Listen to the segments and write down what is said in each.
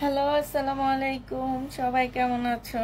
Hello, আসসালামু আলাইকুম। সবাই কেমন আছো?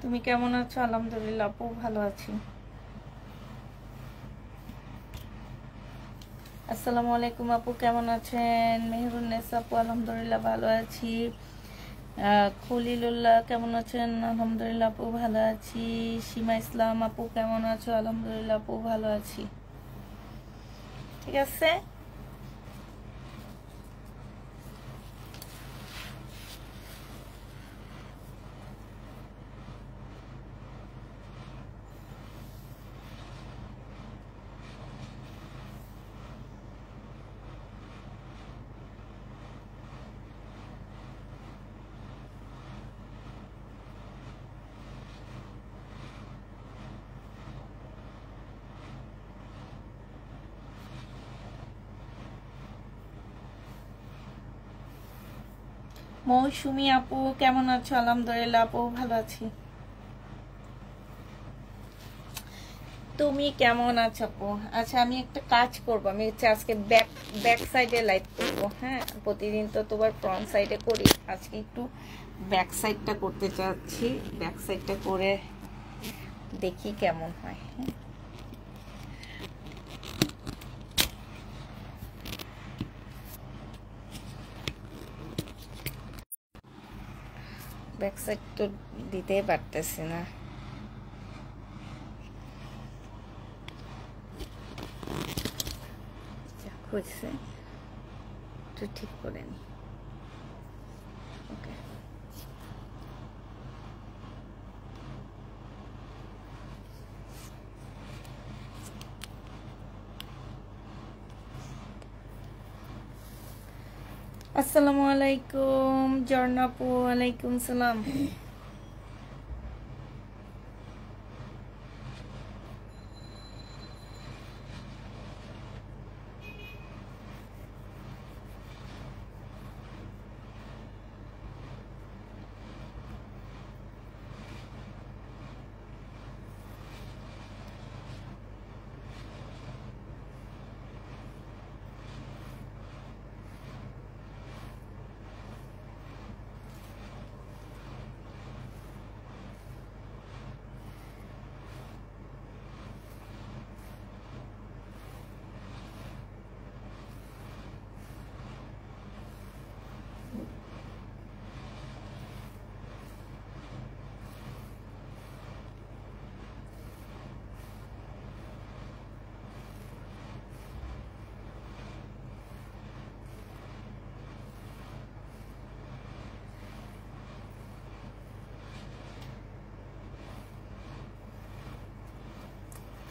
তুমি কেমন আছো? আলহামদুলিল্লাহ আপু ভালো আছি। আসসালামু আলাইকুম আপু, কেমন আছেন? মেহেরুন্নেসা আপু, আলহামদুলিল্লাহ ভালো আছি। খলিলুল্লাহ কেমন আছেন? আলহামদুলিল্লাহ আপু ভালো আছি। সীমা ইসলাম আপু কেমন আছো? আলহামদুলিল্লাহ আপু ভালো আছি। ঠিক আছে। মৌসুমী আপু কেমন আছো? আলহামদুলিল্লাহ আপু ভালো আছি। তুমি কেমন আছো আপু? আচ্ছা, আমি একটা কাজ করবো, আমি হচ্ছে আজকে ব্যাক সাইডে লাইভ করবো। হ্যাঁ, প্রতিদিন তো তোমার ফ্রন্ট সাইডে করি, আজকে একটু ব্যাক সাইডটা করতে চাচ্ছি। ব্যাক সাইডটা করে দেখি কেমন হয়। হ্যাঁ, ব্যাক সাইড তো দিতেই পারতেছি না। হয়েছে, একটু ঠিক করে নি। ওকে, আসসালামু আলাইকুম ঝর্ণা আপু। ওয়ালাইকুম সালাম।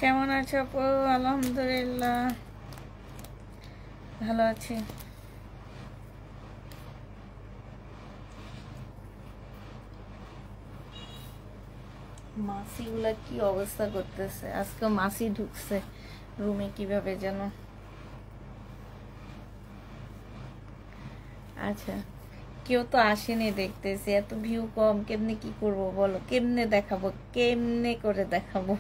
কেমন আছো আপু? আলহামদুলিল্লাহ ভালো আছি। মাসিগুলা কি অবস্থা করতেছে, আজকে মাসি ঢুকছে রুমে কিভাবে যেন। আচ্ছা, কেউ তো আসেনি দেখতেছি, এত ভিউ কম, কেমনে কি করব বলো, কেমনে দেখাবো, কেমনে করে দেখাবো?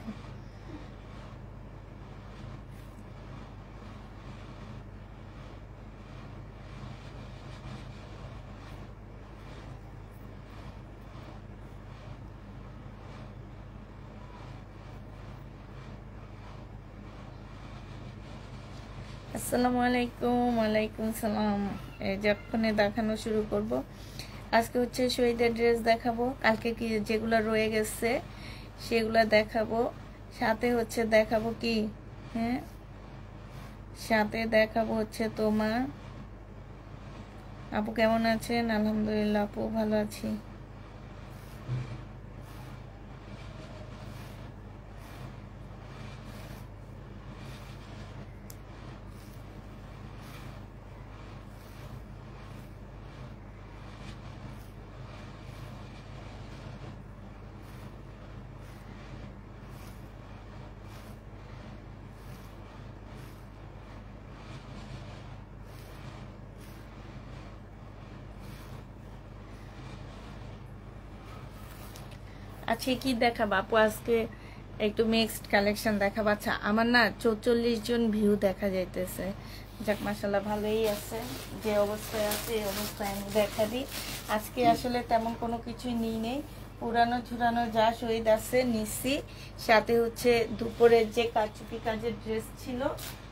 আসসালামু আলাইকুম। ওয়ালাইকুম সালাম। যখনই দেখানো শুরু করব, আজকে হচ্ছে শহীদের ড্রেস দেখাবো, কালকে কি যেগুলো রয়ে গেছে সেগুলা দেখাবো, সাথে হচ্ছে দেখাবো কি, হ্যাঁ সাথে দেখাবো হচ্ছে তোমার। আপু কেমন আছেন? আলহামদুলিল্লাহ আপু ভালো আছি। আজকে কি দেখাবো আপু? আজকে একটু মিক্সড কালেকশন দেখাবো। আচ্ছা, আমার না 44 জন ভিউ দেখা যাইতেছে, যাক মাশাআল্লাহ ভালোই আছে। যে অবস্থায় আছে এই অবস্থায় আমি দেখা দিই। আজকে আসলে তেমন কোনো কিছুই নিই নেই, পুরানো ঝুরানো যা শহীদ আছে নিচ্ছি, সাথে হচ্ছে দুপুরের যে কারচুপি কাজের ড্রেস ছিল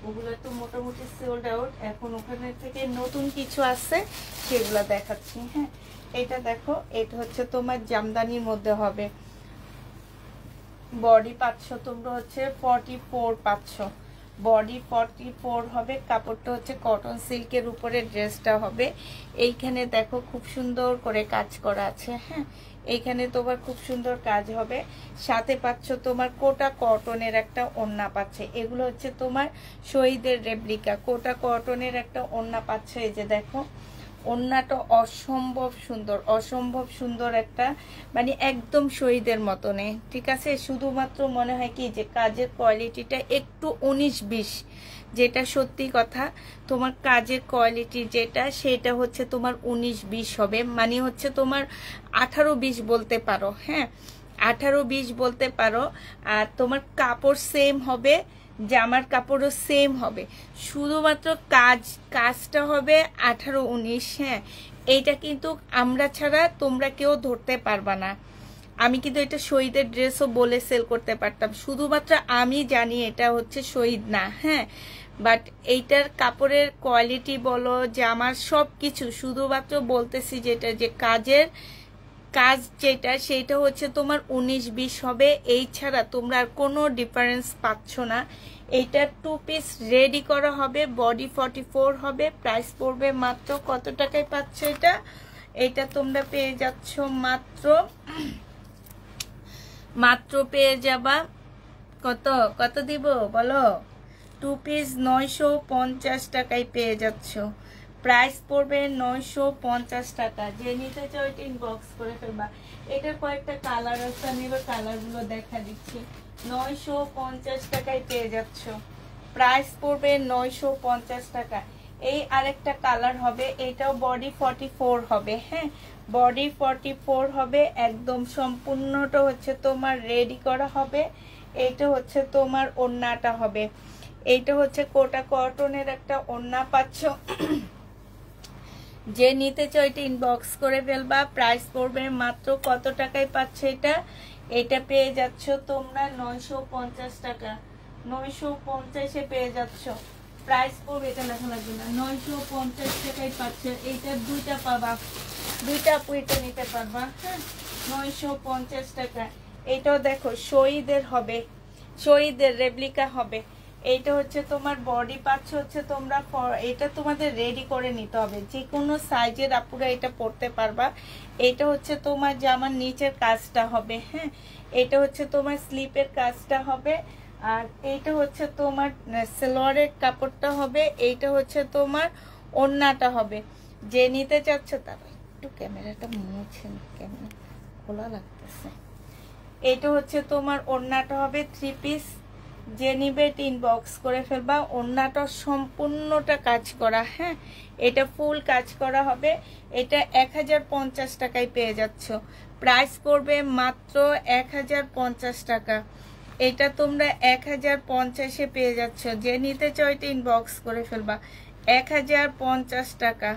ওগুলো তো মোটামুটি সোল্ড আউট। এখন ওখানে থেকে নতুন কিছু আছে সেগুলো দেখাচ্ছি। হ্যাঁ, এটা দেখো, এটা হচ্ছে তোমার জামদানির মধ্যে হবে, বডি পাচ্ছ তোমরা হচ্ছে 44 পাচ্ছ, বডি 44 হবে, কাপড়টা হচ্ছে কটন সিল্কের উপরে ড্রেসটা হবে। এইখানে দেখো খুব সুন্দর করে কাজ করা আছে। হ্যাঁ, এইখানে তোমার খুব সুন্দর কাজ হবে, সাথে পাচ্ছ তোমার কোটা কটনের একটা ওড়না পাচ্ছে। এগুলো হচ্ছে তোমার শহীদের রেপ্লিকা, কোটা কটনের একটা ওড়না পাচ্ছে। এই যে দেখো ওড়নাটা অসম্ভব সুন্দর, অসম্ভব সুন্দর একটা, মানে একদম শহীদের মতনে, ঠিক আছে। শুধুমাত্র মনে হয় কি যে কাজের কোয়ালিটিটা একটু 19-20, যেটা সত্যি কথা, তোমার কাজের কোয়ালিটি যেটা সেটা হচ্ছে তোমার 19-20 হবে, মানে হচ্ছে তোমার 18-20 বলতে পারো। হ্যাঁ, 18-20 বলতে পারো। আর তোমার কাপড় সেম হবে, জামার কাপড়ও সেম হবে, শুধুমাত্র কাজটা হবে 18-19। হ্যাঁ, এইটা কিন্তু আমরা ছাড়া তোমরা কেউ ধরতে পারবা না। আমি কিন্তু এটা শহীদের ড্রেসও বলে সেল করতে পারতাম, শুধুমাত্র আমি জানি এটা হচ্ছে শহীদ না। হ্যাঁ, বাট এইটার কাপড়ের কোয়ালিটি বলো, জামার সব কিছু, শুধুমাত্র বলতেছি যেটা যে কাজ যেটা সেটা হচ্ছে তোমার 19-20 হবে, এই ছাড়া তোমরা আর কোনো ডিফারেন্স পাচ্ছ না। এইটা 2 পিস রেডি করা হবে, বডি 44 হবে, প্রাইস পড়বে মাত্র কত টাকায় পাচ্ছ এটা? এটা তোমরা পেয়ে যাচ্ছ মাত্র পেয়ে যাবা কত, কত দিব বলো? 2 পিস 950 টাকায় পেয়ে যাচ্ছ, প্রাইস পড়বে 950 টাকা। যে নিতে চাও এটা ইনবক্স করে ফেলবা। এটার কয়েকটা কালার আছে, আমি এবার কালারগুলো দেখা দিচ্ছি। 950 টাকায় পেয়ে যাচ্ছ, প্রাইস পড়বে 950 টাকা। এই আরেকটা কালার হবে, এটাও বডি 44 হবে। হ্যাঁ, বডি 44 হবে, একদম সম্পূর্ণটা হচ্ছে তোমার রেডি করা হবে। এইটা হচ্ছে তোমার ওড়নাটা হবে, এইটা হচ্ছে কোটা কটনের একটা ওড়না পাচ্ছ। যে নিতে চাও এটা ইনবক্স করে ফেলবা। প্রাইস পড়বে মাত্র কত টাকায় পাচ্ছ এটা? এটা পেয়ে যাচ্ছ তোমরা 950 টাকা, 950-এ পেয়ে যাচ্ছ। প্রাইস পড়বে, এটা লেখা লাগবে না, 950 টাকায় পাচ্ছ। এইটা দুইটা পাবা, দুইটা আপু এটা নিতে পারবা। হ্যাঁ, 950 টাকা। এটাও দেখো শহীদের হবে, শহীদের রেপ্লিকা হবে। এইটা হচ্ছে তোমার বডি পাচ্ছ হচ্ছে তোমরা, এটা তোমাদের রেডি করে নিতে হবে, যে কোনো সাইজের আপুরা এটা পরতে পারবা। এটা হচ্ছে তোমার জামার নিচের কাজটা হবে। হ্যাঁ, এটা হচ্ছে তোমার স্লিপের কাজটা হবে, আর এইটা হচ্ছে তোমার সালোয়ারের কাপড়টা হবে, এইটা হচ্ছে তোমার ওড়নাটা হবে। যে নিতে চাচ্ছ তারা একটু ক্যামেরাটা মুছেন, ক্যামেরা খোলা লাগতেছে। এইটা হচ্ছে তোমার ওড়নাটা হবে 3 পিস। যে নিবে ইনবক্স করে ফেলবা। ওড়নাটা সম্পূর্ণটা কাজ করা, হ্যাঁ এটা ফুল কাজ করা হবে। এটা 1050 টাকায় পেয়ে যাচ্ছ। প্রাইস করবে মাত্র 1050 টাকা। এটা তোমরা 1050-এ পেয়ে যাচ্ছ। যে নিতে চাও এটা ইনবক্স করে ফেলবা। 1050 টাকা,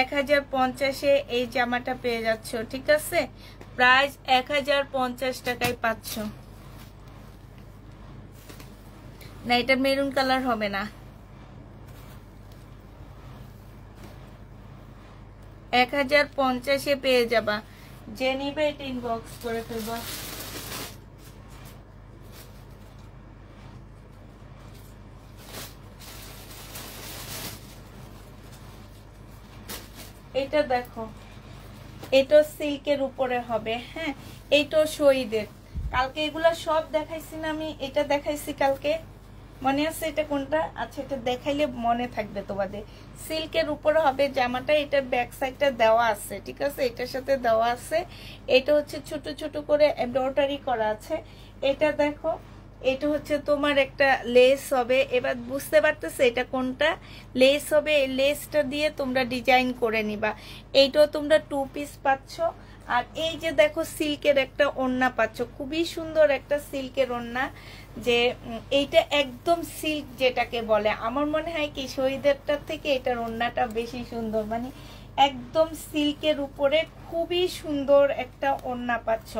1050-এ এই জামাটা পেয়ে যাচ্ছ, ঠিক আছে? প্রাইস 1050 টাকায় পাচ্ছ। না এটা মেরুন কালার হবে না, 1050-এ পেয়ে যাবা। যে নিবে এটা ইনবক্স করে ফেলবা। এটা দেখো, এটা সিল্কের উপরে হবে, হ্যাঁ এইটা শহীদের। কালকে এগুলা সব দেখাইছি না আমি? এটা দেখাইছি কালকে, মনে আছে এটা কোনটা? আচ্ছা এটা দেখাইলে মনে থাকবে তোমাদের। সিল্কের উপরে হবে জামাটা। এটার ব্যাক সাইডটা দেওয়া আছে, ঠিক আছে? এটার সাথে দেওয়া আছে। এটা হচ্ছে ছোট ছোট করে এমব্রয়ডারি করা আছে। এটা দেখো, এটা হচ্ছে তোমার একটা লেস হবে। এবার বুঝতে পারতেছে এটা কোনটা লেস হবে? এই লেসটা দিয়ে তোমরা ডিজাইন করে নিবা। এইটাও তোমরা 2 পিস পাচ্ছ। আর এই যে দেখো সিল্কের একটা ওড়না পাচ্ছ, খুবই সুন্দর একটা সিল্কের ওড়না। যে এইটা একদম সিল্ক যেটাকে বলে, আমার মনে হয় কি শহীদেরটার থেকে এটার ওড়নাটা বেশি সুন্দর। মানে একদম সিল্কের উপরে খুবই সুন্দর একটা ওড়না পাচ্ছ।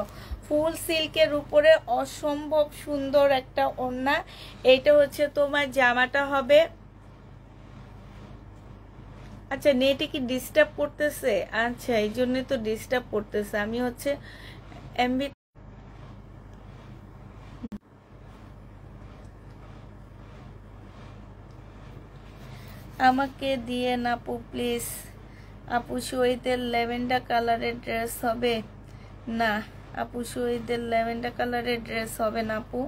ফুল সিল্কের উপরে অসম্ভব সুন্দর একটা ওড়না। এইটা হচ্ছে তোমার জামাটা হবে। আচ্ছা নেটে কি ডিস্টার্ব করতেছে? আচ্ছা এই জন্য তো ডিস্টার্ব করতেছে। আমি হচ্ছে এমবি আমাকে দিয়ে না আপু প্লিজ। আপু শহীদের ল্যাভেন্ডার কালারের ড্রেস হবে না। আপু শহীদের ল্যাভেন্ডার কালারের ড্রেস হবে না আপু।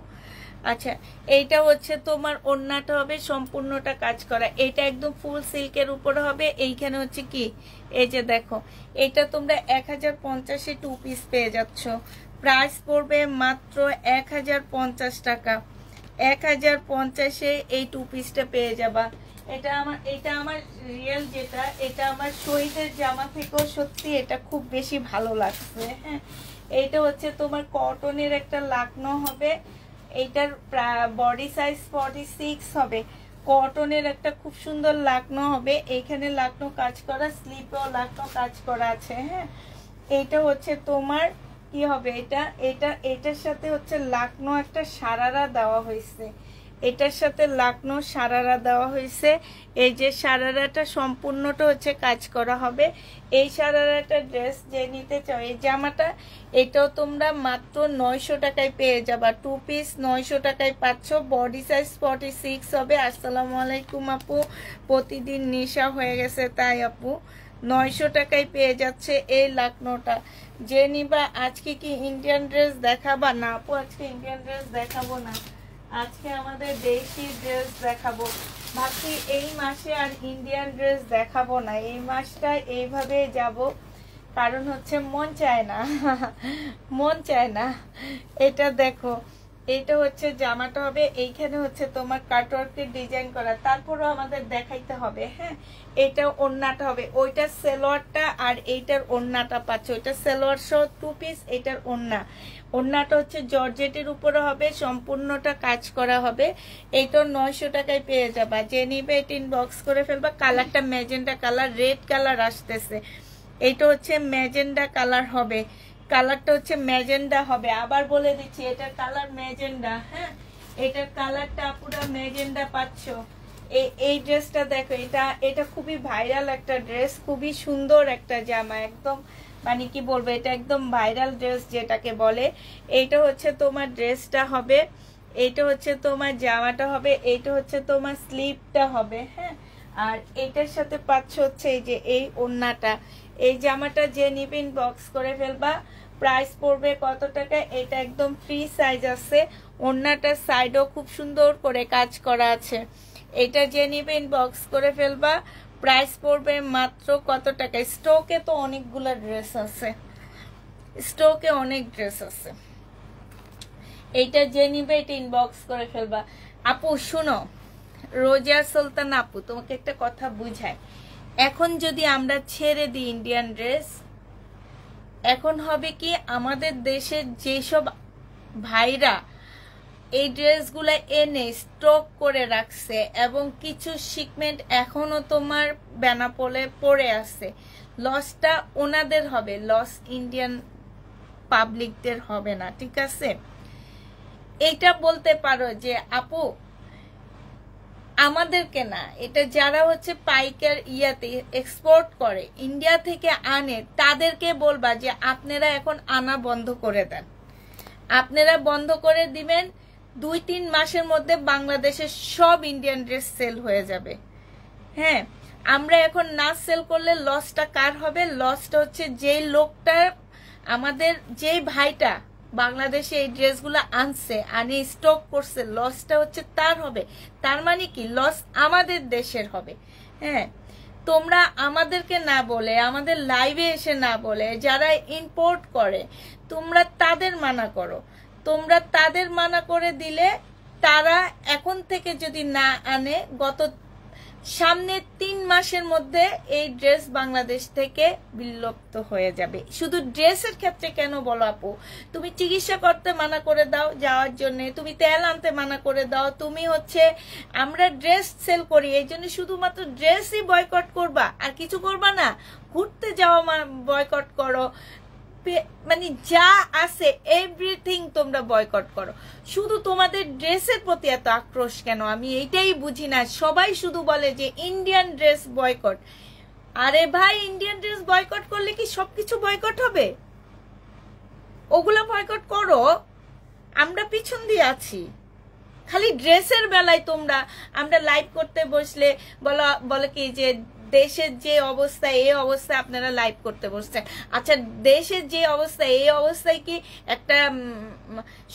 আচ্ছা এইটা হচ্ছে তোমার ওড়নাটা হবে সম্পূর্ণটা কাজ করা। এটা একদম ফুল সিল্কের উপরে হবে। এইখানে হচ্ছে কি এই যে দেখো, এটা তোমরা 1050-এ 2 পিস পেয়ে যাচ্ছ। প্রাইস পড়বে মাত্র 1050 টাকা। 1050-এ এই 2 পিসটা পেয়ে যাবা। এটা আমার রিয়েল যেটা, এটা আমার শহীদের জামা থেকেও সত্যি এটা খুব বেশি ভালো লাগছে, হ্যাঁ। এইটা হচ্ছে তোমার কটনের একটা লাকনো হবে। এইটার বডি সাইজ 46 হবে। কটনের একটা খুব সুন্দর লাকনো হবে। এইখানে লাকনো কাজ করা, স্লিপেও লাকনো কাজ করা আছে, হ্যাঁ। এইটা হচ্ছে তোমার কি হবে, এটার সাথে হচ্ছে লাকনো একটা সারারা দেওয়া হয়েছে। এটার সাথে লাকনো সারারা দেওয়া হয়েছে। এই যে সারারাটা সম্পূর্ণটা হচ্ছে কাজ করা হবে। এই সারারাটা ড্রেস যে নিতে চাও এই জামাটা, এটাও তোমরা মাত্র 900 টাকায় পেয়ে যাবা। 2 পিস 900 টাকায় পাচ্ছ। বডি সাইজ 46 হবে। আসসালামু আলাইকুম আপু। প্রতিদিন নেশা হয়ে গেছে তাই আপু। 900 টাকায় পেয়ে যাচ্ছে এই লাকনোটা। যে নিবা। আজকে কি ইন্ডিয়ান ড্রেস দেখাবা? না আপু আজকে ইন্ডিয়ান ড্রেস দেখাবো না, আজকে আমাদের দেশি ড্রেস দেখাবো। ভাবছি এই মাসে আর ইন্ডিয়ান ড্রেস দেখাবো না, এই মাসটা এইভাবে যাব। কারণ হচ্ছে মন চায় না মন চায় না। এটা দেখো, এটা হচ্ছে জামাটা হবে। এইখানে হচ্ছে তোমার কাটওয়ার্কের ডিজাইন করা, তারপরও আমাদের দেখাইতে হবে, হ্যাঁ। এটা ওড়নাটা হবে। ওইটা সালোয়ারটা আর এইটার ওড়নাটা পাচ্ছ। ওইটা সালোয়ার সহ 2 পিস, এটার ওড়নাটা হচ্ছে জর্জেটের উপরে হবে, সম্পূর্ণটা কাজ করা হবে। এইটা 900 টাকায় পেয়ে যাবা। যে নিবে এটা ইনবক্স করে ফেলবা। কালারটা ম্যাজেন্ডা কালার, রেড কালার আসতেছে। এইটা হচ্ছে ম্যাজেন্ডা কালার হবে। কালারটা হচ্ছে ম্যাজেন্ডা হবে। আবার বলে দিচ্ছি এটার কালার ম্যাজেন্ডা, হ্যাঁ। এটার কালারটা পুরো ম্যাজেন্ডা পাচ্ছ। এই ড্রেসটা দেখো, এটা খুবই ভাইরাল একটা ড্রেস, খুবই সুন্দর একটা জামা, একদম মানে কি বলবো, এটা একদম ভাইরাল ড্রেস যেটাকে বলে। এইটা হচ্ছে তোমার ড্রেসটা হবে, এইটা হচ্ছে তোমার জামাটা হবে, এইটা হচ্ছে তোমার স্লিপটা হবে, হ্যাঁ। আর এইটার সাথে পাচ্ছ হচ্ছে এই যে এই ওড়নাটা। এই জামাটা যে নিবে ইনবক্স করে ফেলবা। প্রাইস পড়বে কত টাকা? এটা একদম ফ্রি সাইজ আছে, ওড়নাটার সাইডও খুব সুন্দর করে কাজ করা আছে। এটা যে নিবে ইনবক্স করে ফেলবা। প্রাইস পড়বে মাত্র কত টাকা? স্টকে তো অনেকগুলো ড্রেস আছে, স্টকে অনেক ড্রেস আছে। এইটা যে নিবে এটা ইনবক্স করে ফেলবা। আপু শুনো, রোজা সুলতান আপু, তোমাকে একটা কথা বুঝাই। এখন যদি আমরা ছেড়ে দিই ইন্ডিয়ান ড্রেস, এখন হবে কি, আমাদের দেশের যেসব ভাইরা এই ড্রেসগুলো এনে স্টক করে রাখছে এবং কিছু শিপমেন্ট এখনো তোমার বেনাপোলে পড়ে আছে, লসটা ওনাদের হবে, লস ইন্ডিয়ান পাবলিকদের হবে না, ঠিক আছে? এইটা বলতে পারো যে আপু আমাদেরকে না, এটা যারা হচ্ছে পাইকার ইয়াতে এক্সপোর্ট করে, ইন্ডিয়া থেকে আনে, তাদেরকে বলবা যে আপনারা এখন আনা বন্ধ করে দেন। আপনারা বন্ধ করে দিবেন, 2-3 মাসের মধ্যে বাংলাদেশের সব ইন্ডিয়ান ড্রেস সেল হয়ে যাবে। হ্যাঁ, আমরা এখন না সেল করলে লসটা কার হবে? লসটা হচ্ছে যেই লোকটা, আমাদের যেই ভাইটা বাংলাদেশে এই ড্রেসগুলো আনছে, আনে স্টক করছে, লসটা হচ্ছে তার হবে। তার মানে কি, লস আমাদের দেশের হবে। হ্যাঁ, তোমরা আমাদেরকে না বলে, আমাদের লাইভে এসে না বলে, যারা ইম্পোর্ট করে তোমরা তাদের মানা করো। তোমরা তাদের মানা করে দিলে তারা এখন থেকে যদি না আনে, সামনে 3 মাসের মধ্যে এই ড্রেস বাংলাদেশ থেকে বিলুপ্ত হয়ে যাবে। শুধু ড্রেসের ক্ষেত্রে কেন বলো আপু? তুমি চিকিৎসা করতে মানা করে দাও যাওয়ার জন্য, তুমি তেল আনতে মানা করে দাও, তুমি হচ্ছে, আমরা ড্রেস সেল করি এই জন্য শুধুমাত্র ড্রেসই বয়কট করবা আর কিছু করবা না? ঘুরতে যাওয়া বয়কট করো, মানে যা আছে এভরিথিং তোমরা বয়কট করো। শুধু তোমাদের ড্রেসের প্রতি এত আক্রোশ কেন? আমি এইটাই বুঝি না। সবাই শুধু বলে যে ইন্ডিয়ান ড্রেস বয়কট। আরে ভাই, ইন্ডিয়ান ড্রেস বয়কট করলে কি সবকিছু বয়কট হবে? ওগুলা বয়কট করো, আমরা পিছন দিয়ে আছি। খালি ড্রেসের বেলায় তোমরা, আমরা লাইভ করতে বসলে বলে কি যে দেশের যে অবস্থা, এই অবস্থায় আপনারা লাইভ করতে বসছেন। আচ্ছা, দেশের যে অবস্থা, এই অবস্থায় কি একটা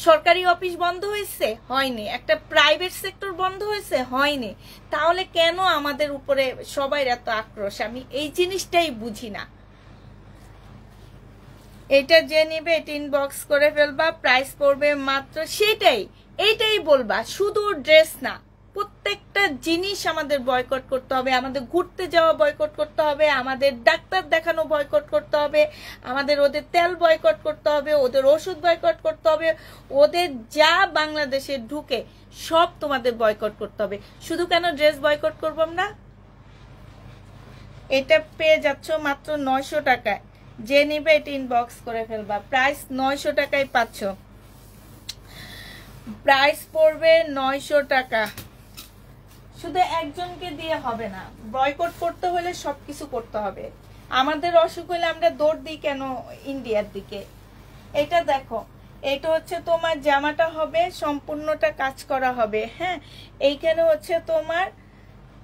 সরকারি অফিস বন্ধ হয়েছে? হয়নি। একটা প্রাইভেট সেক্টর বন্ধ হয়েছে? হয়নি। তাহলে কেন আমাদের উপরে সবাই এত আক্রোশ? আমি এই জিনিসটাই বুঝি না। এটা যে নিবে এটা ইনবক্স করে ফেলবা। প্রাইস পড়বে মাত্র, সেটাই, এইটাই বলবা, শুধু ড্রেস না, প্রত্যেকটা জিনিস আমাদের বয়কট করতে হবে। আমাদের ঘুরতে যাওয়া বয়কট করতে হবে, আমাদের ডাক্তার দেখানো বয়কট করতে হবে, আমাদের ওদের তেল বয়কট করতে হবে, ওদের ওষুধ বয়কট করতে হবে, ওদের যা বাংলাদেশে ঢুকে সব তোমাদের বয়কট করতে হবে। শুধু কেন ড্রেস বয়কট করবো আমরা? এটা পেয়ে যাচ্ছ মাত্র 900 টাকায়। যে নিবে এটা ইনবক্স করে ফেলবা। প্রাইস 900 টাকায় পাচ্ছ। প্রাইস পড়বে 900 টাকা। শুধু একজনকে দিয়ে হবে না, বয়কট করতে হলে সবকিছু করতে হবে। আমাদের অসুখ হলে আমরা দৌড় দিই কেন ইন্ডিয়ার দিকে? এটা দেখো, এটা হচ্ছে তোমার জামাটা হবে সম্পূর্ণটা কাজ করা হবে। হ্যাঁ, এইখানে হচ্ছে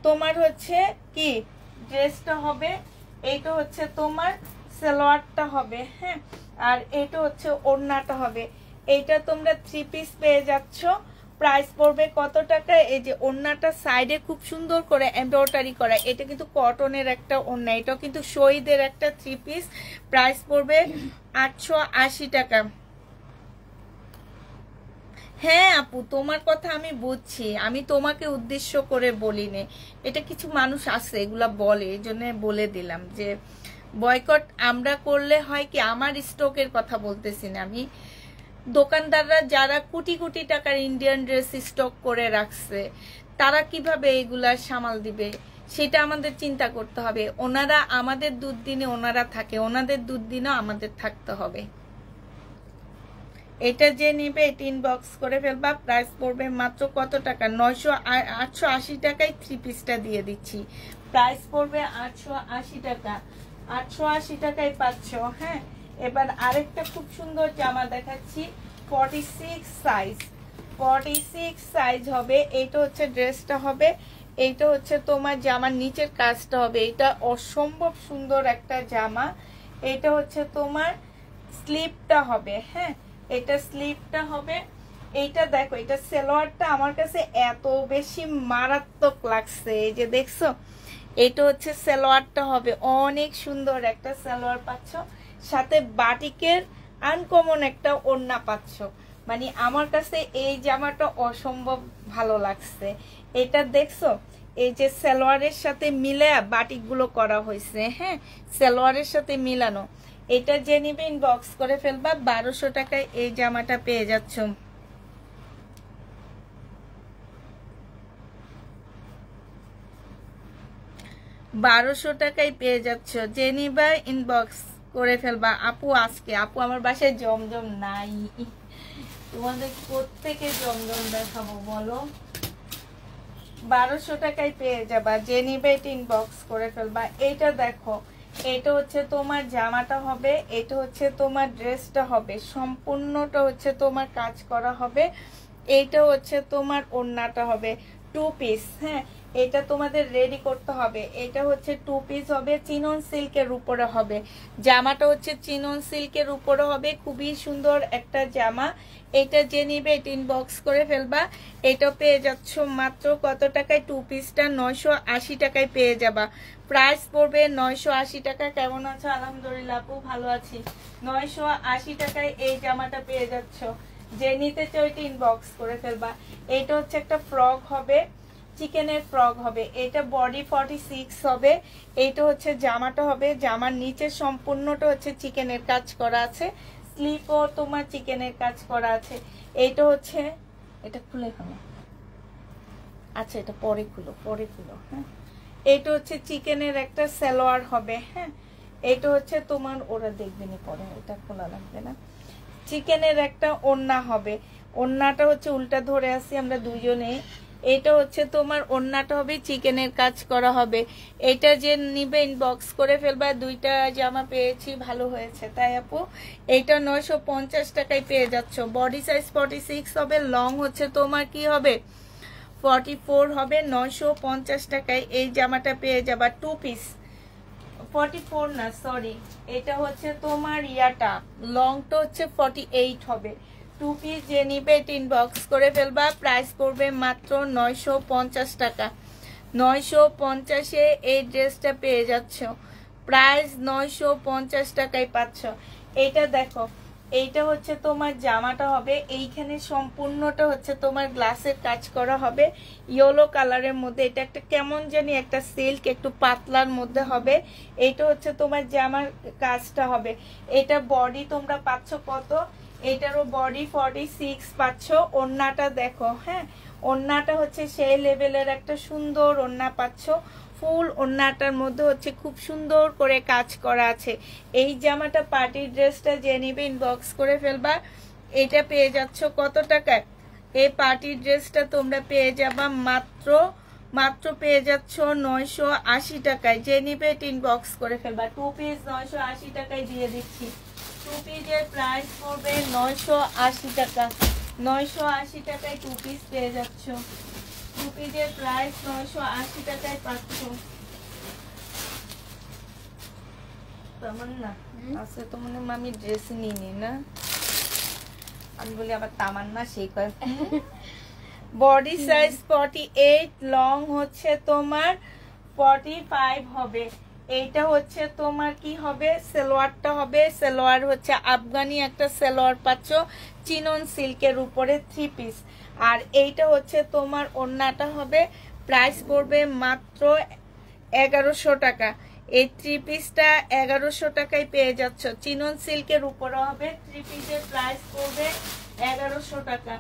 তোমার হচ্ছে কি ড্রেসটা হবে, এইটা হচ্ছে তোমার সালোয়ারটা হবে। হ্যাঁ, আর এটা হচ্ছে ওড়নাটা হবে। এইটা তোমরা 3 পিস পেয়ে যাচ্ছ। প্রাইস পড়বে কত টাকা? এই যে ওড়নাটা সাইডে খুব সুন্দর করে এমব্রয়ডারি করা, এটা কিন্তু কটনের একটা ওড়না, এটাও কিন্তু শহীদের একটা 3 পিস। প্রাইস পড়বে 880 টাকা। হ্যাঁ আপু, তোমার কথা আমি বুঝছি, আমি তোমাকে উদ্দেশ্য করে বলিনি। এটা কিছু মানুষ আছে এগুলা বলে, এই জন্য বলে দিলাম যে বয়কট আমরা করলে হয় কি, আমার স্টকের কথা বলতেছি না আমি, দোকানদাররা যারা কোটি কোটি টাকার ইন্ডিয়ান ড্রেস স্টক করে রাখছে, তারা কিভাবে এগুলা সামাল দিবে সেটা আমাদের চিন্তা করতে হবে। ওনারা আমাদের দুর্দিনে ওনারা থাকে, ওনাদের দুর্দিনে আমাদের থাকতে হবে। এটা যে নিবে এটা ইনবক্স করে ফেলবা। প্রাইস পড়বে মাত্র কত টাকা? 880 টাকায় 3 পিসটা দিয়ে দিচ্ছি। প্রাইস পড়বে 880 টাকা। 880 টাকায় পাচ্ছ। হ্যাঁ, এবার আরেকটা খুব সুন্দর জামা দেখাচ্ছি, 46 সাইজ। 46 সাইজ হবে, এইটা হচ্ছে ড্রেসটা হবে। এইটা হচ্ছে তোমার জামার নিচের কাজটা হবে, এটা অসম্ভব সুন্দর একটা জামা। এটা হচ্ছে তোমার স্লিপটা হবে, হ্যাঁ এটা স্লিপটা হবে। এইটা দেখো, এটা সালোয়ারটা আমার কাছে এত বেশি মারাত্মক লাগছে, এই যে দেখছো, এটা হচ্ছে সালোয়ারটা হবে, অনেক সুন্দর একটা সালোয়ার পাচ্ছ, সাথে বাটিকের আনকমন একটা ওড়না পাচ্ছ। মানে আমার কাছে এই জামাটা অসম্ভব ভালো লাগছে। এটা দেখছো, এই যে সালোয়ারের সাথে মিলে বাটিকগুলো করা হয়েছে, হ্যাঁ সালোয়ারের সাথে মিলানো। এটা যে নিবে ইনবক্স করে ফেলবা, 1200 টাকায় এই জামাটা পেয়ে যাচ্ছ। টাকায় পেয়ে যাচ্ছ, যে নিবা ইনবক্স করে ফেলবা। আপু আজকে আপু আমার বাসায় জমজম নাই, তোমাদের কোত্থেকে জমজম দেখাবো বলো। 1200 টাকায় পেয়ে যাবা, যে নিবে এটা ইনবক্স করে ফেলবা। এটা দেখো, এটা হচ্ছে তোমার জামাটা হবে, এটা হচ্ছে তোমার ড্রেসটা হবে, সম্পূর্ণটা হচ্ছে তোমার কাজ করা হবে। এইটা হচ্ছে তোমার ওড়নাটা হবে 2 পিস, হ্যাঁ এটা তোমাদের রেডি করতে হবে। এটা হচ্ছে 2 পিস হবে, চিনন সিল্কের উপরে হবে, জামাটা হচ্ছে চিনন সিল্কের উপরে হবে, খুবই সুন্দর একটা জামা। এটা যে নিবে এটা ইনবক্স করে ফেলবা। এটা পেয়ে যাচ্ছ মাত্র কত টাকায়, 2 পিসটা 980 টাকায় পেয়ে যাবা। প্রাইস পড়বে 980 টাকা। কেমন আছো? আলহামদুলিল্লাহ আপু ভালো আছি। 980 টাকায় এই জামাটা পেয়ে যাচ্ছ, যে নিতে চাও এটা ইনবক্স করে ফেলবা। এটা হচ্ছে একটা ফ্রক হবে, চিকেনের ফ্রক হবে, এটা বডি 46 হবে। এইটা হচ্ছে জামাটা হবে, জামার নিচে সম্পূর্ণটা হচ্ছে চিকেনের কাজ করা আছে, স্লিপও তোমার চিকেনের কাজ করা আছে। এইটা হচ্ছে, এটা খুলে ফেলো, আচ্ছা এটা পরে খুলো, পরে খুলো, হ্যাঁ এটা হচ্ছে চিকেনের একটা সালোয়ার হবে, হ্যাঁ এটা হচ্ছে তোমার, ওরা দেখবে না পরে, এটা খোলা লাগবে না। চিকেনের একটা ওড়না হবে, ওড়নাটা হচ্ছে উল্টা ধরে আসি আমরা দুজনে। এটা হচ্ছে তোমার ওড়নাটা হবে, চিকেনের কাজ করা হবে। এটা যে নিবে ইনবক্স করে ফেলবা। 2টা জামা পেয়েছি, ভালো হয়েছে তাই আপু। এইটা 950 টাকায় পেয়ে যাচ্ছ। বডি সাইজ 46 হবে, লং হচ্ছে তোমার কি হবে 44 হবে। 950 টাকায় এই জামাটা পেয়ে যাবা, 2 পিস। 44 না সরি, এটা হচ্ছে তোমার ইয়াটা লংটা হচ্ছে 48 হবে। 2 পিস যে নিবে এটা ইনবক্স করে ফেলবা। প্রাইস পড়বে মাত্র 950 টাকা। 950-এ এই ড্রেসটা পেয়ে যাচ্ছ, প্রাইস 950 টাকায় পাচ্ছ। এটা দেখো, এইটা হচ্ছে তোমার জামাটা হবে, এইখানে সম্পূর্ণটা হচ্ছে তোমার গ্লাসের কাজ করা হবে, ইয়েলো কালারের মধ্যে। এটা একটা কেমন জানি একটা সিল্ক, একটু পাতলার মধ্যে হবে। এইটা হচ্ছে তোমার জামার কাজটা হবে। এটা বডি তোমরা পাচ্ছ কত, এটারও বডি 46 পাচ্ছ। ওড়নাটা দেখো, হ্যাঁ ওড়নাটা হচ্ছে সেই লেভেলের একটা সুন্দর ওড়না পাচ্ছ। ফুল ওড়নাটার মধ্যে হচ্ছে খুব সুন্দর করে কাজ করা আছে। এই জামাটা পার্টি ড্রেসটা যে নিবে ইনবক্স করে ফেলবা। এটা পেয়ে যাচ্ছ কত টাকায়, এই পার্টি ড্রেসটা তোমরা পেয়ে যাবা মাত্র পেয়ে যাচ্ছ 980 টাকায়। যে নিবে এটা ইনবক্স করে ফেলবা। 2 পিস 980 টাকায় দিয়ে দিচ্ছি। 2 পিসের প্রাইস পড়বে 980 টাকা। 980 টাকায় 2 পিস পেয়ে যাচ্ছ। 2 পিসের প্রাইস 980 টাকায় পাচ্ছ। তামান্না আচ্ছা, তো মনে আমি ড্রেস নিই না, আমি বলি আবার তামান্না সেই কয়। বডি সাইজ 48, লং হচ্ছে তোমার 45 হবে। এইটা হচ্ছে তোমার কি হবে, সালোয়ারটা হবে, সালোয়ার হচ্ছে আফগানি একটা সালোয়ার পাচ্ছ, চিনন সিল্কের উপরে 3 পিস। আর এইটা হচ্ছে তোমার ওড়নাটা হবে। প্রাইস পড়বে মাত্র 1100 টাকা। এই 3 পিসটা 1100 টাকায় পেয়ে যাচ্ছ, চিনন সিল্কের উপরে হবে। 3 পিসের প্রাইস পড়বে 1100 টাকা।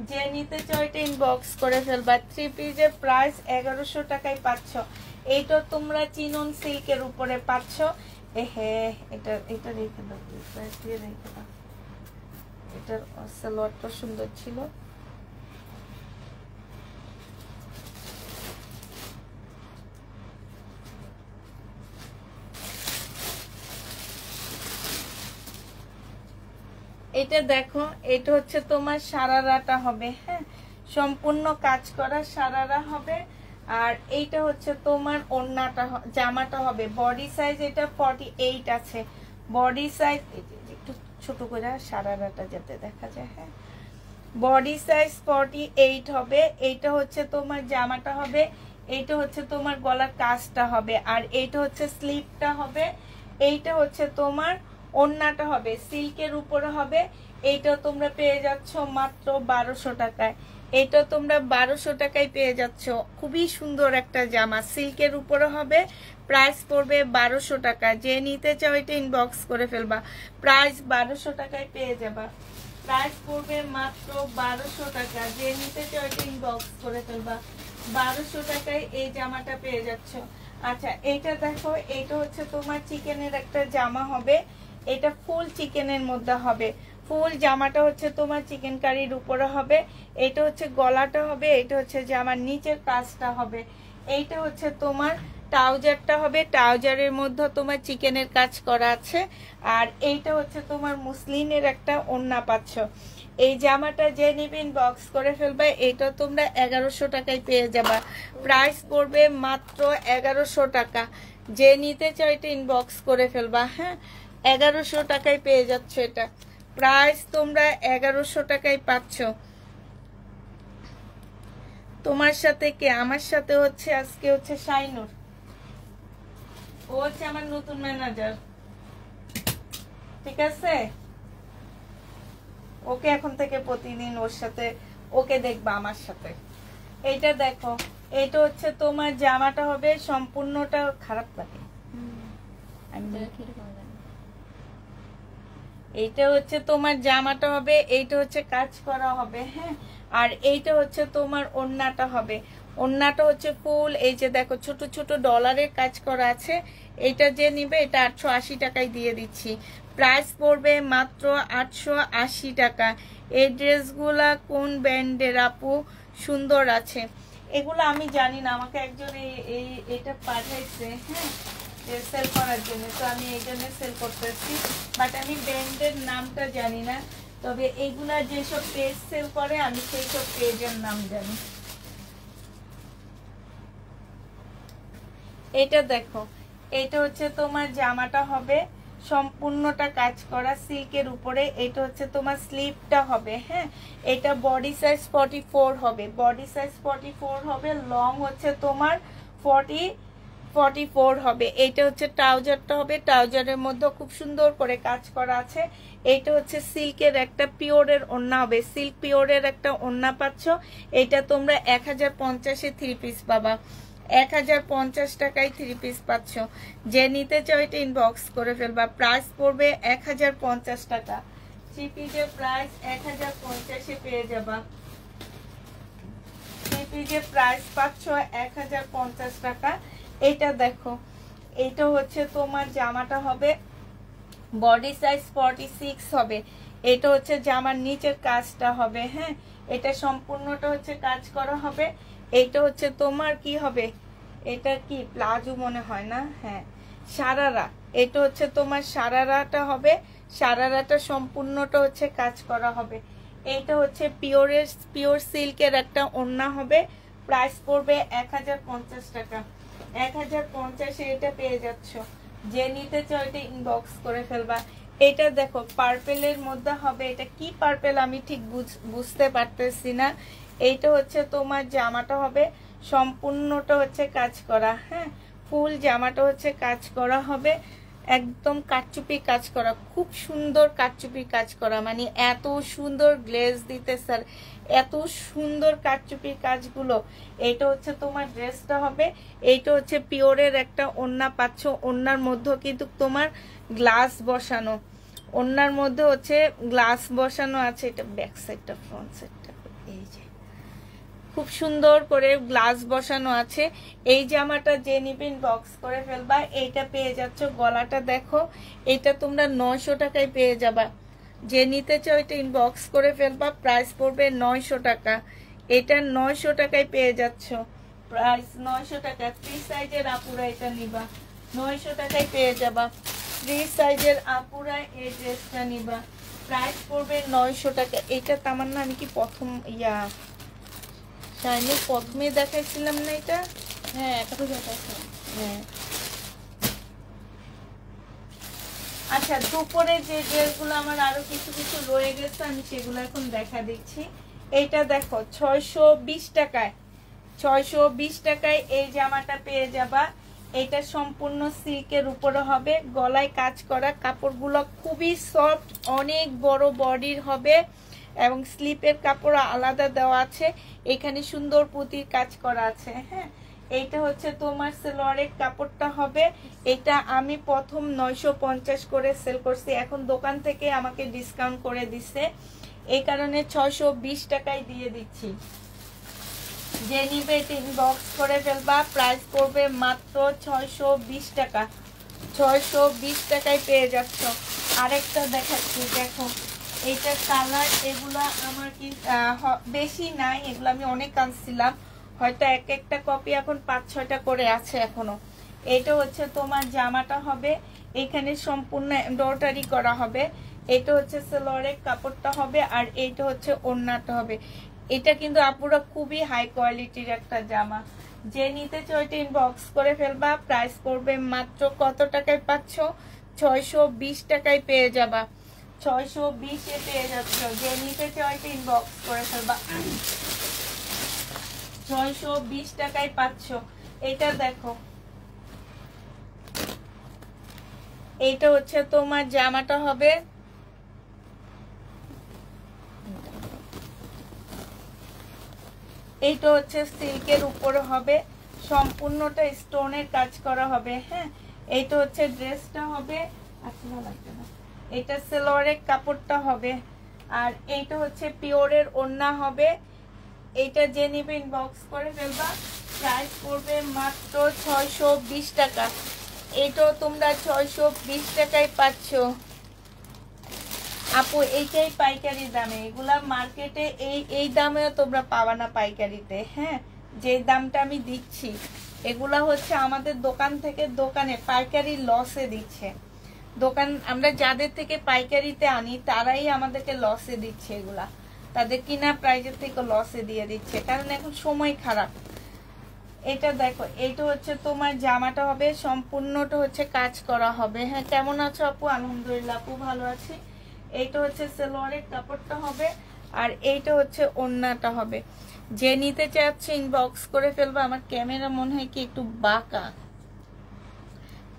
যে নিতে চাও এটা ইনবক্স করে ফেলবা। 3 পিসের প্রাইস 1100 টাকায় পাচ্ছ। এইটা তোমরা চিনন সিল্কের উপরে পাচ্ছ। এটা রেখে দাও, প্রাইস দিয়ে রেখে দাও। এটার সালোয়ারটা সুন্দর ছিল। এটা দেখো, এটা হচ্ছে তোমার সারারাটা হবে, হ্যাঁ সম্পূর্ণ কাজ করা সারারা হবে। আর এইটা হচ্ছে তোমার ওড়নাটা, জামাটা হবে বডি সাইজ এটা 48 আছে, বডি সাইজ একটু ছোট করে সারারাটা যাতে দেখা যায়। হ্যাঁ, বডি সাইজ 48 হবে। এইটা হচ্ছে তোমার জামাটা হবে, এইটা হচ্ছে তোমার গলার কাজটা হবে, আর এইটা হচ্ছে স্লিভটা হবে, এইটা হচ্ছে তোমার ওড়নাটা হবে, সিল্কের উপরে হবে। এইটা তোমরা পেয়ে যাচ্ছ মাত্র 1200 টাকায়। এইটা তোমরা 1200 টাকায় পেয়ে যাচ্ছ। খুবই সুন্দর একটা জামা, সিল্কের উপরে হবে, প্রাইস পড়বে 1200 টাকা। যে নিতে চাও এটা ইনবক্স করে ফেলবা, প্রাইস 1200 টাকায় পেয়ে যাবা, প্রাইস পড়বে মাত্র 1200 টাকা। যে নিতে চাও এটা ইনবক্স করে ফেলবা, 1200 টাকায় এই জামাটা পেয়ে যাচ্ছ। আচ্ছা এইটা দেখো, এইটা হচ্ছে তোমার চিকেনের একটা জামা হবে, এটা ফুল চিকেনের মধ্যে হবে, ফুল জামাটা হচ্ছে তোমার চিকেন কারির উপরে হবে, এটা হচ্ছে গলাটা হবে, এটা হচ্ছে জামার নিচের কাজটা হবে, এইটা হচ্ছে তোমার ট্রাউজারটা হবে, ট্রাউজারের মধ্যে তোমার চিকেনের কাজ করা আছে, আর এইটা হচ্ছে তোমার মুসলিনের একটা ওড়না পাচ্ছ। এই জামাটা যে নিবে ইনবক্স করে ফেলবে, এটা তোমরা 1100 টাকায় পেয়ে যাবা, প্রাইস পড়বে মাত্র 1100 টাকা। যে নিতে চাও এটা ইনবক্স করে ফেলবা। হ্যাঁ, 1100 টাকায় পেয়ে যাচ্ছ, এটা প্রাইস তোমরা 1100 টাকায় পাচ্ছ। তোমার সাথে কে? আমার সাথে হচ্ছে আজকে হচ্ছে শাইনুর, ও হচ্ছে আমার নতুন ম্যানেজার, ঠিক আছে? ওকে এখন থেকে প্রতিদিন ওর সাথে, ওকে দেখবা আমার সাথে। এইটা দেখো, এইটা হচ্ছে তোমার জামাটা হবে সম্পূর্ণটা, খারাপ লাগে, এইটা হচ্ছে তোমার জামাটা হবে, এইটা হচ্ছে কাজ করা হবে। হ্যাঁ, আর এইটা হচ্ছে তোমার ওড়নাটা হবে, ওড়নাটা হচ্ছে ফুল, এই যে দেখো ছোট ছোট ডলারের কাজ করা আছে। এইটা যে নিবে এটা 880 টাকায় দিয়ে দিচ্ছি, প্রাইস পড়বে মাত্র 880 টাকা। এই ড্রেসগুলা কোন ব্র্যান্ডের আপু? সুন্দর আছে এগুলো, আমি জানি না, আমাকে একজন এটা পাঠাইছে, হ্যাঁ, সেল করার জন্য, তো আমি এই জন্য সেল করতেছি, বাট আমি ব্র্যান্ডের নামটা জানি না। তবে এইগুলা যেসব পেজ সেল করে আমি সেই সব পেজের নাম জানি। এটা দেখো, এটা হচ্ছে তোমার জামাটা হবে সম্পূর্ণটা কাজ করা সিল্কের উপরে, এটা হচ্ছে তোমার স্লিভটা হবে। হ্যাঁ, এটা বডি সাইজ 44 হবে, বডি সাইজ 44 হবে, লং হচ্ছে তোমার 44 হবে। এইটা হচ্ছে ট্রাউজারটা হবে, ট্রাউজারের মধ্যে খুব সুন্দর করে কাজ করা আছে। এইটা হচ্ছে সিল্কের একটা পিওরের ওড়না হবে, সিল্ক পিওরের একটা ওড়না পাচ্ছ। এইটা তোমরা 1050-এ 3 পিস পাবা, 1050 টাকায় 3 পিস পাচ্ছ। যে নিতে চাও এটা ইনবক্স করে ফেলবা, প্রাইস পড়বে 1050 টাকা। 3 পিসের প্রাইস 1050-এ পেয়ে যাবা, 3 পিসের প্রাইস পাচ্ছ 1050 টাকা। এটা দেখো, এটা হচ্ছে তোমার জামাটা হবে বডি সাইজ 46 হবে, এটা হচ্ছে জামার নিচের কাজটা হবে। হ্যাঁ, এটা সম্পূর্ণটা হচ্ছে কাজ করা হবে। এইটা হচ্ছে তোমার কি হবে, এটা কি প্লাজো মনে হয় না, হ্যাঁ সারারা, এটা হচ্ছে তোমার সারারাটা হবে, সারারাটা সম্পূর্ণটা হচ্ছে কাজ করা হবে। এইটা হচ্ছে পিওর সিল্কের একটা ওড়না হবে, প্রাইস পড়বে 1050 টাকা, 1050-এ এটা পেয়ে যাচ্ছ। যে নিতে চাও এটা ইনবক্স করে ফেলবা। এটা দেখো পার্পেলের মধ্যে হবে, এটা কি পার্পেল আমি ঠিক বুঝতে পারতেছি না। এইটা হচ্ছে তোমার জামাটা হবে সম্পূর্ণটা হচ্ছে কাজ করা। হ্যাঁ, ফুল জামাটা হচ্ছে কাজ করা হবে, একদম কারচুপি কাজ করা, খুব সুন্দর কারচুপি কাজ করা, মানে এত সুন্দর গ্লেজ দিতে স্যার, এত সুন্দর কারচুপির কাজগুলো। এটা হচ্ছে তোমার ড্রেসটা হবে, এইটা হচ্ছে পিওরের একটা ওড়না পাচ্ছ, ওড়নার মধ্যে কিন্তু তোমার গ্লাস বসানো, ওড়নার মধ্যে হচ্ছে গ্লাস বসানো আছে। এটা ব্যাক সাইডটা, ফ্রন্ট সাইডটা এই যে খুব সুন্দর করে গ্লাস বসানো আছে। এই জামাটা যে নিবেন বক্স করে ফেলবা, এইটা পেয়ে যাচ্ছ। গলাটা দেখো, এটা তোমরা 900 টাকায় পেয়ে যাবা। যে নিতে চাও এটা ইনবক্স করে ফেলবা, প্রাইস পড়বে 900 টাকা। এটা 900 টাকায় পেয়ে যাচ্ছ, প্রাইস 900 টাকা। 3 সাইজের আপুরা এটা নিবা, 900 টাকায় পেয়ে যাবা। 3 সাইজের আপুরা এই ড্রেসটা নিবা, প্রাইস পড়বে 900 টাকা। এটা তামান্না, আমি কি প্রথম চাইনিজ প্রথমে দেখাইছিলাম না এটা? হ্যাঁ এটা তো দেখাচ্ছি। হ্যাঁ আচ্ছা, দুপুরে যে ড্রেসগুলো আমার আরো কিছু কিছু রয়ে গেছে আমি সেগুলো এখন দেখা দিচ্ছি। এইটা দেখো 620 টাকায়, 620 টাকায় এই জামাটা পেয়ে যাবা। এটা সম্পূর্ণ সিল্কের উপরে হবে, গলায় কাজ করা, কাপড়গুলো খুবই সফট, অনেক বড় বডির হবে এবং স্লিপের কাপড় আলাদা দেওয়া আছে, এখানে সুন্দর পুঁতির কাজ করা আছে। হ্যাঁ এইটা হচ্ছে তোমার সেলোয়ারের কাপড়টা হবে। এটা আমি প্রথম 950 করে সেল করছি, এখন দোকান থেকে আমাকে ডিসকাউন্ট করে দিছে, এই কারণে 620 টাকায় দিয়ে দিচ্ছি। যে নিবে ইনবক্স করে ফেলবা, প্রাইস পড়বে মাত্র 620 টাকা। 620 টাকায় পেয়ে যাচ্ছ। আরেকটা দেখাচ্ছি, দেখো এইটার কালার, এগুলা আমার কি বেশি নাই, এগুলো আমি অনেক আনছিলাম, হয়তো এক একটা কপি এখন 5-6টা করে আছে এখনো। এটা হচ্ছে তোমার জামাটা হবে, এখানে সম্পূর্ণ এমব্রয়ডারি করা হবে। এটা হচ্ছে সেলোয়ারের কাপড়টা হবে, আর এইটা হচ্ছে ওড়নাটা হবে। এটা কিন্তু আপুরা খুবই হাই কোয়ালিটির একটা জামা। যে নিতে চাও এটা ইনবক্স করে ফেলবা, প্রাইস পড়বে মাত্র কত টাকায় পাচ্ছ? 620 টাকায় পেয়ে যাবা। 620-এ পেয়ে যাচ্ছ। যে নিতে চাও এটা ইনবক্স করে ফেলবা, 620 টাকায় পাচ্ছ। এটা দেখো, এইটা হচ্ছে তোমার জামাটা হবে, এইটা হচ্ছে সিল্কের উপরে হবে, সম্পূর্ণটা স্টোনের কাজ করা হবে। হ্যাঁ এইটা হচ্ছে ড্রেসটা হবে, আসলে লাগবে না, এটা সেলোয়ারের কাপড়টা হবে, আর এইটা হচ্ছে পিওরের ওড়না হবে। এইটা যে নিবে ইনবক্স করে ফেলবা, প্রাইস পড়বে মাত্র 620 টাকা। এটাও তোমরা 620 টাকায় পাচ্ছ। আপু এইটাই পাইকারি দামে, এগুলা মার্কেটে এই দামেও তোমরা পাবা না পাইকারিতে। হ্যাঁ যে দামটা আমি দিচ্ছি, এগুলা হচ্ছে আমাদের দোকান থেকে দোকানে পাইকারি লসে দিচ্ছে। দোকান আমরা যাদের থেকে পাইকারিতে আনি তারাই আমাদেরকে লসে দিচ্ছে, এগুলা তাদের কিনা প্রাইজের থেকে লসে দিয়ে দিচ্ছে, কারণ এখন সময় খারাপ। এটা দেখো, এইটা হচ্ছে তোমার জামাটা হবে, সম্পূর্ণটা হচ্ছে কাজ করা হবে। হ্যাঁ কেমন আছো আপু? আলহামদুলিল্লাহ আপু ভালো আছি। এইটা হচ্ছে সেলোয়ারের কাপড়টা হবে, আর এইটা হচ্ছে ওড়নাটা হবে। যে নিতে চাচ্ছে ইনবক্স করে ফেলবে। আমার ক্যামেরা মনে হয় কি একটু বাঁকা।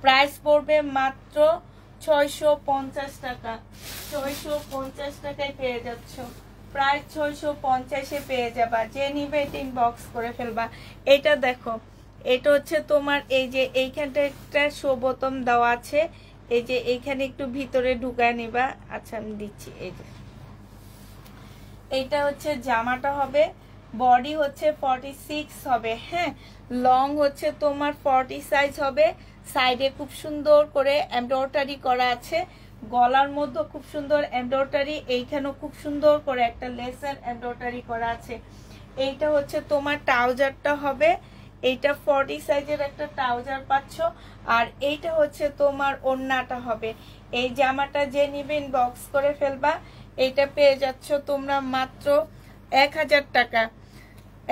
প্রাইস পড়বে মাত্র 650 টাকা। 650 টাকায় পেয়ে যাচ্ছ, প্রায় 650-এ পেয়ে যাবা। যে নিবে এটা ইনবক্স করে ফেলবা। এটা দেখো, এটা হচ্ছে তোমার এই যে এইখানটা একটা শো বোতাম দেওয়া আছে, এই যে এইখানে একটু ভিতরে ঢুকায় নিবা। আচ্ছা আমি দিচ্ছি। এই যে এইটা হচ্ছে জামাটা হবে, বডি হচ্ছে 46 হবে। হ্যাঁ লং হচ্ছে তোমার 40 সাইজ হবে। সাইডে খুব সুন্দর করে এমব্রয়ডারি করা আছে, গলার মধ্যে খুব সুন্দর এমব্রয়ডারি, এইখানেও খুব সুন্দর করে একটা লেসের এমব্রয়ডারি করা আছে। এইটা হচ্ছে তোমার ট্রাউজারটা হবে, এইটা 40 সাইজের একটা ট্রাউজার পাচ্ছ, আর এইটা হচ্ছে তোমার ওড়নাটা হবে। এই জামাটা যে নিবে ইনবক্স করে ফেলবা, এইটা পেয়ে যাচ্ছ তোমরা মাত্র 1000 টাকা।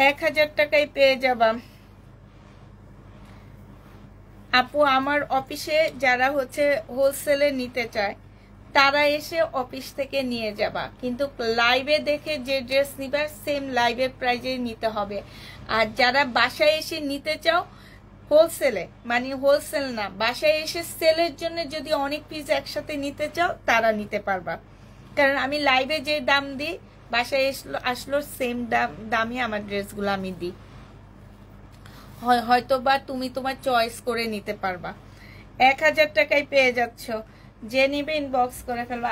1000 টাকায় পেয়ে যাবা। আপু আমার অফিসে যারা হচ্ছে হোলসেলে নিতে চায় তারা এসে অফিস থেকে নিয়ে যাবা, কিন্তু লাইভে দেখে যে ড্রেস নিবা সেম লাইভের প্রাইজে নিতে হবে। আর যারা বাসায় এসে নিতে চাও হোলসেলে, মানে হোলসেল না, বাসায় এসে সেলের জন্য যদি অনেক পিস একসাথে নিতে চাও তারা নিতে পারবা, কারণ আমি লাইভে যে দাম দিই বাসায় আসলো সেম দামই আমার ড্রেসগুলো আমি দিই। হয়তো বা তুমি তোমার চয়েস করে নিতে পারবা। 1000 টাকায় পেয়ে যাচ্ছ। যে নিবে ইনবক্স করে ফেলবা।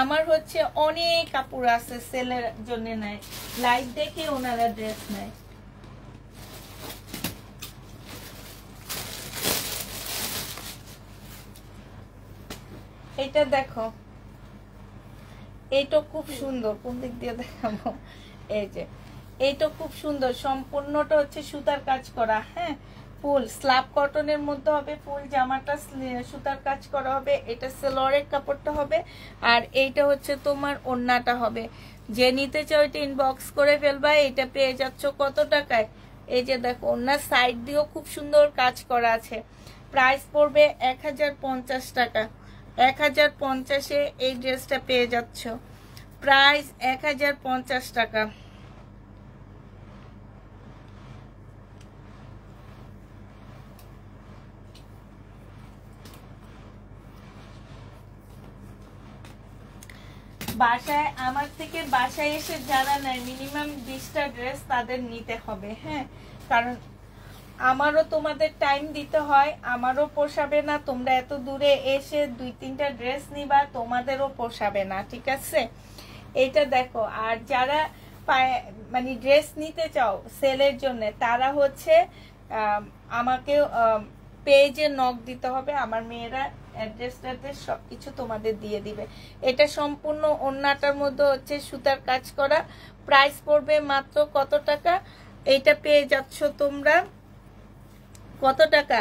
আমার হচ্ছে অনেক কাপড় আছে সেলের জন্য নেয়, লাইভ দেখে ওনারা ড্রেস নেয়। এটা দেখো, এইটা খুব সুন্দর, কোন দিক দিয়ে দেখাবো, এই যে এইটা খুব সুন্দর, সম্পূর্ণটা হচ্ছে সুতার কাজ করা। হ্যাঁ ফুল স্ল্যাব কটনের মধ্যে হবে, ফুল জামাটা সুতার কাজ করা হবে, এটা সেলোয়ারের কাপড়টা হবে, আর এইটা হচ্ছে তোমার ওড়নাটা হবে। যে নিতে চাও এটা ইনবক্স করে ফেলবা। এটা পেয়ে যাচ্ছ কত টাকায়? এই যে দেখো ওড়নার সাইড দিয়েও খুব সুন্দর কাজ করা আছে। প্রাইস পড়বে 1050 টাকা। 1050-এ এই ড্রেসটা পেয়ে যাচ্ছ। প্রাইস 1050 টাকা। বাসায় আমার থেকে বাসায় এসে যারা নেয় মিনিমাম 20টা ড্রেস তাদের নিতে হবে, হ্যাঁ, কারণ আমারও তোমাদের টাইম দিতে হয়, আমারও পোষাবে না তোমরা এত দূরে এসে 2-3টা ড্রেস নিবা, তোমাদেরও পোষাবে না, ঠিক আছে? এটা দেখো, আর যারা মানে ড্রেস নিতে চাও সেলের জন্য তারা হচ্ছে আমাকে পেজে নক দিতে হবে, আমার মেয়েরা অ্যাড্রেস সবকিছু তোমাদের দিয়ে দিবে। এটা সম্পূর্ণ ওড়নাটার মধ্যে হচ্ছে সুতার কাজ করা। প্রাইস পড়বে মাত্র কত টাকা? এইটা পেয়ে যাচ্ছ তোমরা কত টাকা?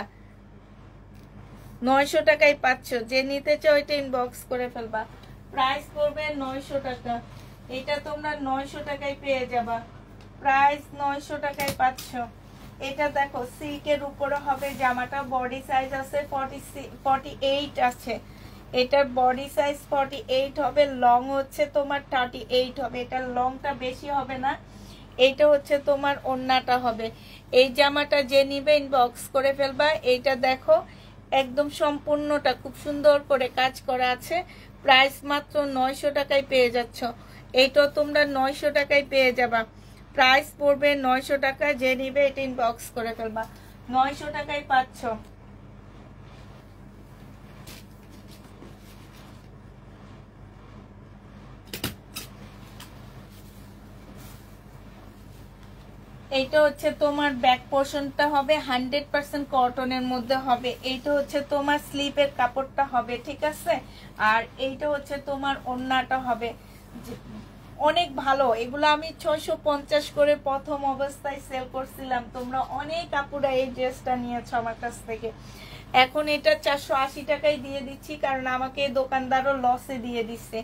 900 টাকায় পাচ্ছ। যে নিতে চাও এটা ইনবক্স করে ফেলবা। প্রাইস পড়বে 900 টাকা। এটা তোমরা 900 টাকায় পেয়ে যাবা। প্রাইস 900 টাকায় পাচ্ছ। এটা দেখো সিল্কের উপরে হবে, জামাটা বডি সাইজ আছে 48 আছে, এটার বডি সাইজ 48 হবে, লং হচ্ছে তোমার 38 হবে, এটার লংটা বেশি হবে না। এইটা হচ্ছে তোমার ওড়নাটা হবে। এই জামাটা যে নিবে ইনবক্স করে ফেলবা। এইটা দেখো একদম সম্পূর্ণটা খুব সুন্দর করে কাজ করা আছে। প্রাইস মাত্র 900 টাকায় পেয়ে যাচ্ছ। এইটাও তোমরা 900 টাকায় পেয়ে যাবা। প্রাইস পড়বে 900 টাকা। যে নিবে এটা ইনবক্স করে ফেলবা। 900 টাকায় পাচ্ছ। এইটা হচ্ছে তোমার ব্যাক পোর্শনটা হবে 100% কটনের মধ্যে হবে। এইটা হচ্ছে তোমার স্লিপের কাপড়টা হবে, ঠিক আছে? আর এইটা হচ্ছে তোমার ওড়নাটা হবে। অনেক ভালো, এগুলো আমি 650 করে প্রথম অবস্থায় সেল করছিলাম। তোমরা অনেক আপুরা এই ড্রেসটা নিয়েছো আমার কাছ থেকে। এখন এটা 480 টাকায় দিয়ে দিচ্ছি, কারণ আমাকে দোকানদারও লসে দিয়ে দিচ্ছে।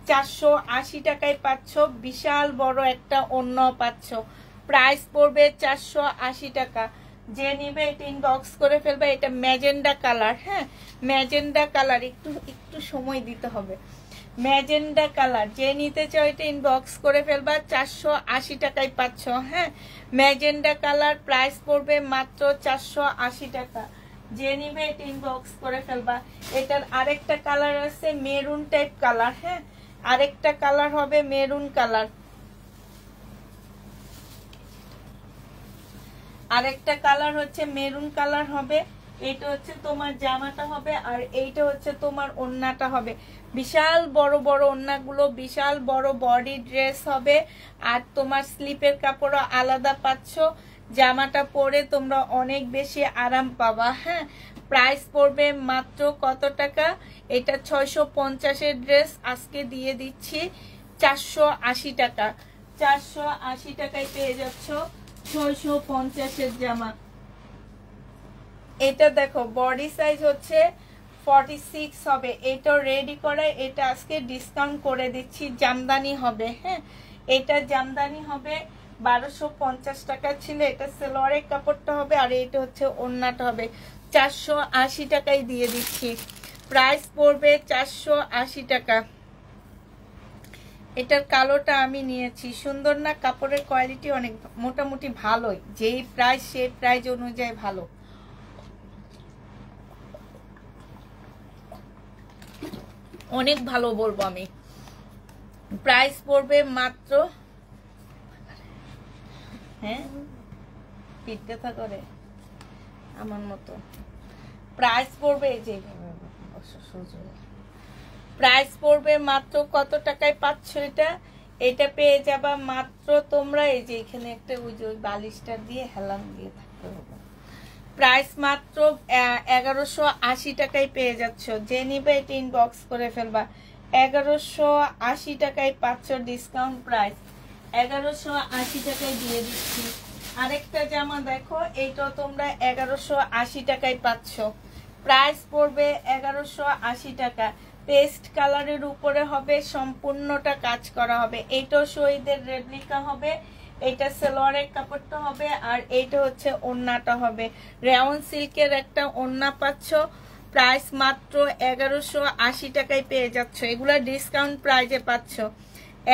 480 টাকায় পাচ্ছ, বিশাল বড় একটা ওড়না পাচ্ছ। প্রাইস পড়বে 480 টাকা। যে নিবে এটা ইনবক্স করে ফেলবে। এটা ম্যাজেন্ডা কালার, হ্যাঁ, ম্যাজেন্ডা কালার, একটু সময় দিতে হবে। ম্যাজেন্ডা কালার, যে নিতে চাও এটা ইনবক্স করে ফেলবা। 480 টাকায় পাচ্ছ, হ্যাঁ, ম্যাজেন্ডা কালার। প্রাইস পড়বে মাত্র 480 টাকা। যে নিবে এটা ইনবক্স করে ফেলবা। এটার আরেকটা কালার আছে মেরুন টাইপ কালার, হ্যাঁ, আরেকটা কালার হবে মেরুন কালার। আরেকটা কালার হচ্ছে মেরুন কালার হবে। এইটা হচ্ছে তোমার জামাটা হবে, আর এইটা হচ্ছে তোমার ওড়নাটা হবে। বিশাল বড় বড় ওড়নাগুলো, বিশাল বড় বডি ড্রেস হবে। আর তোমার স্লিপের কাপড়ও আলাদা পাচ্ছ। জামাটা পরে তোমরা অনেক বেশি আরাম পাবা, হ্যাঁ। প্রাইস পড়বে মাত্র কত টাকা? এটা 650-এর ড্রেস, আজকে দিয়ে দিচ্ছি 480 টাকা। 480 টাকায় পেয়ে যাচ্ছ 650-এর জামা। এটা দেখো বডি সাইজ হচ্ছে 46 হবে। এটা রেডি করে, এটা আজকে ডিসকাউন্ট করে দিচ্ছি, জামদানি হবে, হ্যাঁ, এটা জামদানি হবে। 1250 টাকা ছিল। এটা সেলোয়ারের কাপড়টা হবে, আর এটা হচ্ছে ওড়নাটা হবে। 480 টাকায় দিয়ে দিচ্ছি। প্রাইস পড়বে 480 টাকা। এটার কালোটা আমি নিয়েছি, সুন্দর না? কাপড়ের কোয়ালিটি অনেক মোটামুটি ভালোই, যেই প্রাইস সেই প্রাইস অনুযায়ী ভালো। অনেক ভালো বলবো আমি। প্রাইস পড়বে মাত্র, হ্যাঁ, পিঠ ব্যথা করে আমার মতো। প্রাইস পড়বে এই যে, প্রাইস পড়বে মাত্র কত টাকায় পাচ্ছ এটা? এটা পেয়ে যাবা মাত্র তোমরা এই যে এখানে একটা ওই যে বালিশটা দিয়ে হেলান দিয়ে থাকতে হবে। প্রাইস মাত্র 1180 টাকায় পেয়ে যাচ্ছ। যে নিবে এটা ইনবক্স করে ফেলবা। 1180 টাকায় পাচ্ছ ডিসকাউন্ট প্রাইস। 1180 টাকায় দিয়ে দিচ্ছি। আরেকটা জামা দেখো, এইটা তোমরা 1180 টাকায় পাচ্ছ। প্রাইস পড়বে 1180 টাকা। পেস্ট কালারের উপরে হবে, সম্পূর্ণটা কাজ করা হবে। এইটাও শহীদের রেপ্লিকা হবে, এইটা সালোয়ারের কাপড়টা হবে, আর এইটা হচ্ছে ওড়নাটা হবে। রেওন সিল্কের একটা ওড়না পাচ্ছ। প্রাইস মাত্র 1180 টাকায় পেয়ে যাচ্ছ। এগুলা ডিসকাউন্ট প্রাইজে পাচ্ছ,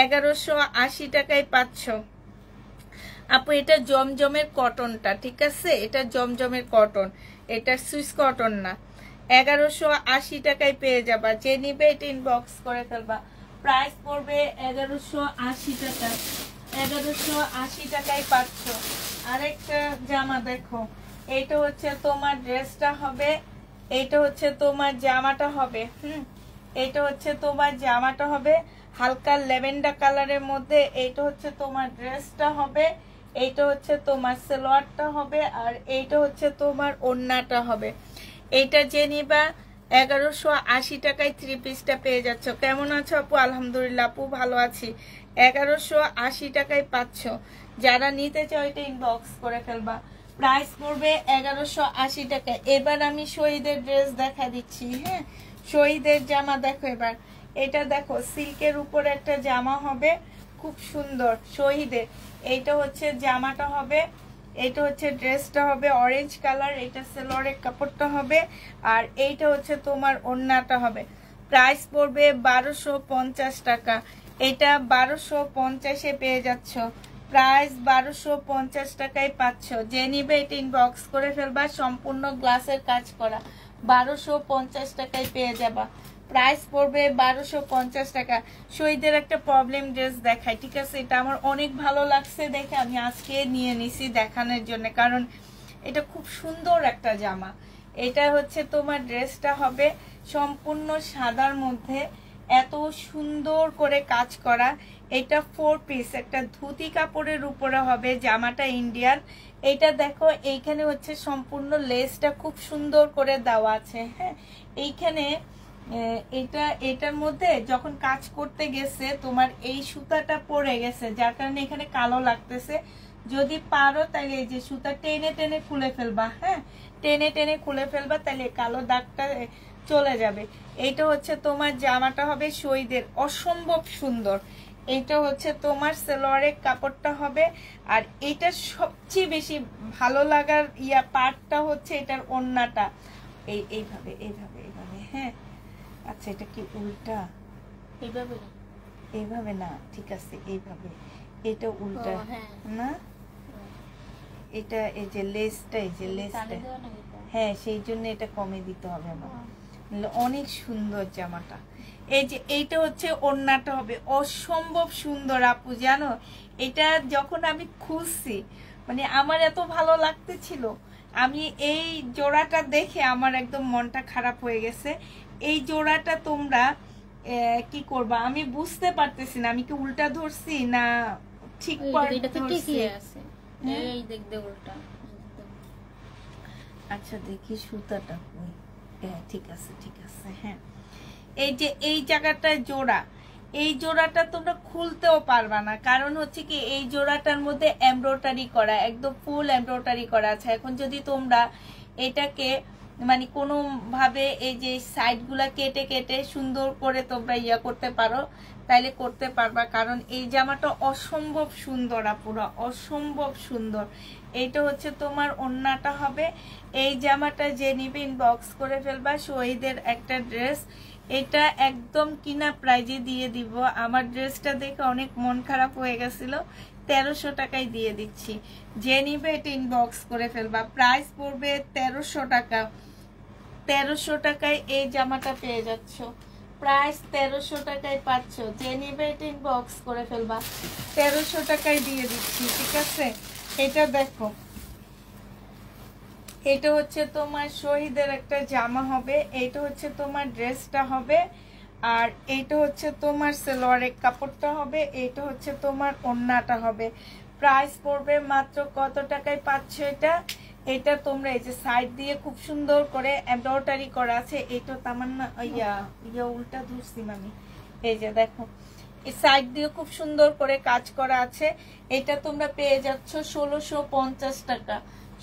1180 টাকায় পাচ্ছ। আপু এটা জমজমের কটনটা, ঠিক আছে, এটা জমজমের কটন, এটা সুইস কটন না। 1180 টাকায় পেয়ে যাবা। যে নিবে এটা ইনবক্স করে ফেলবা। প্রাইস পড়বে 1180 টাকা। 1180 টাকায় পাচ্ছ। আরেকটা জামা দেখো, এইটা হচ্ছে তোমার ড্রেসটা হবে, এইটা হচ্ছে তোমার জামাটা হবে। এইটা হচ্ছে তোমার জামাটা হবে হালকা ল্যাভেন্ডার কালারের মধ্যে। এইটা হচ্ছে তোমার ড্রেসটা হবে, এইটা হচ্ছে তোমার সালোয়ারটা হবে, আর এইটা হচ্ছে তোমার ওড়নাটা হবে। এইটা যে নিবা 1180 টাকায় 3 পিসটা পেয়ে যাচ্ছ। কেমন আছো আপু? আলহামদুলিল্লাহ আপু ভালো আছি। 1180 টাকায় পাচ্ছ। যারা নিতে চাও এটা ইনবক্স করে ফেলবা। প্রাইস পড়বে 1180 টাকা। এবার আমি শহীদের ড্রেস দেখা দিচ্ছি। হ্যাঁ, শহীদের জামা দেখো এবার। এটা দেখো সিল্কের উপরে একটা জামা হবে, খুব সুন্দর শহীদের। এইটা হচ্ছে জামাটা হবে, এইটা হচ্ছে ড্রেসটা হবে অরেঞ্জ কালার, এটা সালোয়ারের কাপড়টা হবে, আর এইটা হচ্ছে তোমার ওড়নাটা হবে। প্রাইস পড়বে 1250 টাকা। এটা 1250-এ পেয়ে যাচ্ছ। প্রাইস 1250 টাকায় পাচ্ছ। যে নিবে এটা ইনবক্স করে ফেলবা। সম্পূর্ণ গ্লাসের কাজ করা, 1250 টাকায় পেয়ে যাবা। প্রাইস পড়বে 1250 টাকা। শহীদের একটা প্রবলেম ড্রেস দেখাই, ঠিক আছে? এটা আমার অনেক ভালো লাগছে দেখে আমি আজকে নিয়ে নিছি দেখানোর জন্য, কারণ এটা খুব সুন্দর একটা জামা। এটা হচ্ছে তোমার ড্রেসটা হবে সম্পূর্ণ সাদার মধ্যে, এত সুন্দর করে কাজ করা। এটা 4 পিস একটা ধুতি কাপড়ের উপরে হবে, জামাটা ইন্ডিয়ান। এটা দেখো এইখানে হচ্ছে সম্পূর্ণ লেসটা খুব সুন্দর করে দেওয়া আছে। হ্যাঁ, এইখানে এটার মধ্যে যখন কাজ করতে গেছে তোমার এই সুতাটা পড়ে গেছে, যার কারণে এখানে কালো লাগতেছে। যদি পারো তাহলে এই যে সুতা টেনে টেনে খুলে ফেলবা। হ্যাঁ, টেনে টেনে খুলে ফেলবা, তাহলে কালো দাগটা চলে যাবে। এইটা হচ্ছে তোমার জামাটা হবে শহীদের, অসম্ভব সুন্দর। এইটা হচ্ছে তোমার সালোয়ারের কাপড়টা হবে, আর এইটা সবচেয়ে বেশি ভালো লাগার পার্টটা হচ্ছে এটার ওড়নাটা। এইভাবে এইভাবে এইভাবে। হ্যাঁ, আচ্ছা এটা কি উল্টা? এইভাবে এইভাবে না, ঠিক আছে এইভাবে। এটা উল্টা না, এটা এই যে লেসটা, এই যে লেসটা, হ্যাঁ সেই জন্য এটা কমে দিতে হবে আমার। অনেক সুন্দর জামাটা। এই যে এইটা হচ্ছে ওড়নাটা হবে, অসম্ভব সুন্দর আপু। জানো এটা যখন আমি খুলছি, মানে আমার এত ভালো লাগতেছিল, আমি এই জোড়াটা দেখে আমার একদম মনটা খারাপ হয়ে গেছে। এই জোড়াটা তোমরা কি করবা আমি বুঝতে পারতেছি না, আমি কি উল্টা ধরছি না ঠিক ধরছি? এই দেখ দে উল্টা। আচ্ছা দেখি সুতাটা কই। হ্যাঁ ঠিক আছে ঠিক আছে। হ্যাঁ, এই যে এই জায়গাটা জোড়া, এই জোড়াটা তোমরা খুলতেও পারবা না, কারণ হচ্ছে কি এই জোড়াটার মধ্যে এমব্রয়ডারি করা, একদম ফুল এমব্রয়ডারি করা আছে। এখন যদি তোমরা এটাকে মানে কোনো ভাবে এই যে সাইড গুলা কেটে কেটে সুন্দর করে তোমরা করতে পারো, তাইলে করতে পারবা, কারণ এই জামাটা অসম্ভব সুন্দর আপুরা, অসম্ভব সুন্দর। এইটা হচ্ছে তোমার ওড়নাটা হবে। এই জামাটা যে নিবে ইনবক্স করে ফেলবা। শহীদের একটা ড্রেস, এটা একদম কিনা প্রাইজে দিয়ে দিব। আমার ড্রেসটা দেখে অনেক মন খারাপ হয়ে গেছিল, 1300 টাকায় দিয়ে দিচ্ছি। যে নিবে এটা ইনবক্স করে ফেলবা। প্রাইস পড়বে 1300 টাকা। 1300 টাকায় এই জামাটা পেয়ে যাচ্ছ। প্রাইস 1300 টাকায় পাচ্ছ। যে নিবে এটা ইনবক্স করে ফেলবা। 1300 টাকায় দিয়ে দিচ্ছি, ঠিক আছে? এটা দেখো, এটা হচ্ছে তোমার শহীদের একটা জামা হবে, এইটা হচ্ছে তোমার ড্রেসটা হবে, আর এইটা হচ্ছে তোমার সালোয়ারের কাপড়টা হবে, এইটা হচ্ছে তোমার ওড়নাটা হবে। প্রাইস পড়বে মাত্র কত টাকায় পাচ্ছ এটা? এটা তোমরা এই যে সাইড দিয়ে খুব সুন্দর করে এমব্রয়ডারি করা আছে। এটা তামান্না উল্টা ধরছি আমি। এই যে দেখো, সাইড দিয়ে খুব সুন্দর করে কাজ করা আছে। এটা তোমরা পেয়ে যাচ্ছ 1650 টাকা।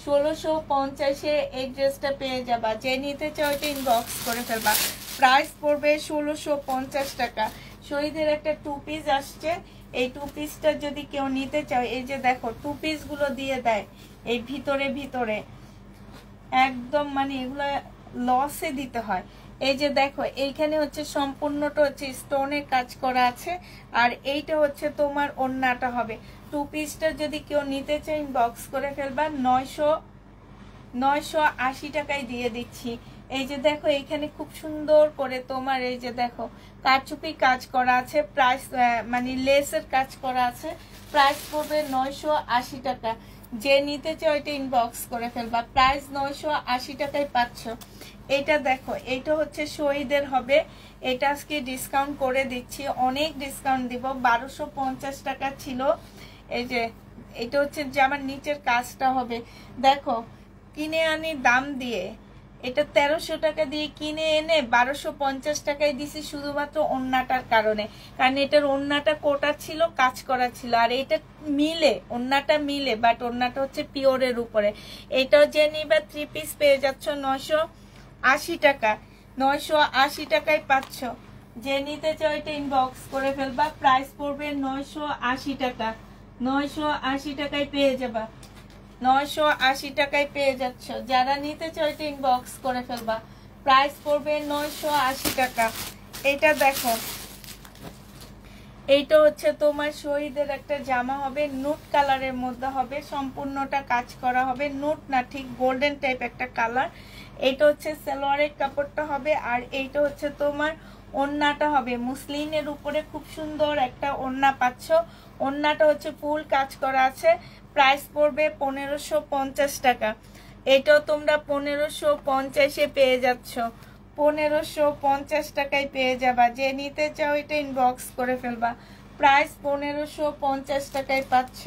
1650-এ এই ড্রেসটা পেয়ে যাবা। যে নিতে চাও এটা ইনবক্স করে ফেলবা। প্রাইস পড়বে 1650 টাকা। শহীদের একটা 2 পিস আসছে, এই 2 পিসটা যদি কেউ নিতে চাও, এই যে দেখো 2 পিস গুলো দিয়ে দেয় এই ভিতরে ভিতরে, একদম মানে এগুলো লসে দিতে হয়। এই যে দেখো এইখানে হচ্ছে সম্পূর্ণটা হচ্ছে স্টোনের কাজ করা আছে, আর এইটা হচ্ছে তোমার ওড়নাটা হবে। 2 পিসটা যদি কেউ নিতে চায় ইনবক্স করে ফেলবা। 980 টাকায় দিয়ে দিচ্ছি। এই যে দেখো এইখানে খুব সুন্দর করে তোমার এই যে দেখো কারচুপি কাজ করা আছে, প্রাইস মানে লেসের কাজ করা আছে। প্রাইস পড়বে 980 টাকা। যে নিতে চাও এটা ইনবক্স করে ফেলবা। প্রাইস 980 টাকায় পাচ্ছ। এটা দেখো এটা হচ্ছে শহীদের হবে, এটা আজকে ডিসকাউন্ট করে দিচ্ছি, অনেক ডিসকাউন্ট দিব। 1250 টাকা ছিল। এই যে এটা হচ্ছে জামার নিচের কাজটা হবে, দেখো কিনে আনি দাম দিয়ে, এটা 1300 টাকা দিয়ে কিনে এনে 1250 টাকায় দিছি শুধুমাত্র ওড়নাটার কারণে। কারণ এটার ওড়নাটা কোটা ছিল, কাজ করা ছিল, আর এটা মিলে ওড়নাটা মিলে, বাট ওড়নাটা হচ্ছে পিওরের উপরে। এটাও যে নিবা 3 পিস পেয়ে যাচ্ছ 980 টাকা। 980 টাকায় পাচ্ছ। যে নিতে চাও এটা ইনবক্স করে ফেলবা। প্রাইস পড়বে 980 টাকা। 980 টাকায় পেয়ে যাবা। 980 টাকায় পেয়ে যাচ্ছ। যারা নিতে চাও এটা ইনবক্স করে ফেলবা। প্রাইস পড়বে 980 টাকা। এটা দেখো এইটা হচ্ছে তোমার শহীদের একটা জামা হবে, নুট কালারের মধ্যে হবে, সম্পূর্ণটা কাজ করা হবে, নুট না ঠিক গোল্ডেন টাইপ একটা কালার। এইটা হচ্ছে সালোয়ারের কাপড়টা হবে, আর এইটা হচ্ছে তোমার ওড়নাটা হবে মুসলিনের উপরে। খুব সুন্দর একটা ওড়না পাচ্ছ। ওড়নাটা হচ্ছে ফুল কাজ করা আছে। প্রাইস পড়বে 1550 টাকা। এটাও তোমরা 1550-এ পেয়ে যাচ্ছ। 1550 টাকায় পেয়ে যাবা। যে নিতে চাও এটা ইনবক্স করে ফেলবা। প্রাইস 1550 টাকায় পাচ্ছ।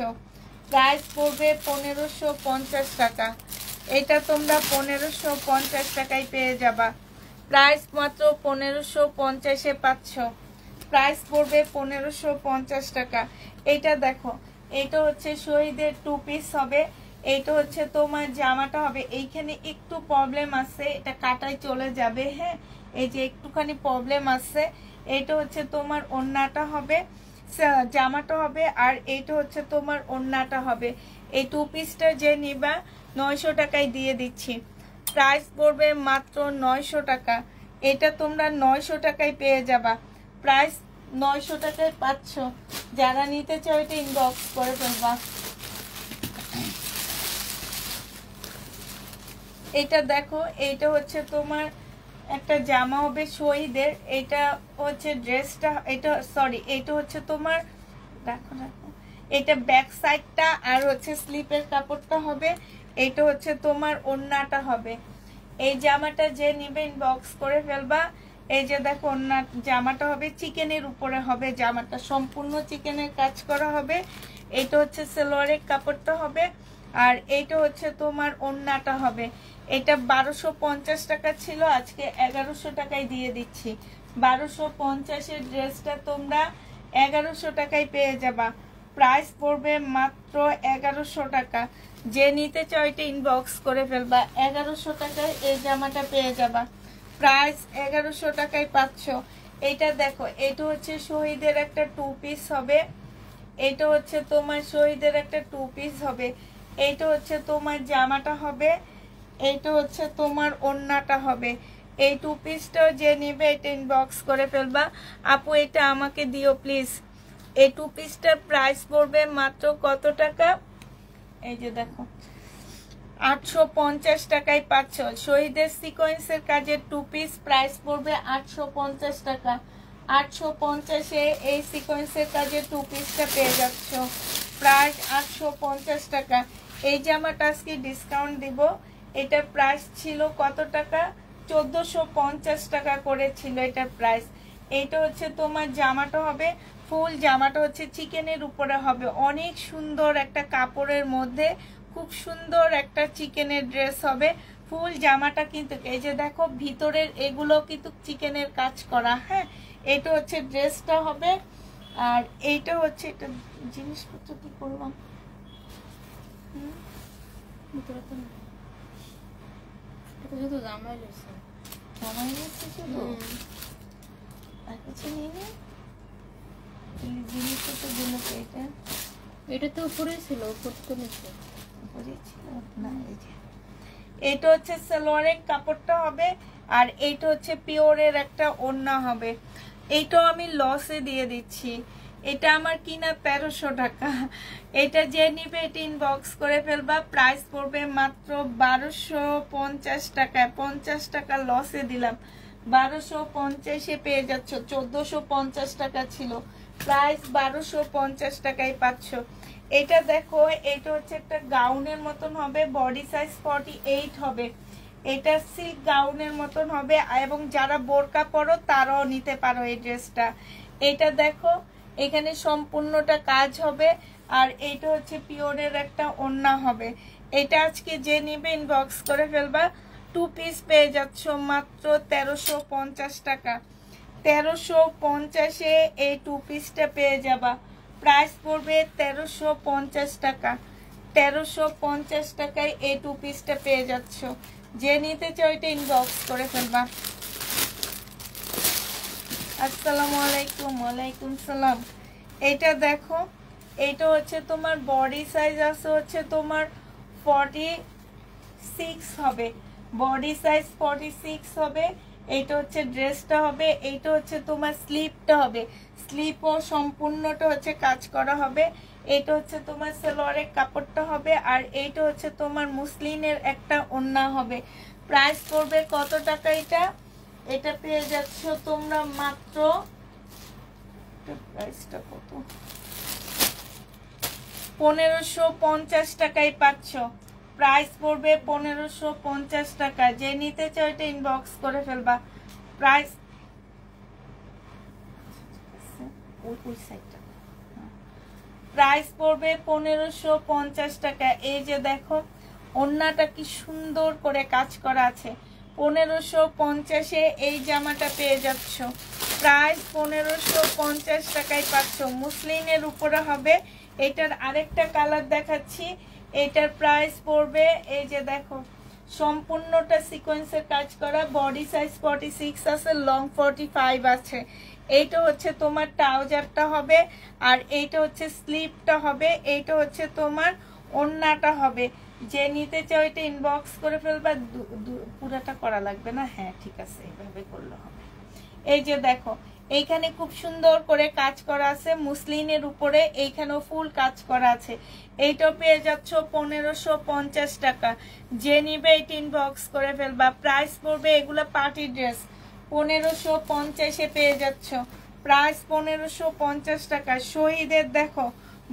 প্রাইস পড়বে 1550 টাকা। এটা তোমরা 1550 টাকায় পেয়ে যাবা। প্রাইস মাত্র 1550-এ পাচ্ছ। প্রাইস পড়বে 1550 টাকা। এটা দেখো এটা হচ্ছে শহীদের 2 পিস হবে। এইটা হচ্ছে তোমার জামাটা হবে, এইখানে একটু প্রবলেম আছে, এটা কাটায় চলে যাবে। হ্যাঁ এই যে একটুখানি প্রবলেম আছে। এইটা হচ্ছে তোমার ওড়নাটা হবে, জামাটা হবে, আর এইটা হচ্ছে তোমার ওড়নাটা হবে। এই 2 পিসটা যে নিবা 900 টাকায় দিয়ে দিচ্ছি। প্রাইস পড়বে মাত্র 900 টাকা। এটা তোমরা 900 টাকায় পেয়ে যাবা। প্রাইস 900 টাকায় পাচ্ছ। যারা নিতে চাও এটা ইনবক্স করে ফেলবা। এটা দেখো এইটা হচ্ছে তোমার একটা জামা হবে শহীদের, এটা হচ্ছে ড্রেসটা, এটা সরি এটা হচ্ছে তোমার দেখো দেখো এটা ব্যাক সাইডটা, আর হচ্ছে স্লিপের কাপড়টা হবে। এটা হচ্ছে তোমার ওড়নাটা হবে। এই জামাটা যে নিবে ইনবক্স করে ফেলবা। এই যে দেখো ওড়না জামাটা হবে চিকেনের উপরে হবে, জামাটা সম্পূর্ণ চিকেনের কাজ করা হবে। এটা হচ্ছে সালোয়ারের কাপড়টা হবে, আর এইটা হচ্ছে তোমার ওড়নাটা হবে। এটা 1250 টাকা ছিল, আজকে 1100 টাকায় দিয়ে দিচ্ছি। 1250-এর ড্রেসটা তোমরা 1100 টাকায় পেয়ে যাবা। প্রাইস পড়বে মাত্র 1100 টাকা। যে নিতে চাও এটা ইনবক্স করে ফেলবা। 1100 টাকায় এই জামাটা পেয়ে যাবা। প্রাইস 1100 টাকায় পাচ্ছ। এটা দেখো এটা হচ্ছে শহীদের একটা 2 পিস হবে। এটা হচ্ছে তোমার শহীদের একটা 2 পিস হবে। এইটা হচ্ছে তোমার জামাটা হবে, এইটা হচ্ছে তোমার ওড়নাটা হবে। এই 2 পিসটাও যে নেবে এটা ইনবক্স করে ফেলবা। আপু এটা আমাকে দিও প্লিজ। এই 2 পিসটার প্রাইস পড়বে মাত্র কত টাকা? এই যে দেখো 850 টাকায় পাচ্ছ। শহীদের সিকোয়েন্সের কাজের 2 পিস প্রাইস পড়বে 850 টাকা। 850-এ এই সিকোয়েন্সের কাজের 2 পিসটা পেয়ে যাচ্ছ। প্রাইস 850 টাকা। এই জামাটা আজকে ডিসকাউন্ট দিব। এটার প্রাইস ছিল কত টাকা? 1450 টাকা করে ছিল এটার প্রাইস। এইটা হচ্ছে তোমার জামাটা হবে, ফুল জামাটা হচ্ছে চিকেনের উপরে হবে, অনেক সুন্দর একটা কাপড়ের মধ্যে, খুব সুন্দর একটা চিকেনের ড্রেস হবে। ফুল জামাটা কিন্তু এই যে দেখো ভিতরের এগুলো কিন্তু চিকেনের কাজ করা। হ্যাঁ এটা হচ্ছে ড্রেসটা হবে, আর এইটা হচ্ছে এটা জিনিসপত্র কি করলাম ভিতরে তো না, এটা শুধু জামাই লইছে। জামাই নিচ্ছে শুধু, আর কিছু নেই না? জিনিসপত্র গুলো তো এটা তো উপরে ছিল, উপর তো নিচে উপরে ছিল না। এই যে এটা হচ্ছে সালোয়ারের কাপড়টা হবে, আর এইটা হচ্ছে পিওরের একটা ওড়না হবে। এইটাও আমি লসে দিয়ে দিচ্ছি। এটা আমার কিনা 1300 টাকা। এটা যে নিবে এটা ইনবক্স করে ফেলবা। প্রাইস পড়বে মাত্র 1250 টাকায়। 50 টাকা লসে দিলাম, 1250-এ পেয়ে যাচ্ছ। 1450 টাকা ছিল, প্রাইস 1250 টাকায় পাচ্ছ। এটা দেখো, এটা হচ্ছে একটা গাউনের মতন হবে, বডি সাইজ 48 হবে। এটা সিল্ক গাউনের মতন হবে, এবং যারা বোরকা পরো তারাও নিতে পারো এই ড্রেসটা। এটা দেখো, এখানে সম্পূর্ণটা কাজ হবে, আর এইটা হচ্ছে পিওরের একটা ওড়না হবে। এটা আজকে যে নিবে ইনবক্স করে ফেলবা। 2 পিস পেয়ে যাচ্ছ মাত্র 1350 টাকা। 1350-এ এই 2 পিসটা পেয়ে যাবা। প্রাইস পড়বে 1350 টাকা। 1350 টাকায় এই 2 পিসটা পেয়ে যাচ্ছ। যে নিতে চাও এটা ইনবক্স করে ফেলবা। আসসালামু আলাইকুম। ওয়ালাইকুম সালাম। এটা দেখো, এটা হচ্ছে তোমার বডি সাইজ আছে হচ্ছে তোমার 46 হবে, বডি সাইজ 46 হবে। এইটা হচ্ছে ড্রেসটা হবে। এইটা হচ্ছে তোমার স্লিপটা হবে, স্লিপও সম্পূর্ণটা হচ্ছে কাজ করা হবে। এটা হচ্ছে তোমার সালোয়ারের কাপড়টা হবে, আর এইটা হচ্ছে তোমার মুসলিনের একটা ওড়না হবে। প্রাইস পড়বে কত টাকা? এটা পেয়ে যাচ্ছ তোমরা মাত্র, প্রাইসটা কত, 1550 টাকায় পাচ্ছ। প্রাইস পড়বে 1550 টাকা। যে নিতে চাও এটা ইনবক্স করে ফেলবা। প্রাইস প্রাইস পড়বে 1550 টাকা। এই যে দেখো, ওড়নাটা কি সুন্দর করে কাজ করা আছে। 1550-এ এই জামাটা পেয়ে যাচ্ছ। প্রাইস 1550 টাকায় পাচ্ছ। মুসলিনের উপরে হবে। এটার আরেকটা কালার দেখাচ্ছি। এটার প্রাইস পড়বে, এই যে দেখো, সম্পূর্ণটা সিকোয়েন্সের কাজ করা। বডি সাইজ 46 আছে, লং 45 আছে। এইটা হচ্ছে তোমার ট্রাউজারটা হবে, আর এইটা হচ্ছে স্লিপটা হবে। এইটা হচ্ছে তোমার ওড়নাটা হবে। যে নিতে চাও এটা ইনবক্স করে ফেলবা। পুরাটা করা লাগবে না, হ্যাঁ ঠিক আছে, এইভাবে করলে হবে। এই যে দেখো, এইখানে খুব সুন্দর করে কাজ করা আছে মুসলিনের উপরে, এইখানেও ফুল কাজ করা আছে। এইটা পেয়ে যাচ্ছ 1550 টাকা। যে নিবে এটা ইনবক্স করে ফেলবা। প্রাইস পড়বে, এগুলা পার্টি ড্রেস, 1550-এ পেয়ে যাচ্ছ। প্রাইস 1550 টাকা। শহীদের দেখো,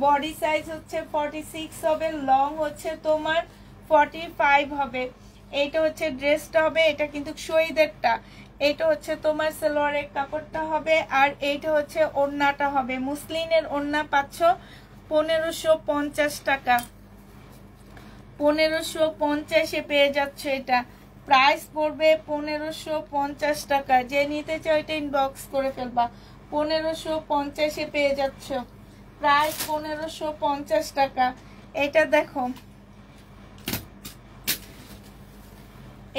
বডি সাইজ হচ্ছে 46 হবে, লং হচ্ছে তোমার 45 হবে। এইটা হচ্ছে ড্রেসটা হবে, এটা কিন্তু শহীদেরটা। এইটা হচ্ছে তোমার সালোয়ারের কাপড়টা হবে, আর এইটা হচ্ছে ওড়নাটা হবে। মুসলিনের ওড়না পাচ্ছ 1550 টাকা। 1550-এ পেয়ে যাচ্ছ এটা। প্রাইস পড়বে 1550 টাকা। যে নিতে চাও এটা ইনবক্স করে ফেলবা। 1550-এ পেয়ে যাচ্ছ। প্রাইস 1550 টাকা। এটা দেখো,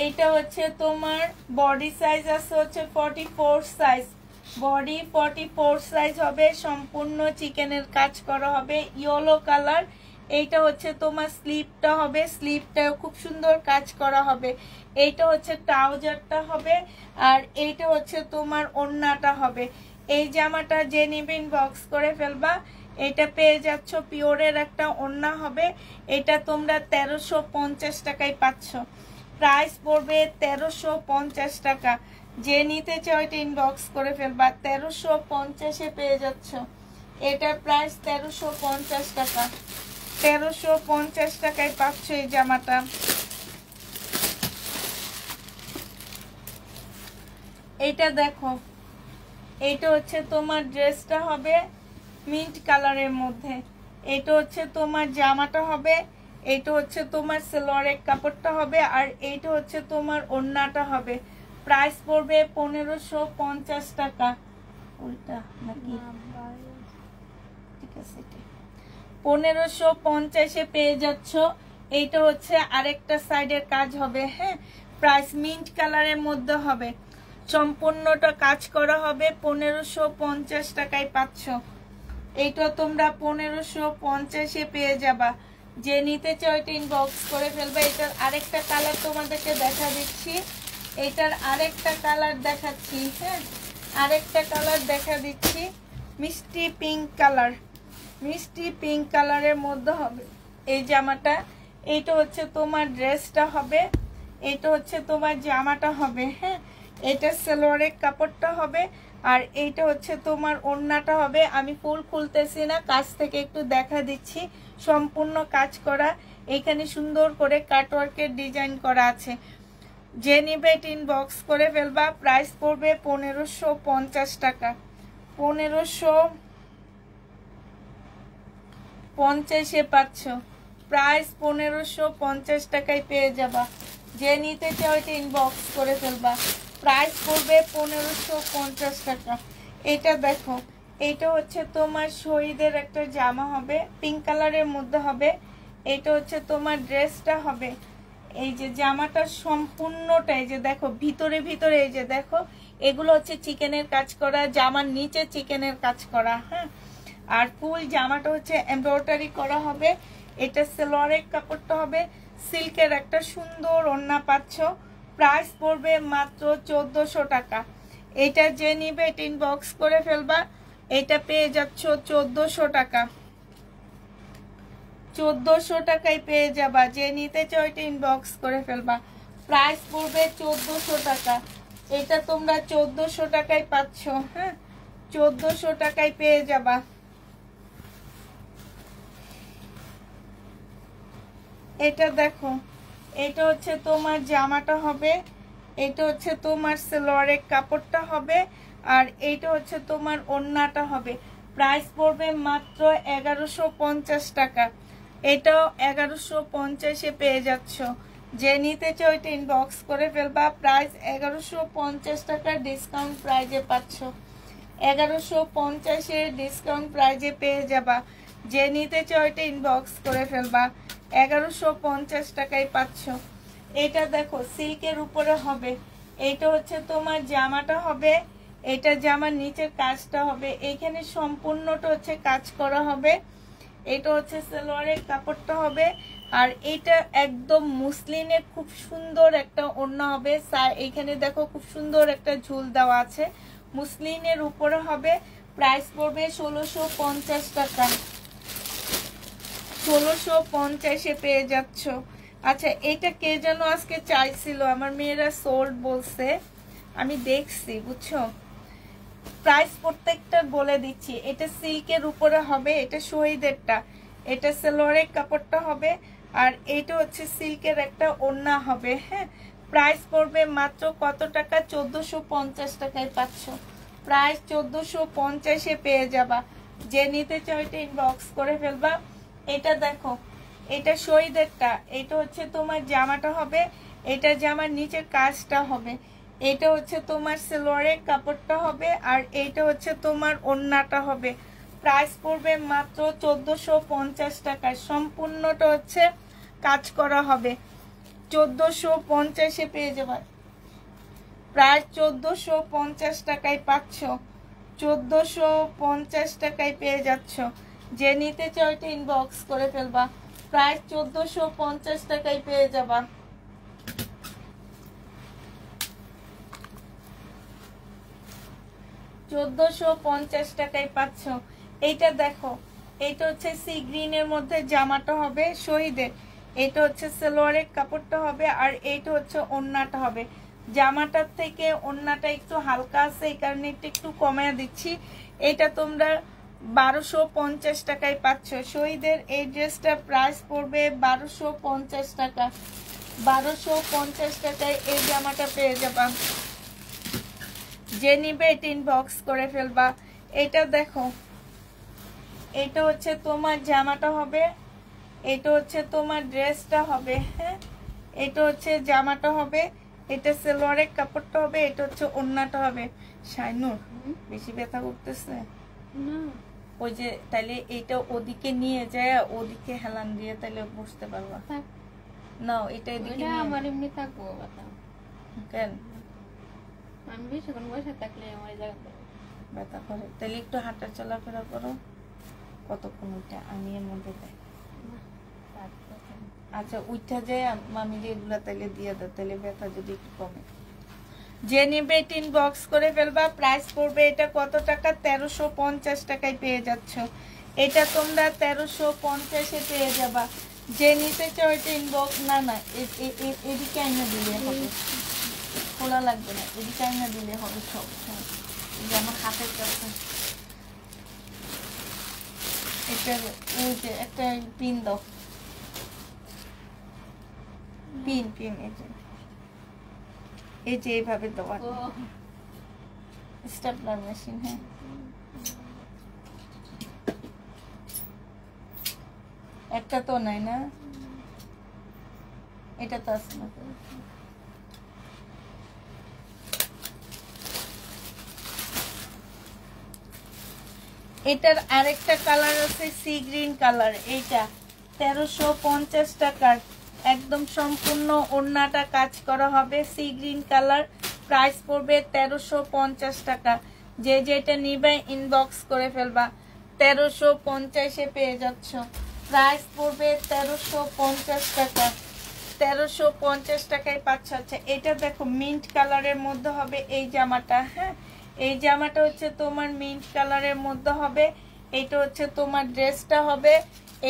এইটা হচ্ছে তোমার বডি সাইজ আছে হচ্ছে 44 সাইজ, বডি 44 সাইজ হবে। সম্পূর্ণ চিকেনের কাজ করা হবে, ইয়েলো কালার। এইটা হচ্ছে তোমার স্লিপটা হবে, স্লিপটাও খুব সুন্দর কাজ করা হবে। এইটা হচ্ছে ট্রাউজারটা হবে, আর এইটা হচ্ছে তোমার ওড়নাটা হবে। এই জামাটা যে নিবে ইনবক্স করে ফেলবা। এটা পেয়ে যাচ্ছ, পিওরের একটা ওড়না হবে। এটা তোমরা 1350 টাকায় পাচ্ছ। প্রাইস পড়বে 1350 টাকা। যে নিতে চাও এটা ইনবক্স করে ফেলবা। 1350-এ পেয়ে যাচ্ছ। এটার প্রাইস 1350 টাকা। 1350 টাকায় পাচ্ছ এই জামাটা। এটা দেখো, এটা হচ্ছে তোমার ড্রেসটা হবে মিন্ট কালারের মধ্যে। এটা হচ্ছে তোমার জামাটা হবে। এটা হচ্ছে তোমার সালোয়ারের কাপড়টা হবে, আর এইটা হচ্ছে তোমার ওড়নাটা হবে। প্রাইস পড়বে 1550 টাকা। উল্টা নাকি? না, বাইরে। ঠিক আছে, 1550-এ পেয়ে যাচ্ছ। এইটা হচ্ছে আরেকটা সাইডের কাজ হবে, হ্যাঁ। প্রাইস মিন্ট কালারের মধ্যে হবে, সম্পূর্ণটা কাজ করা হবে। 1550 টাকায় পাচ্ছ। এইটা তোমরা 1550-এ পেয়ে যাবা। যে নিতে চাও এটা ইনবক্স করে ফেলবে। এটার আরেকটা কালার তোমাদেরকে দেখা দিচ্ছি, এটার আরেকটা কালার দেখাচ্ছি, হ্যাঁ। আরেকটা কালার দেখা দিচ্ছি, মিষ্টি পিঙ্ক কালার। মিষ্টি পিঙ্ক কালারের মধ্যে হবে এই জামাটা। এইটা হচ্ছে তোমার ড্রেসটা হবে, এটা হচ্ছে তোমার জামাটা হবে, হ্যাঁ। এটা সালোয়ারের কাপড়টা হবে, আর এইটা হচ্ছে তোমার ওড়নাটা হবে। আমি ফুল খুলতেছি না, কাছ থেকে একটু দেখা দিচ্ছি। সম্পূর্ণ কাজ করা, এখানে সুন্দর করে কাটওয়ার্কের ডিজাইন করা আছে। যে নিবে এটা ইনবক্স করে ফেলবা। প্রাইস পড়বে 1550 টাকা। 1550-এ পাচ্ছ। প্রাইস 1550 টাকায় পেয়ে যাবা। যে নিতে চাও এটা ইনবক্স করে ফেলবা। প্রাইস পড়বে 1550 টাকা। এটা দেখো, এটা হচ্ছে তোমার শহীদের একটা জামা হবে, পিঙ্ক কালারের মধ্যে হবে। এটা হচ্ছে তোমার ড্রেসটা হবে। এই যে জামাটা সম্পূর্ণটাই যে দেখো ভিতরে ভিতরে এই যে দেখো, এগুলো হচ্ছে চিকেনের কাজ করা, জামার নিচে চিকেনের কাজ করা, হ্যাঁ। আর ফুল জামাটা হচ্ছে এমব্রয়ডারি করা হবে। এটা সালোয়ারের কাপড়টা হবে, সিল্কের একটা সুন্দর ওড়না পাচ্ছ। প্রাইস পড়বে মাত্র 1400 টাকা। এটা যে নিবে এটা ইনবক্স করে ফেলবা। এটা পেয়ে যাচ্ছ 1400 টাকা। 1400 টাকায় পেয়ে যাবা। যে নিতে চাও এটা ইনবক্স করে ফেলবা। প্রাইস পড়বে 1400 টাকা। এটা তোমরা 1400 টাকায় পাচ্ছ, হ্যাঁ। 1400 টাকায় পেয়ে যাবা। এটা দেখো, এটা হচ্ছে তোমার জামাটা হবে, এটা হচ্ছে তোমার সালোয়ারের কাপড়টা হবে, আর এইটা হচ্ছে তোমার ওড়নাটা হবে। প্রাইস পড়বে মাত্র 1150 টাকা। এটাও 1150-এ পেয়ে যাচ্ছ। যে নিতে চাও এটা ইনবক্স করে ফেলবা। প্রাইস 1150 টাকার ডিসকাউন্ট প্রাইজে পাচ্ছ। 1150-এর ডিসকাউন্ট প্রাইজে পেয়ে যাবা। যে নিতে চাও এটা ইনবক্স করে ফেলবা। 1150 টাকায় পাচ্ছ। এটা দেখো সিল্কের উপরে হবে, এটা হচ্ছে তোমার জামাটা হবে, এটা জামার নিচের কাজটা হবে। এখানে সম্পূর্ণটা হচ্ছে কাজ করা হবে। এটা হচ্ছে সালোয়ারের কাপড়টা হবে, আর এটা একদম মুসলিনের খুব সুন্দর একটা ওড়না হবে। এখানে দেখো খুব সুন্দর একটা ঝুল দেওয়া আছে, মুসলিনের উপরে হবে। প্রাইস পড়বে 1650 টাকা। 1650-এ পেয়ে যাচ্ছ। আচ্ছা, এটা কে যেন আজকে চাইছিল, আমার মেয়েরা সোল্ড বলছে, আমি দেখছি, বুঝছো। প্রাইস প্রত্যেকটা বলে দিচ্ছি। এটা সিল্কের উপরে হবে, এটা শহীদেরটা। এটা সালোয়ারের কাপড়টা হবে, আর এটা হচ্ছে সিল্কের একটা ওড়না হবে, হ্যাঁ। প্রাইস পড়বে মাত্র কত টাকা? 1450 টাকায় পাচ্ছ। প্রাইস 1450-এ পেয়ে যাবা। যে নিতে চাও এটা ইনবক্স করে ফেলবা। এটা দেখো, এটা শহীদেরটা, এটা হচ্ছে তোমার জামাটা হবে, এটা জামার নিচের কাজটা হবে। এটা হচ্ছে তোমার সালোয়ারের কাপড়টা হবে, আর এইটা হচ্ছে তোমার ওড়নাটা হবে। প্রাইস পড়বে মাত্র 1450 টাকায়। সম্পূর্ণটা হচ্ছে কাজ করা হবে। 1450-এ পেয়ে যাবে। প্রায় 1450 টাকায় পাচ্ছ। 1450 টাকায় পেয়ে যাচ্ছ। যে নিতে চাও এটা ইনবক্স করে ফেলবা। প্রায় 1450 টাকায় পেয়ে যাবা। 1450 টাকায় পাচ্ছ। এইটা দেখো, এইটা হচ্ছে সি গ্রিনের মধ্যে জামাটা হবে শহীদের। এটা হচ্ছে সালোয়ারের কাপড়টা হবে, আর এইটা হচ্ছে ওড়নাটা হবে। জামাটার থেকে ওড়নাটা একটু হালকা আছে, এই কারণে একটু কমায় দিচ্ছি। এটা তোমরা 1250 টাকায় পাচ্ছ। শহীদের এই ড্রেসটা প্রাইস পড়বে 1250 টাকা। 1250 টাকায় এই জামাটা পেয়ে যাবা। যে নিবে এটা ইনবক্স করে ফেলবা। এটা দেখো, এটা হচ্ছে তোমার জামাটা হবে, এটা হচ্ছে তোমার ড্রেসটা হবে, হ্যাঁ। এটা হচ্ছে জামাটা হবে, এটা সালোয়ারের কাপড়টা হবে, এটা হচ্ছে ওড়নাটা হবে। শাইনুর বেশি ব্যথা করতেছে না ওই যে তাইলে এইটা ওদিকে নিয়ে যায় ওদিকে হেলান দিয়ে তাইলে বসতে পারবা থাক না এটা এদিকে ওইটা নিয়ে আমার এমনি থাকবো ব্যথা কেন আমি বেশিক্ষণ বসে থাকলে আমার এই জায়গাতে ব্যথা করে তাহলে একটু হাঁটা চলাফেরা করো কতক্ষণ ওইটা আমি এর মধ্যে দেয় আচ্ছা উঠা যায় মামি এগুলা তাইলে দিয়ে দাও তাহলে ব্যথা যদি একটু কমে যে নেবে টিন বক্স করে ফেলবা প্রাইস পড়বে এটা কত টাকা 1350 টাকায় পেয়ে যাচ্ছ এটা তোমরা 1350 এ পেয়ে যাবা যে নিতে চাও এটা ইনবক্স না না এদিকে আইনা দিলে হবে খোলা লাগবে না এদিকে আইনা দিলে হবে সব হ্যাঁ এই যে আমার হাতের কাছে এটা ওই যে একটা পিন দাও পিন পিন এই যে এইভাবে দেওয়া ও স্টেপলার মেশিন হ্যাঁ একটা তো নাই না এটা তো আছে না এটার আরেকটা কালার আছে সি গ্রিন কালার এইটা 1350 টাকার একদম সম্পূর্ণ ওড়নাটা কাজ করা হবে সি গ্রিন কালার প্রাইস পড়বে 1350 টাকা যে যেটা নিবে ইনবক্স করে ফেলবা 1350 এ পেয়ে যাচ্ছ প্রাইস পড়বে 1350 টাকা 1350 টাকায় পাচ্ছ আচ্ছা এটা দেখো মিন্ট কালারের মধ্যে হবে এই জামাটা হ্যাঁ এই জামাটা হচ্ছে তোমার মিন্ট কালারের মধ্যে হবে এটা হচ্ছে তোমার ড্রেসটা হবে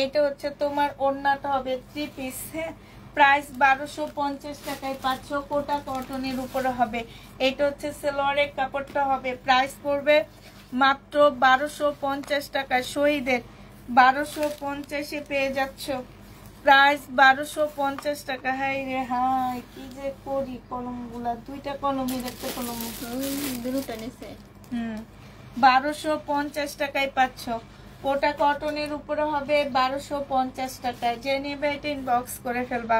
এটা হচ্ছে তোমার ওড়নাটা হবে 3 পিস হ্যাঁ প্রাইস 1250 টাকায় পাচ্ছ কোটা কটনের উপরে হবে এটা হচ্ছে সালোয়ারের কাপড়টা হবে প্রাইস পড়বে মাত্র 1250 টাকা শহীদের 1250 এ পেয়ে যাচ্ছ প্রাইস 1250 টাকা হাই রে হাই কি যে করি কলমগুলা দুইটা কলমের একটা কলম দুটো নিছে 1250 টাকায় পাচ্ছ কোটা কটনের উপরে হবে 1250 টাকায় যে নেবে এটা ইনবক্স করে ফেলবা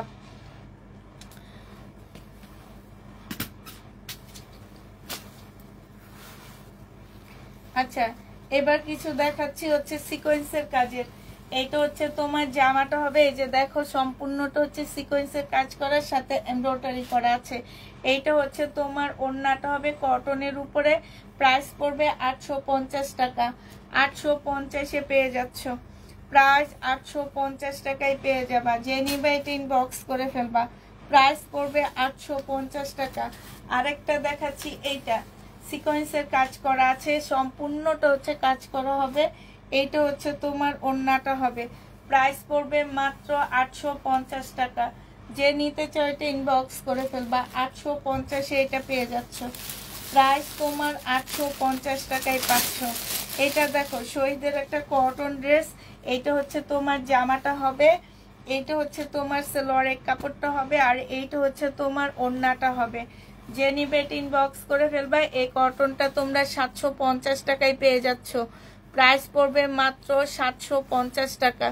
আচ্ছা এবার কিছু দেখাচ্ছি হচ্ছে সিকোয়েন্সের কাজের এইটা হচ্ছে তোমার জামাটা হবে এই যে দেখো সম্পূর্ণটা হচ্ছে সিকোয়েন্সের কাজ করার সাথে এমব্রয়ডারি করা আছে এইটা হচ্ছে তোমার ওড়নাটা হবে কটনের উপরে প্রাইস পড়বে 850 টাকা 850 এ পেয়ে যাচ্ছ প্রাইস 850 টাকায় পেয়ে যাবা যে নিবে এটা ইনবক্স করে ফেলবা প্রাইস পড়বে 850 টাকা আরেকটা দেখাচ্ছি এইটা সিকোয়েন্সের কাজ করা আছে সম্পূর্ণটা হচ্ছে কাজ করা হবে এইটা হচ্ছে তোমার ওড়নাটা হবে প্রাইস পড়বে মাত্র 850 টাকা যে নিতে চাও এটা ইনবক্স করে ফেলবা 850 এ এটা পেয়ে যাচ্ছ প্রাইস তোমার 850 টাকায় পাচ্ছ এটা দেখো শহীদের একটা কটন ড্রেস এইটা হচ্ছে তোমার জামাটা হবে এইটা হচ্ছে তোমার সালোয়ারের কাপড়টা হবে আর এইটা হচ্ছে তোমার ওড়নাটা হবে যে নিবে এটা ইনবক্স করে ফেলবা এই কটনটা তোমরা 750 টাকায় পেয়ে যাচ্ছ প্রাইস পড়বে মাত্র 750 টাকা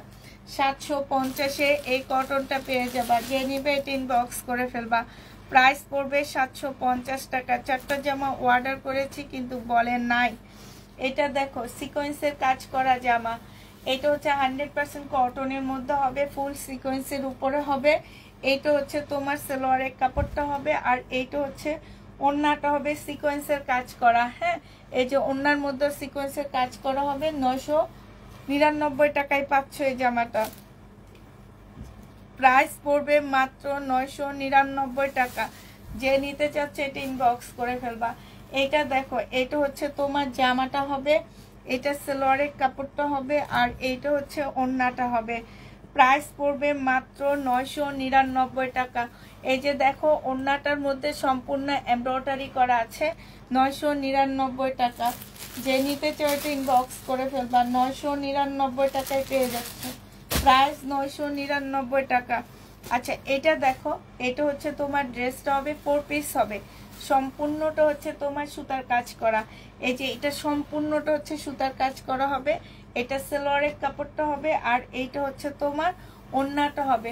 750 এ এই কটনটা পেয়ে যাবা যে নিবে এটা ইনবক্স করে ফেলবা প্রাইস পড়বে 750 টাকা চারটা জামা অর্ডার করেছি কিন্তু বলে নাই এটা দেখো সিকোয়েন্সের কাজ করা জামা এটা হচ্ছে 100% কটনের মধ্যে হবে ফুল সিকোয়েন্সের উপরে হবে এইটা হচ্ছে তোমার সালোয়ারের কাপড়টা হবে আর এইটা হচ্ছে ওড়নাটা হবে সিকোয়েন্সের কাজ করা হ্যাঁ এই যে ওড়নার মধ্যে সিকোয়েন্সের কাজ করা হবে 999 টাকায় পাচ্ছ এই জামাটা প্রাইস পড়বে মাত্র 999 টাকা যে নিতে চাচ্ছে এটা ইনবক্স করে ফেলবা এটা দেখো এটা হচ্ছে তোমার জামাটা হবে এটা সালোয়ারের কাপড়টা হবে আর এইটা হচ্ছে ওড়নাটা হবে প্রাইস পড়বে মাত্র 999 টাকা এই যে দেখো ওড়নাটার মধ্যে সম্পূর্ণ এমব্রয়ডারি করা আছে 999 টাকা যে নিতে চাও এটা ইনবক্স করে ফেলবা 999 টাকায় পেয়ে যাচ্ছে প্রাইস 999 টাকা আচ্ছা এটা দেখো এটা হচ্ছে তোমার ড্রেসটা হবে 4 পিস হবে সম্পূর্ণটা হচ্ছে তোমার সুতার কাজ করা এই যে এটা সম্পূর্ণটা হচ্ছে সুতার কাজ করা হবে এটা সালোয়ারের কাপড়টা হবে আর এইটা হচ্ছে তোমার ওড়নাটা হবে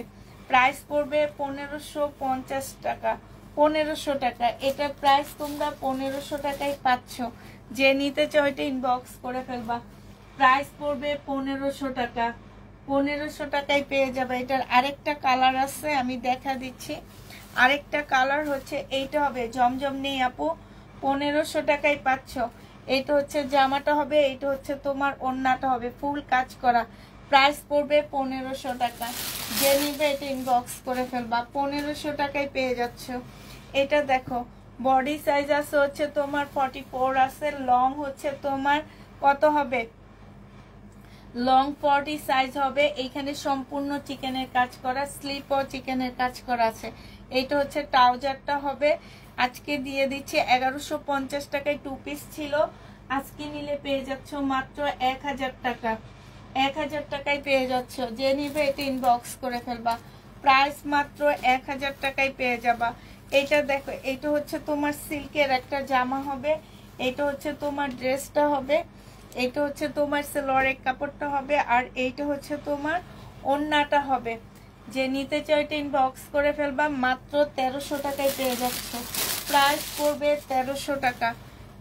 প্রাইস পড়বে 1550 টাকা 1500 টাকা। এটা প্রাইস তোমরা 1500 টাকায় পাচ্ছ। যে নিতে চাও এটা ইনবক্স করে ফেলবা। প্রাইস পড়বে 1500 টাকা। 1500 টাকায় পেয়ে যাবে। এটার আরেকটা কালার আছে, আমি দেখা দিচ্ছি। আরেকটা কালার হচ্ছে এইটা হবে, জমজম নেই আপু, 1500 টাকায় পাচ্ছ। এটা হচ্ছে জামাটা হবে, এটা হচ্ছে তোমার ওড়নাটা হবে, ফুল কাজ করা। প্রাইস পড়বে 1500 টাকা। যে নিবে এটা ইনবক্স করে ফেলবা। 1500 টাকায় পেয়ে যাচ্ছ। এটা দেখো, বডি সাইজ আছে হচ্ছে তোমার 44 আছে, লং হচ্ছে তোমার কত হবে, লং 40 সাইজ হবে। এইখানে সম্পূর্ণ চিকেনের কাজ করা, স্লিপও চিকেনের কাজ করা আছে। এইটা হচ্ছে ট্রাউজারটা হবে। আজকে দিয়ে দিচ্ছি 1150 টাকায় 2 পিস ছিল, আজকে নিলে পেয়ে যাচ্ছ মাত্র 1000 টাকা। 1000 টাকায় পেয়ে যাচ্ছ। যে নিবে এটা ইনবক্স করে ফেলবা। প্রাইস মাত্র 1000 টাকায় পেয়ে যাবা। এটা দেখো, এটা হচ্ছে তোমার সিল্কের একটা জামা হবে, এটা হচ্ছে তোমার ড্রেসটা হবে, এটা হচ্ছে তোমার সালোয়ারের কাপড়টা হবে, আর এইটা হচ্ছে তোমার ওড়নাটা হবে। যে নিতে চাও এটা ইনবক্স করে ফেলবা। মাত্র 1300 টাকায় পেয়ে যাচ্ছ। প্রাইস পড়বে 1300 টাকা।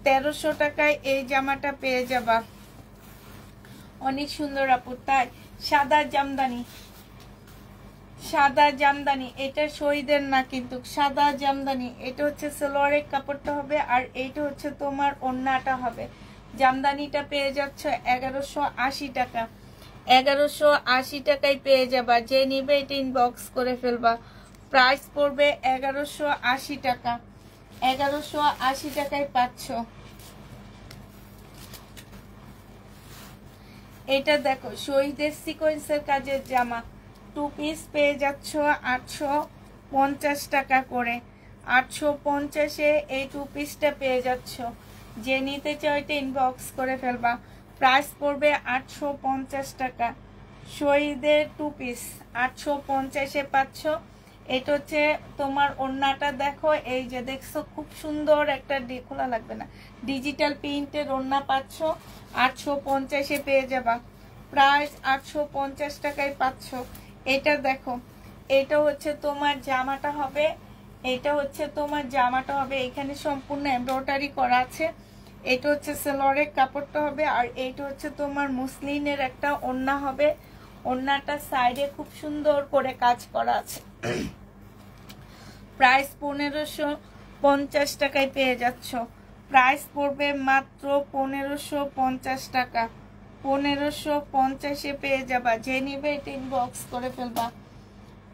1300 টাকায় এই জামাটা পেয়ে যাবা। অনেক সুন্দর আপু, তাই সাদা জামদানি, সাদা জামদানি, এটা শহীদের না কিন্তু সাদা জামদানি। এটা হচ্ছে সালোয়ারের কাপড়টা হবে, আর এইটা হচ্ছে তোমার ওড়নাটা হবে। জামদানিটা পেয়ে যাচ্ছ 1180 টাকা। 1180 টাকায় পেয়ে যাবা। যে নিবে এটা ইনবক্স করে ফেলবা। প্রাইস পড়বে 1180 টাকা। 1180 টাকায় পাচ্ছ। এটা দেখো, শহীদের সিকোয়েন্সের কাজের জামা, 2 পিস পেয়ে যাচ্ছ 850 টাকা করে। 850-এ এই 2 পিসটা পেয়ে যাচ্ছ। যে নিতে চাও এটা ইনবক্স করে ফেলবা। প্রাইস পড়বে 850 টাকা। শহীদের 2 পিস 850-এ পাচ্ছ। এটা হচ্ছে তোমার ওড়নাটা দেখো, এই যে দেখছো খুব সুন্দর একটা, খোলা লাগবে না, ডিজিটাল প্রিন্টের ওড়না পাচ্ছ। 850-এ পেয়ে যাবা। প্রাইস 850 টাকায় পাচ্ছ। এটা দেখো, এটা হচ্ছে তোমার জামাটা হবে, এটা হচ্ছে তোমার জামাটা হবে, এখানে সম্পূর্ণ এমব্রয়ডারি করা আছে। এটা হচ্ছে সালোয়ারের কাপড়টা হবে, আর এইটা হচ্ছে তোমার মুসলিনের একটা ওড়না হবে। ওড়নাটা সাইডে খুব সুন্দর করে কাজ করা আছে। প্রাইস 1550 টাকায় পেয়ে যাচ্ছ। প্রাইস পড়বে মাত্র 1550 টাকা। 1550-এ পেয়ে যাবা। যে নিবে এটা ইনবক্স করে ফেলবা।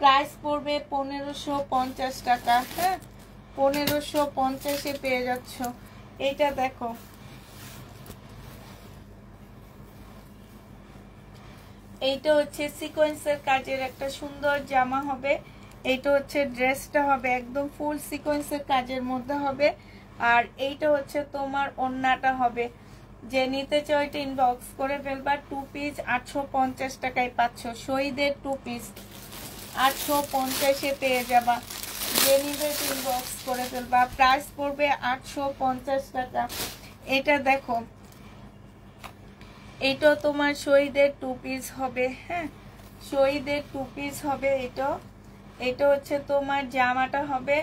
প্রাইস পড়বে 1550 টাকা। হ্যাঁ, 1550-এ পেয়ে যাচ্ছ। এটা দেখো, এইটা হচ্ছে সিকোয়েন্সের কাজের একটা সুন্দর জামা হবে। এইটা হচ্ছে ড্রেসটা হবে, একদম ফুল সিকোয়েন্সের কাজের মধ্যে হবে। আর এইটা হচ্ছে তোমার ওড়নাটা হবে। যে নিতে চাও এটা ইনবক্স করে ফেলবা। 2 পিস 850 টাকায় পাচ্ছ। শহীদের 2 পিস 850-এ পেয়ে যাবা। যে নিবে ইনবক্স করে ফেলবা। প্রাইস পড়বে 850 টাকা। এটা দেখো, এটা তোমার শহীদের 2 পিস হবে। হ্যাঁ, শহীদের 2 পিস হবে। এটা হচ্ছে তোমার জামাটা হবে,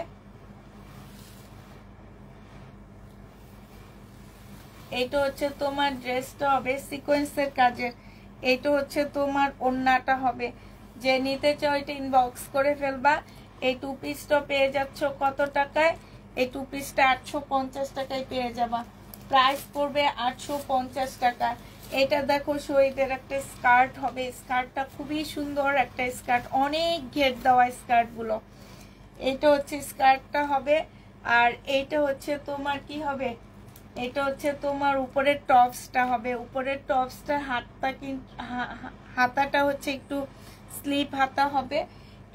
এটা হচ্ছে তোমার ড্রেসটা হবে সিকোয়েন্সের কাজের। এটা হচ্ছে তোমার ওড়নাটা হবে। যে নিতে চাও এটা ইনবক্স করে ফেলবা। এই 2 পিসটা পেয়ে যাচ্ছ কত টাকায়? এই 2 পিসটা 850 টাকায় পেয়ে যাবা। প্রাইস পড়বে 850 টাকা। এটা দেখো, শহীদের একটা স্কার্ট হবে। স্কার্টটা খুবই সুন্দর একটা স্কার্ট, অনেক ঘের দেওয়া স্কার্টগুলো। এটা হচ্ছে স্কার্টটা হবে, আর এইটা হচ্ছে তোমার কি হবে, এটা হচ্ছে তোমার উপরের টপসটা হবে। উপরের টপসটা হাতাটা হচ্ছে একটু স্লিপ হাতা হবে।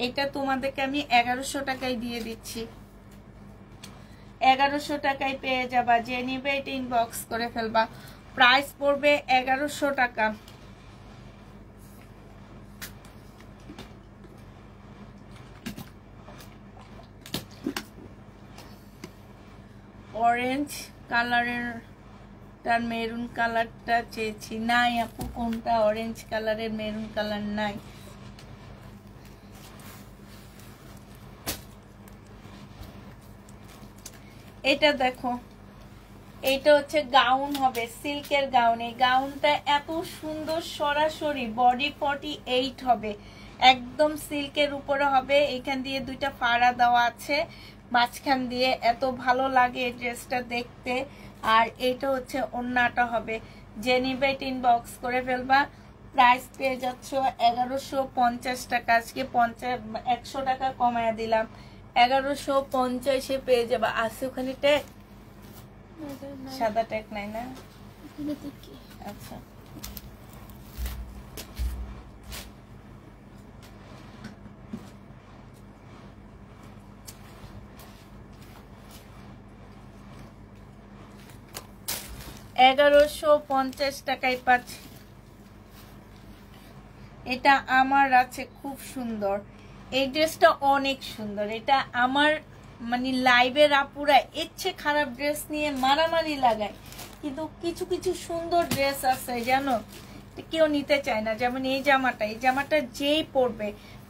এটা তোমাদেরকে আমি 1100 টাকায় দিয়ে দিচ্ছি। 1100 টাকায় পেয়ে যাবা। যে নিবে এটা ইনবক্স করে ফেলবা। প্রাইস পড়বে 1100 টাকা। অরেঞ্জ কালারের তার মেরুন কালারটা চেয়েছি। নাই আপু, কোনটা অরেঞ্জ কালারের মেরুন কালার নাই। এটা দেখো, এইটা হচ্ছে গাউন হবে, সিল্কের গাউন। এই গাউনটা এত সুন্দর, সরাসরি বডি 48 হবে, একদম সিল্কের উপরে হবে। এখান দিয়ে দুইটা ফাড়া দেওয়া আছে মাঝখান দিয়ে, এত ভালো লাগে এই ড্রেসটা দেখতে। আর এটা হচ্ছে ওড়নাটা হবে। যে নিবে ইনবক্স করে ফেলবা। প্রাইস পেয়ে যাচ্ছ 1150 টাকা। আজকে 100 টাকা কমায় দিলাম, 1150-এ পেয়ে যাবা। আছে ওখানে ট্যাগ, সাদা ট্যাগ নাই না? আচ্ছা, টাকায় পাচ্ছি। এটা আমার আছে, খুব সুন্দর। এই ড্রেসটা অনেক সুন্দর। এটা আমার মানে লাইভের আপুরা এর চেয়ে খারাপ ড্রেস নিয়ে মারামারি লাগায়, কিন্তু কিছু কিছু সুন্দর ড্রেস আছে জানো, কেউ নিতে চায় না। যেমন এই জামাটা, এই জামাটা যেই পরবে,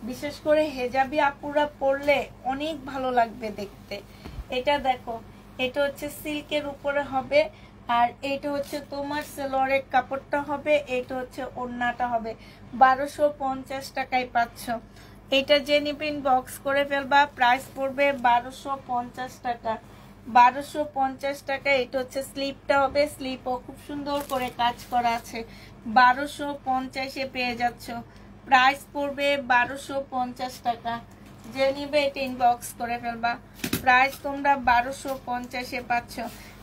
বিশেষ করে হেজাবি আপুরা পরলে অনেক ভালো লাগবে দেখতে। এটা দেখো, এটা হচ্ছে সিল্কের উপরে হবে, আর এটা হচ্ছে তোমার সেলোয়ারের কাপড়টা হবে, এটা হচ্ছে ওড়নাটা হবে। 1250 টাকায় পাচ্ছ। এটা যে নিবেন বক্স করে ফেলবা। প্রাইস পড়বে 1250 টাকা। 1250 টাকা। এটা হচ্ছে স্লিপটা হবে, স্লিপও খুব সুন্দর করে কাজ করা আছে। 1250-এ পেয়ে যাচ্ছ। প্রাইস পড়বে 1250 টাকা। যে নিবে এটা ইনবক্স করে ফেলবা। প্রাইস তোমরা 1250-এ পাচ্ছ।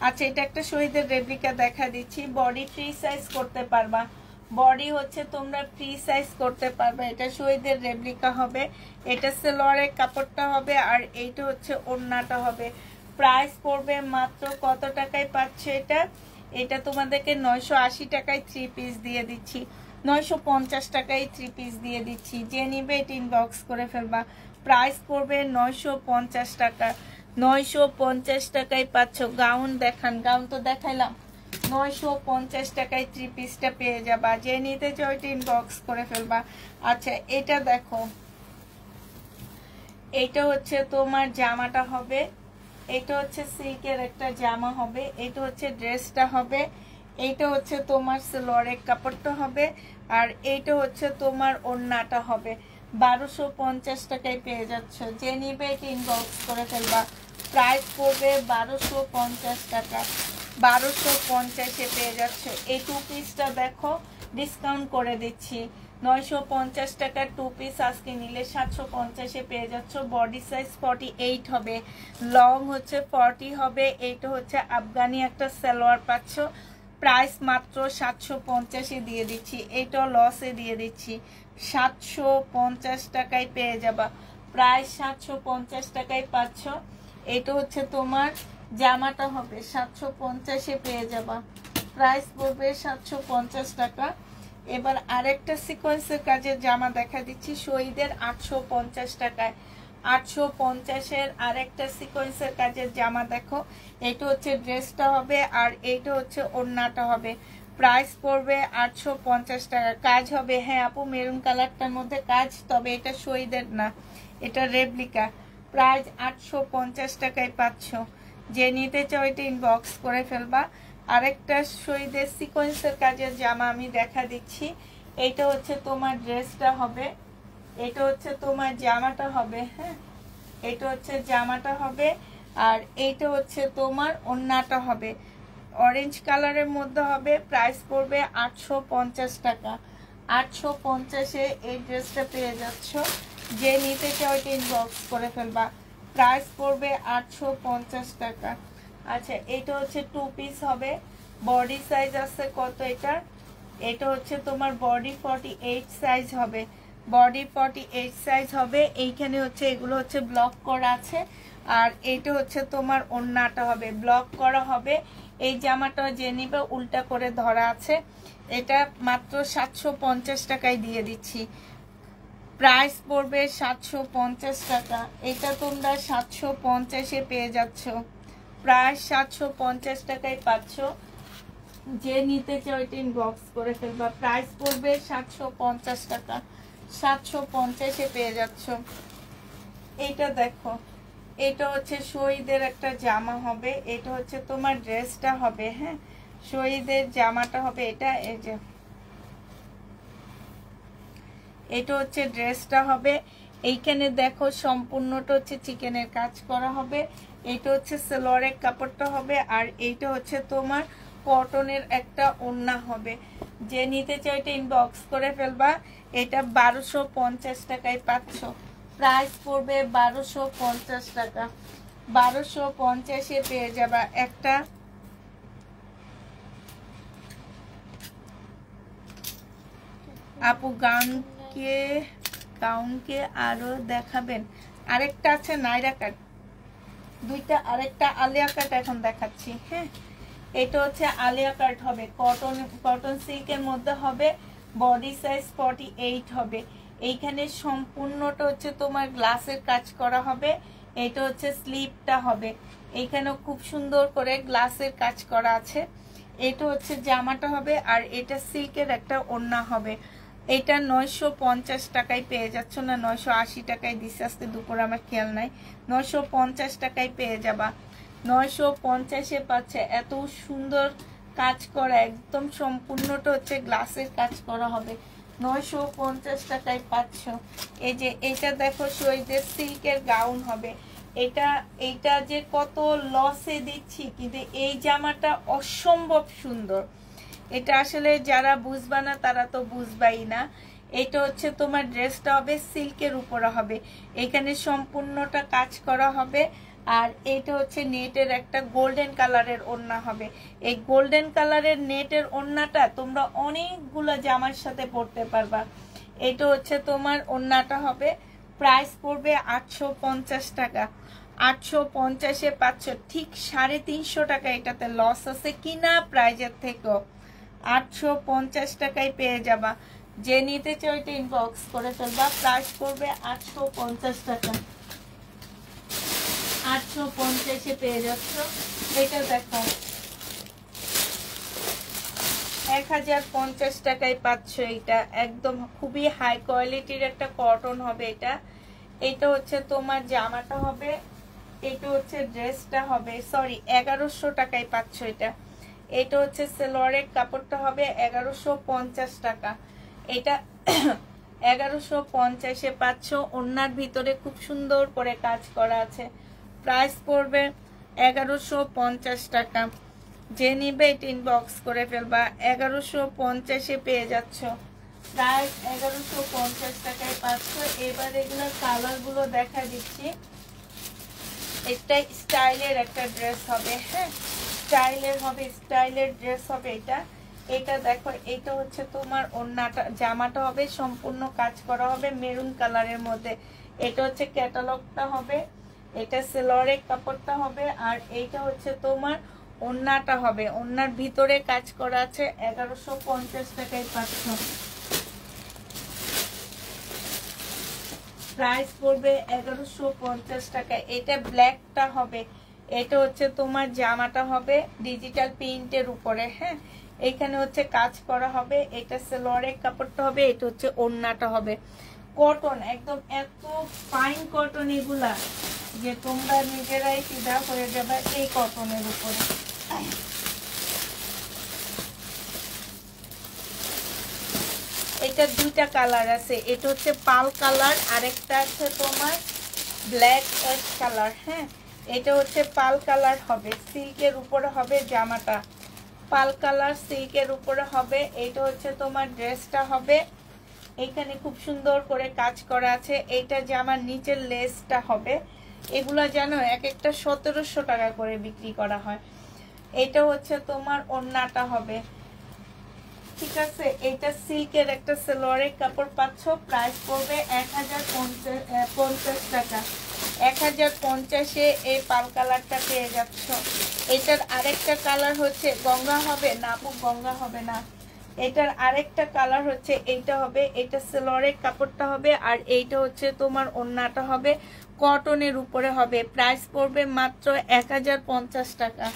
আচ্ছা, এটা একটা শহীদের রেপ্লিকা দেখা দিচ্ছি। বডি ফ্রি সাইজ করতে পারবা, বডি হচ্ছে তোমরা ফ্রি সাইজ করতে পারবে। এটা শহীদের রেপ্লিকা হবে, এটা সেলোয়ারের কাপড়টা হবে, আর এইটা হচ্ছে ওড়নাটা হবে। প্রাইস পড়বে মাত্র কত টাকায় পাচ্ছ এটা? এটা তোমাদেরকে 980 টাকায় 3 পিস দিয়ে দিচ্ছি, 950 টাকায় 3 পিস দিয়ে দিচ্ছি। যে নিবে এটা ইনবক্স করে ফেলবা। প্রাইস পড়বে 950 টাকা। 950 টাকায় পাচ্ছ। গাউন দেখান, গাউন তো দেখাইলাম। 950 টাকায় 3 পিসটা পেয়ে যাবা। যে নিতে চাও এটা ইনবক্স করে ফেলবা। আচ্ছা, এটা দেখো, এটা হচ্ছে তোমার জামাটা হবে, এটা হচ্ছে সিল্কের একটা জামা হবে, এটা হচ্ছে ড্রেসটা হবে, এইটা হচ্ছে তোমার সেলোয়ারের কাপড়টা হবে, আর এইটা হচ্ছে তোমার ওড়নাটা হবে। 1250 টাকায় পেয়ে যাচ্ছ। যে নিবে এটা ইনবক্স করে ফেলবা। প্রাইস পড়বে 1250 টাকা। 1250-এ পেয়ে যাচ্ছে। এই 2 পিসটা দেখো, ডিসকাউন্ট করে দিচ্ছি। 950 টাকার 2 পিস আজকে নিলে 750-এ পেয়ে যাচ্ছ। বডি সাইজ 48 হবে, লং হচ্ছে 40 হবে। এইটা হচ্ছে আফগানি একটা সালোয়ার পাচ্ছ। প্রাইস মাত্র 750-এ দিয়ে দিচ্ছি। এইটাও লসে দিয়ে দিচ্ছি, 750 টাকায় পেয়ে যাবা। প্রাইস 750 টাকায় পাচ্ছ। এটা হচ্ছে তোমার জামাটা হবে, 750-এ পেয়ে যাবা। প্রাইস পড়বে 750 টাকা। এবার আরেকটা সিকোয়েন্সের কাজের জামা দেখা দিচ্ছি শহীদের 850 টাকায়। 850-এর আরেকটা সিকোয়েন্সের কাজের জামা দেখো। এটা হচ্ছে ড্রেসটা হবে, আর এইটা হচ্ছে ওড়নাটা হবে। প্রাইস পড়বে 850 টাকা। কাজ হবে, হ্যাঁ আপু মেরুন কালারটার মধ্যে কাজ, তবে এটা শহীদের না, এটা রেপ্লিকা। প্রাইস 850 টাকায় পাচ্ছ। যে নিতে চাও এটা ইনবক্স করে ফেলবা। আরেকটা শহীদের সিকোয়েন্সের কাজের জামা আমি দেখা দিচ্ছি। এইটা হচ্ছে তোমার ড্রেসটা হবে, এটা হচ্ছে তোমার জামাটা হবে। হ্যাঁ, এটা হচ্ছে জামাটা হবে, আর এইটা হচ্ছে তোমার ওড়নাটা হবে। অরেঞ্জ কালারের মধ্যে হবে। প্রাইস পড়বে 850 টাকা। 850-এ এই ড্রেসটা পেয়ে যাচ্ছ। যে নিতে চাও এটা ইনবক্স করে ফেলবা। প্রাইস পড়বে 850 টাকা। আচ্ছা, এটা হচ্ছে 2 পিস হবে। বডি সাইজ আছে কত এটা? এটা হচ্ছে তোমার বডি 48 সাইজ হবে, বডি 48 সাইজ হবে। এইখানে হচ্ছে এগুলো হচ্ছে ব্লক করা আছে, আর এইটা হচ্ছে তোমার ওড়নাটা হবে, ব্লক করা হবে। এই জামাটা যে নিবে উল্টা করে ধরা আছে। এটা মাত্র 750 টাকায় দিয়ে দিচ্ছি। প্রাইস পড়বে 750 টাকা। এটা তোমরা 750-এ পেয়ে যাচ্ছ। প্রায় 750 টাকায় পাচ্ছ। যে নিতে চাও এটা ইনবক্স করে ফেলবা। প্রাইস পড়বে 750 টাকা। 750-এ পেয়ে যাচ্ছ। এইটা দেখো, এটা হচ্ছে শহীদের একটা জামা হবে, এটা হচ্ছে তোমার ড্রেসটা হবে। হ্যাঁ, শহীদের জামাটা হবে এটা। এই যে এটা হচ্ছে ড্রেসটা হবে। এইখানে দেখো সম্পূর্ণটা হচ্ছে চিকেনের কাজ করা হবে। এটা হচ্ছে সালোয়ারের কাপড়টা হবে, আর এইটা হচ্ছে তোমার কটনের একটা ওড়না হবে। যে নিতে চাও এটা ইনবক্স করে ফেলবা। এটা 1250 টাকায় পাচ্ছ। প্রাইস পড়বে 1250 টাকা। 1250-এ পেয়ে যাবা একটা। আপু গাউনকে আরো দেখাবেন? আরেকটা আছে নাইরা কাট, দুইটা, আরেকটা আলিয়া কাট এখন দেখাচ্ছি। হ্যাঁ, এটা হচ্ছে আলিয়া কাট হবে, কটন সিল্কের মধ্যে হবে, বডি সাইজ 48 হবে। এইখানে সম্পূর্ণটা হচ্ছে তোমার গ্লাসের কাজ করা হবে। এটা হচ্ছে স্লিপটা হবে, এইখানেও খুব সুন্দর করে গ্লাসের কাজ করা আছে। এটা হচ্ছে জামাটা হবে, আর এটা সিল্কের একটা ওড়না হবে। এটা 950 টাকায় পেয়ে যাচ্ছ না 980 টাকায় দিচ্ছে আজকে দুপুর, আমার খেয়াল নাই। 950 টাকায় পেয়ে যাবা। 950-এ পাচ্ছে। এত সুন্দর কাজ করা, একদম সম্পূর্ণটা হচ্ছে গ্লাসের কাজ করা হবে। 950 টাকায় পাচ্ছ। এই যে এটা দেখো শহীদের সিল্কের গাউন হবে। এইটা যে কত লসে দিচ্ছি, কিন্তু এই জামাটা অসম্ভব সুন্দর। এটা আসলে যারা বুঝবা না তারা তো বুঝবাই না। এটা হচ্ছে তোমার ড্রেসটা হবে সিল্কের উপরে হবে, এখানে সম্পূর্ণটা কাজ করা হবে। আর এটা হচ্ছে নেটের একটা গোল্ডেন কালারের ওড়না হবে। এই গোল্ডেন কালারের নেটের ওড়নাটা তোমরা অনেকগুলো জামার সাথে পরতে পারবা। এটা হচ্ছে তোমার ওড়নাটা হবে। প্রাইস পড়বে 850 টাকা। 850-এ পাচ্ছ। ঠিক 350 টাকা এটাতে লস আছে কিনা প্রাইজের থেকেও। 850 টাকায় পেয়ে যাবা। যে নিতে চাও এটা ইনবক্স করে ফেলবা। প্রাইস পড়বে 850 টাকা। 850-এ পেয়ে যাচ্ছ। এটা দেখো 1050 টাকায় পাচ্ছ। এটা একদম খুবই হাই কোয়ালিটির একটা কটন হবে। এটা হচ্ছে তোমার জামাটা হবে, এটা হচ্ছে ড্রেসটা হবে। সরি, 1100 টাকায় পাচ্ছ এটা। এটা হচ্ছে সালোয়ারের কাপড়টা হবে 1150 টাকা। এটা 1150-এ পাচ্ছ। ওড়নার ভিতরে খুব সুন্দর করে কাজ করা আছে। প্রাইস পড়বে 1150 টাকা। যে নিবে এটা ইনবক্স করে ফেলবা। 1150-এ পেয়ে যাচ্ছ। প্রাইস 1150 টাকায় পাচ্ছ। এবার এগুলোর কালারগুলো দেখা দিচ্ছি। এটা স্টাইলের একটা ড্রেস হবে। হ্যাঁ, স্টাইলের ড্রেস হবে এটা। এটা দেখো, এটা হচ্ছে তোমার ওড়নাটা, জামাটা হবে সম্পূর্ণ কাজ করা হবে মেরুন কালারের মধ্যে। এটা হচ্ছে ক্যাটালগটা হবে, এটা সালোয়ারের কাপড়টা হবে, আর এইটা হচ্ছে তোমার ওড়নাটা হবে। ওড়নার ভিতরে কাজ করা আছে। 1150 টাকায় পাচ্ছ। প্রাইস পড়বে 1150 টাকা। এটা ব্ল্যাকটা হবে। এটা হচ্ছে তোমার জামাটা হবে ডিজিটাল প্রিন্টের উপরে। হ্যাঁ, এখানে হচ্ছে কাজ করা হবে। এটা সালোয়ারের কাপড়টা হবে, এটা হচ্ছে ওড়নাটা হবে। কটন, একদম এত ফাইন কটন এগুলা যে তোমরা নিজেরাই ফিদা হয়ে যাবে এই কটনের উপরে। এটা দুইটা কালার আছে। এটা হচ্ছে পাল কালার, আরেকটা আছে তোমার ব্ল্যাক অ্যাশ কালার। হ্যাঁ, এটা হচ্ছে পাল কালার হবে, সিল্কের উপরে হবে জামাটা। পাল কালার সিল্কের উপরে হবে। এটা হচ্ছে তোমার ড্রেসটা হবে। এখানে খুব সুন্দর করে কাজ করা আছে। এইটা জামার নিচের লেসটা হবে। এগুলা জানো এক একটা 1700 টাকা করে বিক্রি করা হয়। এটা হচ্ছে তোমার ওড়নাটা হবে। ঠিক আছে, এটা সিল্কের একটা সালোয়ারের কাপড় পাচ্ছ। প্রাইস পড়বে 1050 টাকা। 1050-এ এই পাল কালারটা পেয়ে যাচ্ছ। এটার আরেকটা কালার হচ্ছে গঙ্গা হবে না আপু, গঙ্গা হবে না। এটার আরেকটা কালার হচ্ছে এইটা হবে। এটা সালোয়ারের কাপড়টা হবে, আর এইটা হচ্ছে তোমার ওড়নাটা হবে, কটনের উপরে হবে। প্রাইস পড়বে মাত্র 1050 টাকা।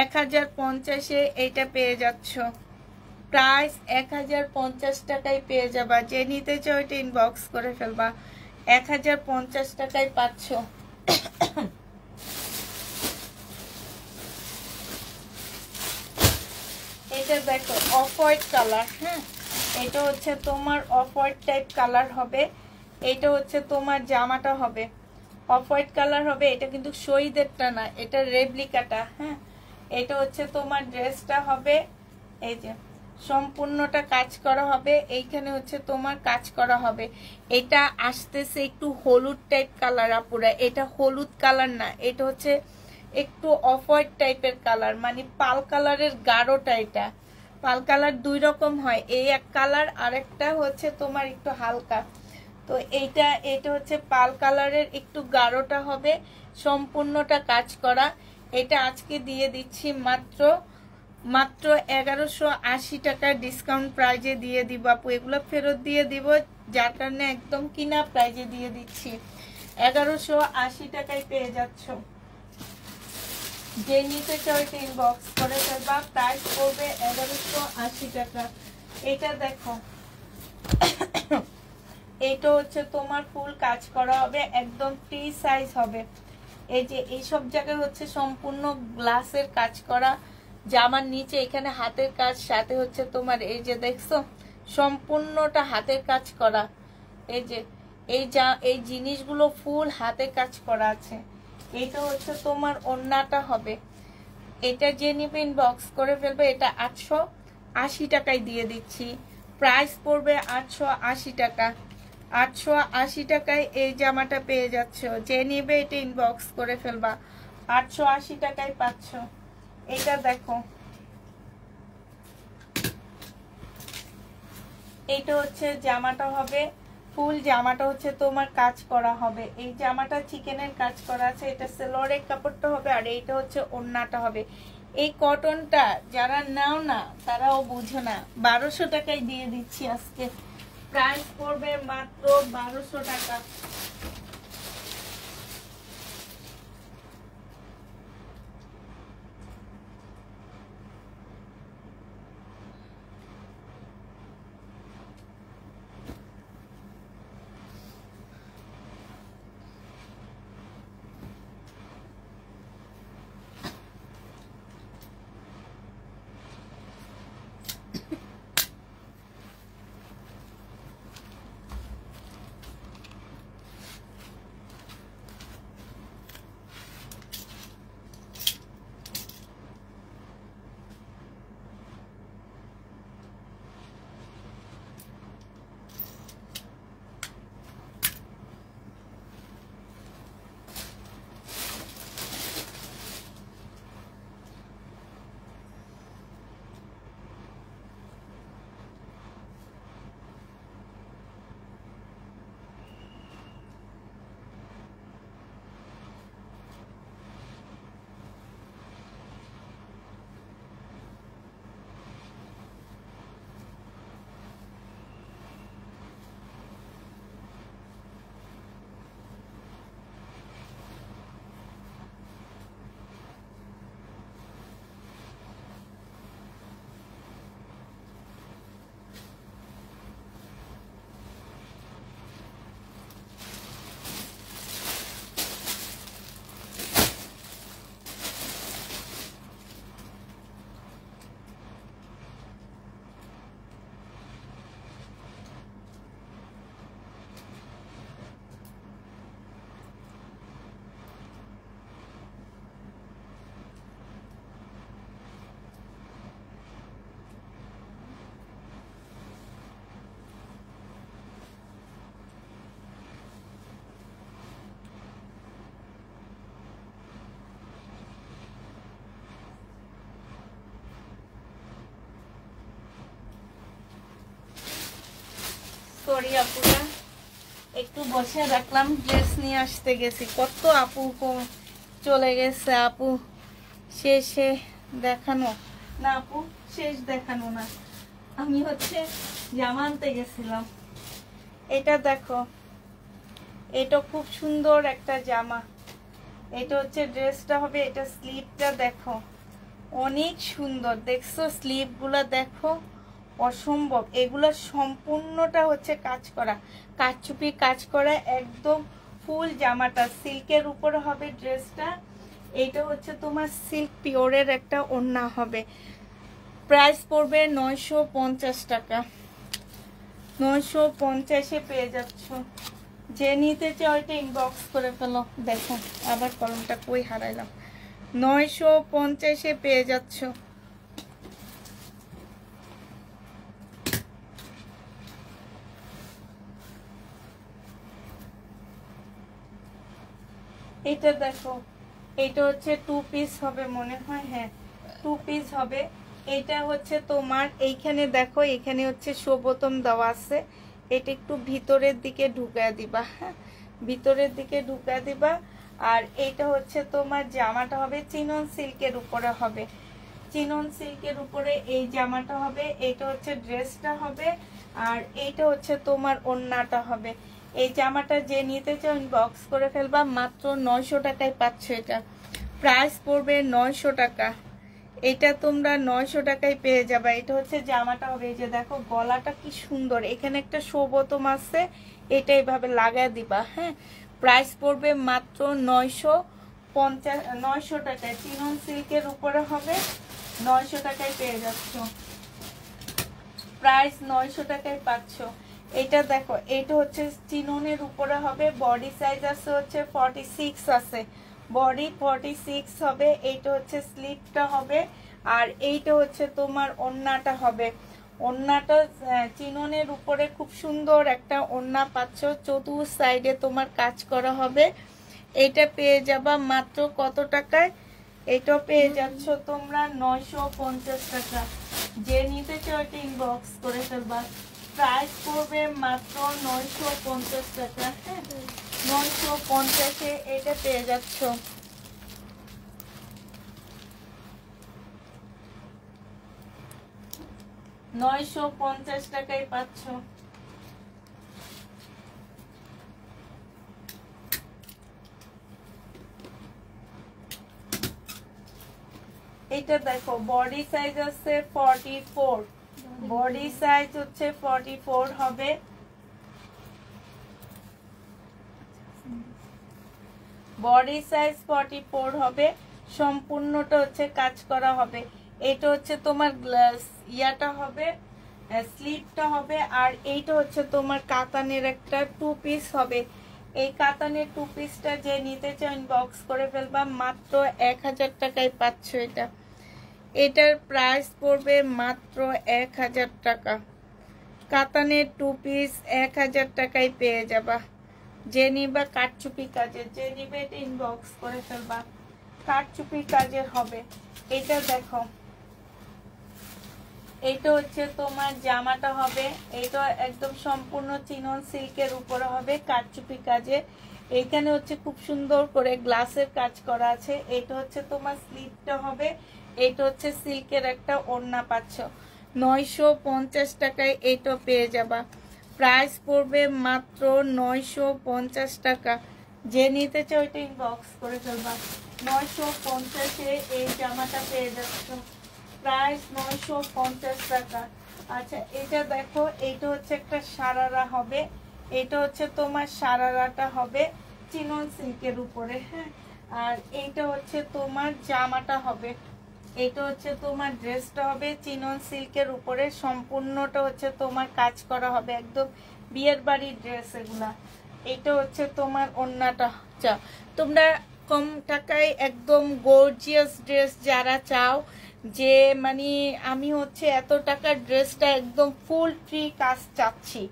1050-এ এইটা পেয়ে যাচ্ছ। প্রাইস 1050 টাকায় পেয়ে যাবা। যে নিতে চাও এটা ইনবক্স করে ফেলবা। 1050 টাকায় পাচ্ছ। এটা দেখো অফ হোয়াইট কালার, হ্যাঁ এটা হচ্ছে তোমার অফ হোয়াইট টাইপ কালার হবে। এটা হচ্ছে তোমার জামাটা হবে অফ হোয়াইট কালার হবে। এটা কিন্তু শহীদেরটা না, এটা রেপ্লিকাটা। হ্যাঁ এটা হচ্ছে তোমার ড্রেসটা হবে, এই যে সম্পূর্ণটা কাজ করা হবে। এইখানে হচ্ছে তোমার কাজ করা হবে। এটা আসতেছে একটু হলুদ টাইপ কালার আপুরা, এটা হলুদ কালার না, এটা হচ্ছে একটু অফ হোয়াইট টাইপের কালার, মানে পাল কালারের গাঢ়টা। এটা পাল কালার দুই রকম হয়, এই এক কালার আর একটা হচ্ছে তোমার একটু হালকা। তো এটা হচ্ছে পাল কালারের একটু গাঢ়টা হবে, সম্পূর্ণটা কাজ করা। এটা আজকে দিয়ে দিচ্ছি মাত্র 1180 টাকার ডিসকাউন্ট প্রাইজে দিয়ে দিব আপু। এগুলো ফেরত দিয়ে দিব, যার কারণে একদম কিনা প্রাইজে দিয়ে দিচ্ছি। 1180 টাকায় পেয়ে যাচ্ছ। যে নিতে চাও এটা ইনবক্স করে ফেলবা, প্রাইস পড়বে 1180 টাকা। এটা দেখো এটা হচ্ছে তোমার ফুল কাজ করা হবে, একদম ফ্রি সাইজ হবে। এই যে এইসব জায়গায় হচ্ছে সম্পূর্ণ গ্লাসের কাজ করা। জামার নিচে এখানে হাতের কাজ, সাথে হচ্ছে তোমার এই যে দেখছো সম্পূর্ণটা হাতের কাজ করা। এই যে এই জিনিসগুলো ফুল হাতে কাজ করা আছে। এটা হচ্ছে তোমার ওড়নাটা হবে। এটা যে নিবে ইনবক্স করে ফেলবে। এটা 880 টাকায় দিয়ে দিচ্ছি, প্রাইস পড়বে 880 টাকা। 880 টাকায় এই জামাটা পেয়ে যাচ্ছ। যে নিবে এটা ইনবক্স করে ফেলবা, 880 টাকায় পাচ্ছ। এটা দেখো এটা হচ্ছে জামাটা হবে, ফুল জামাটা হচ্ছে তোমার কাজ করা হবে। এই জামাটা চিকেনের কাজ করা আছে, এটা সেলোয়ারের কাপড়টা হবে, আর এইটা হচ্ছে ওড়নাটা হবে। এই কটনটা যারা নাও না তারাও বুঝো না, 1200 টাকায় দিয়ে দিচ্ছি আজকে, প্রাইস পড়বে মাত্র 1200 টাকা। সরি আপুরা, একটু বসে রাখলাম, ড্রেস নিয়ে আসতে গেছি। কত আপু চলে গেছে, আপু শেষে দেখানো না, আপু শেষ দেখানো না, আমি হচ্ছে জামা আনতে গেছিলাম। এটা দেখো, এটা খুব সুন্দর একটা জামা। এটা হচ্ছে ড্রেসটা হবে, এটা স্লিভটা দেখো অনেক সুন্দর, দেখছো স্লিভ গুলা দেখো অসম্ভব। এগুলা সম্পূর্ণটা হচ্ছে কাজ করা, কারচুপি কাজ করা, একদম ফুল জামাটা সিল্কের উপরে হবে ড্রেসটা। এইটা হচ্ছে তোমার সিল্ক পিওরের একটা ওড়না হবে। প্রাইস পড়বে 950 টাকা। 950-এ পেয়ে যাচ্ছ। যে নিতে চাও ওইটা ইনবক্স করে ফেলো। দেখো আবার কলমটা কই হারাইলাম। 950-এ পেয়ে যাচ্ছ। এটা দেখো, এটা হচ্ছে 2 পিস হবে মনে হয়, হ্যাঁ 2 পিস হবে। এটা হচ্ছে তোমার এইখানে দেখো, এখানে হচ্ছে শোবোতম দেওয়া আছে। এটা একটু ভিতরের দিকে ঢুকা দিবা, হ্যাঁ ভিতরের দিকে ঢুকা দিবা। আর এইটা হচ্ছে তোমার জামাটা হবে চিনন সিল্কের উপরে হবে। চিনন সিল্কের উপরে এই জামাটা হবে। এটা হচ্ছে ড্রেসটা হবে। আর এইটা হচ্ছে তোমার ওড়নাটা হবে। এই জামাটা যে নিতে চাও ইনবক্স করে ফেলবা। মাত্র 900 টাকায় পাচ্ছ। এটা প্রাইস পড়বে 900 টাকা। এটা তোমরা 900 টাকায় পেয়ে যাবে। এটা হচ্ছে জামাটা হবে। এই যে দেখো গলাটা কি সুন্দর, এখানে একটা শোবোতম আছে, এটা এইভাবে লাগায় দিবা, হ্যাঁ। প্রাইস পড়বে মাত্র 900 টাকায়। চিনন সিল্কের উপরে হবে। 900 টাকায় পেয়ে যাচ্ছ। প্রাইস 900 টাকায় পাচ্ছ। এটা দেখো, এটা হচ্ছে চিননের উপরে হবে। বডি সাইজ আছে হচ্ছে 46 আছে, বডি 46 হবে। এইটা হচ্ছে স্লিপটা হবে। আর এইটা হচ্ছে তোমার ওড়নাটা হবে। ওড়নাটা চিননের উপরে খুব সুন্দর একটা ওড়না পাচ্ছ। চতুর সাইডে তোমার কাজ করা হবে। এটা পেয়ে যাবা মাত্র কত টাকায়? এটা পেয়ে যাচ্ছ তোমরা 950 টাকা। যে নিতে চাও এটা ইনবক্স করে ফেলবা। প্রাইস পড়বে মাত্র 950 টাকা, হ্যাঁ 950-এ এটা পেয়ে যাচ্ছ। $950 টাকায় পাচ্ছ। এটা দেখো বডি সাইজ আছে 44, বডি সাইজ হচ্ছে 44 হবে। বডি সাইজ 44 হবে। সম্পূর্ণটা হচ্ছে কাজ করা হবে। এটা হচ্ছে তোমার ইয়াটা হবে, স্লিপটা হবে। আর এইটা হচ্ছে তোমার কাতানের একটা 2 পিস হবে। এই কাতানের 2 পিসটা যে নিতে চাও ইনবক্স করে ফেলবা। মাত্র 1000 টাকায় পাচ্ছ এটা। এটার প্রাইস পড়বে মাত্র 1000 টাকা। কাতানের 2 পিস 1000 টাকায় পেয়ে যাবা। যে নিবা কাটচুপি কাজের, যে নিবে এটা ইনবক্স করে ফেলবা। কাটচুপি কাজের হবে। এটা দেখো, এইটা হচ্ছে তোমার জামাটা হবে। এটা একদম সম্পূর্ণ চিনন সিল্কের উপরে হবে, কাটচুপি কাজে। এখানে হচ্ছে খুব সুন্দর করে গ্লাসের কাজ করা আছে। এটা হচ্ছে তোমার স্লিপটা হবে। এটা হচ্ছে সিল্কের একটা ওড়না পাচ্ছ। 950 টাকায় এটা পেয়ে যাবা। প্রাইস পড়বে মাত্র 950 টাকা। যে নিতে চাও ওইটা ইনবক্স করে ফেলবা। 950-এ এই জামাটা পেয়ে যাচ্ছ। প্রাইস 950 টাকা। আচ্ছা এটা দেখো, এইটা হচ্ছে একটা সারারা হবে। এটা হচ্ছে তোমার সারারাটা হবে চিনন সিল্কের উপরে, হ্যাঁ। আর এইটা হচ্ছে তোমার জামাটা হবে। এটা হচ্ছে তোমার ড্রেসটা হবে চিনন সিল্কের উপরে। সম্পূর্ণটা হচ্ছে তোমার কাজ করা হবে, একদম বিয়ের বাড়ির ড্রেস এগুলা। এটা হচ্ছে তোমার ওড়নাটা। তোমরা কম টাকায় একদম গর্জিয়াস ড্রেস যারা চাও, যে মানে আমি হচ্ছে এত টাকার ড্রেসটা একদম ফুল ফ্রি কাজ চাচ্ছি,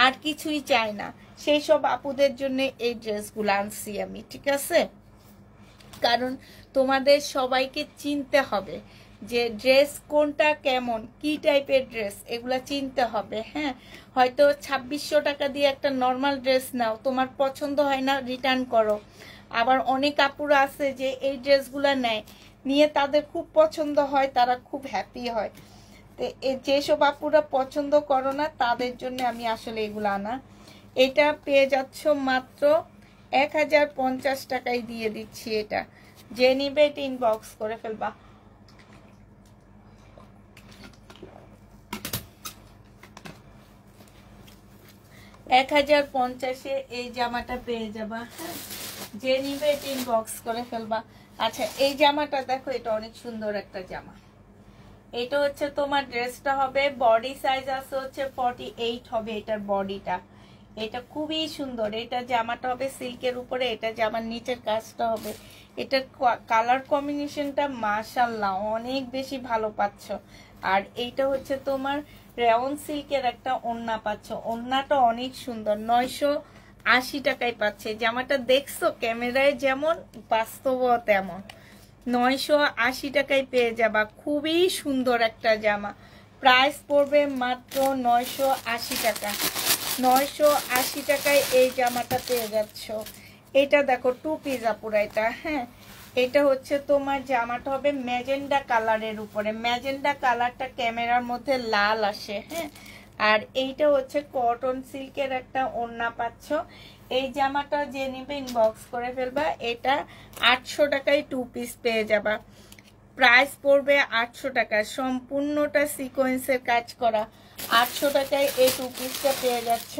আর কিছুই চাই না, সেই সব আপুদের জন্য এই ড্রেসগুলো আনছি আমি, ঠিক আছে। কারণ তোমাদের সবাইকে চিনতে হবে যে ড্রেস কোনটা কেমন, কি টাইপের ড্রেস, এগুলা চিনতে হবে, হ্যাঁ। হয়তো 2600 টাকা দিয়ে একটা নর্মাল ড্রেস নাও, তোমার পছন্দ হয় না, রিটার্ন করো। আবার অনেক আপুরা আছে যে এই ড্রেসগুলা নেয়, নিয়ে তাদের খুব পছন্দ হয়, তারা খুব হ্যাপি হয়। তো যেসব আপুরা পছন্দ করো না তাদের জন্য আমি আসলে এগুলো আনা। এটা পেয়ে যাচ্ছ মাত্র 1050 টাকায় দিয়ে দিচ্ছি। এটা যে নিবে এটা ইনবক্স করে ফেলবা। 1050-এ এই জামাটা পেয়ে যাবা। হ্যাঁ, যে নিবে এটা ইনবক্স করে ফেলবা। আচ্ছা, এই জামাটা দেখো, এটা অনেক সুন্দর একটা জামা। এটা হচ্ছে তোমার ড্রেসটা হবে, বডি সাইজ আছে হচ্ছে 48 হবে এটার বডিটা। এটা খুবই সুন্দর। এটা জামাটা হবে সিল্কের উপরে, এটা জামার নিচের কাজটা হবে। এটার কালার কম্বিনেশনটা মাশাআল্লাহ অনেক বেশি ভালো পাচ্ছ। আর এইটা হচ্ছে তোমার রেওন সিল্কের একটা ওড়না পাচ্ছ। ওড়নাটা অনেক সুন্দর, 980 টাকায় পাচ্ছে। জামাটা দেখছো ক্যামেরায় যেমন, বাস্তব তেমন। 980 টাকায় পেয়ে যাবা। খুবই সুন্দর একটা জামা। প্রাইস পড়বে মাত্র 980 টাকা। 980 টাকায় এই জামাটা পেয়ে যাচ্ছ। এটা দেখো, 2 পিস আপুরা এটা। হ্যাঁ, এটা হচ্ছে তোমার জামাটা হবে ম্যাজেন্ডা কালারের উপরে। ম্যাজেন্ডা কালারটা ক্যামেরার মধ্যে লাল আসে। হ্যাঁ, আর এইটা হচ্ছে কটন সিল্কের একটা ওড়না পাচ্ছ। এই জামাটা যে নিবে ইনবক্স করে ফেলবা। এটা 800 টাকায় 2 পিস পেয়ে যাবা। প্রাইস পড়বে 800 টাকা। সম্পূর্ণটা সিকোয়েন্সের কাজ করা। 800 টাকায় এই 2 পিসটা পেয়ে যাচ্ছ।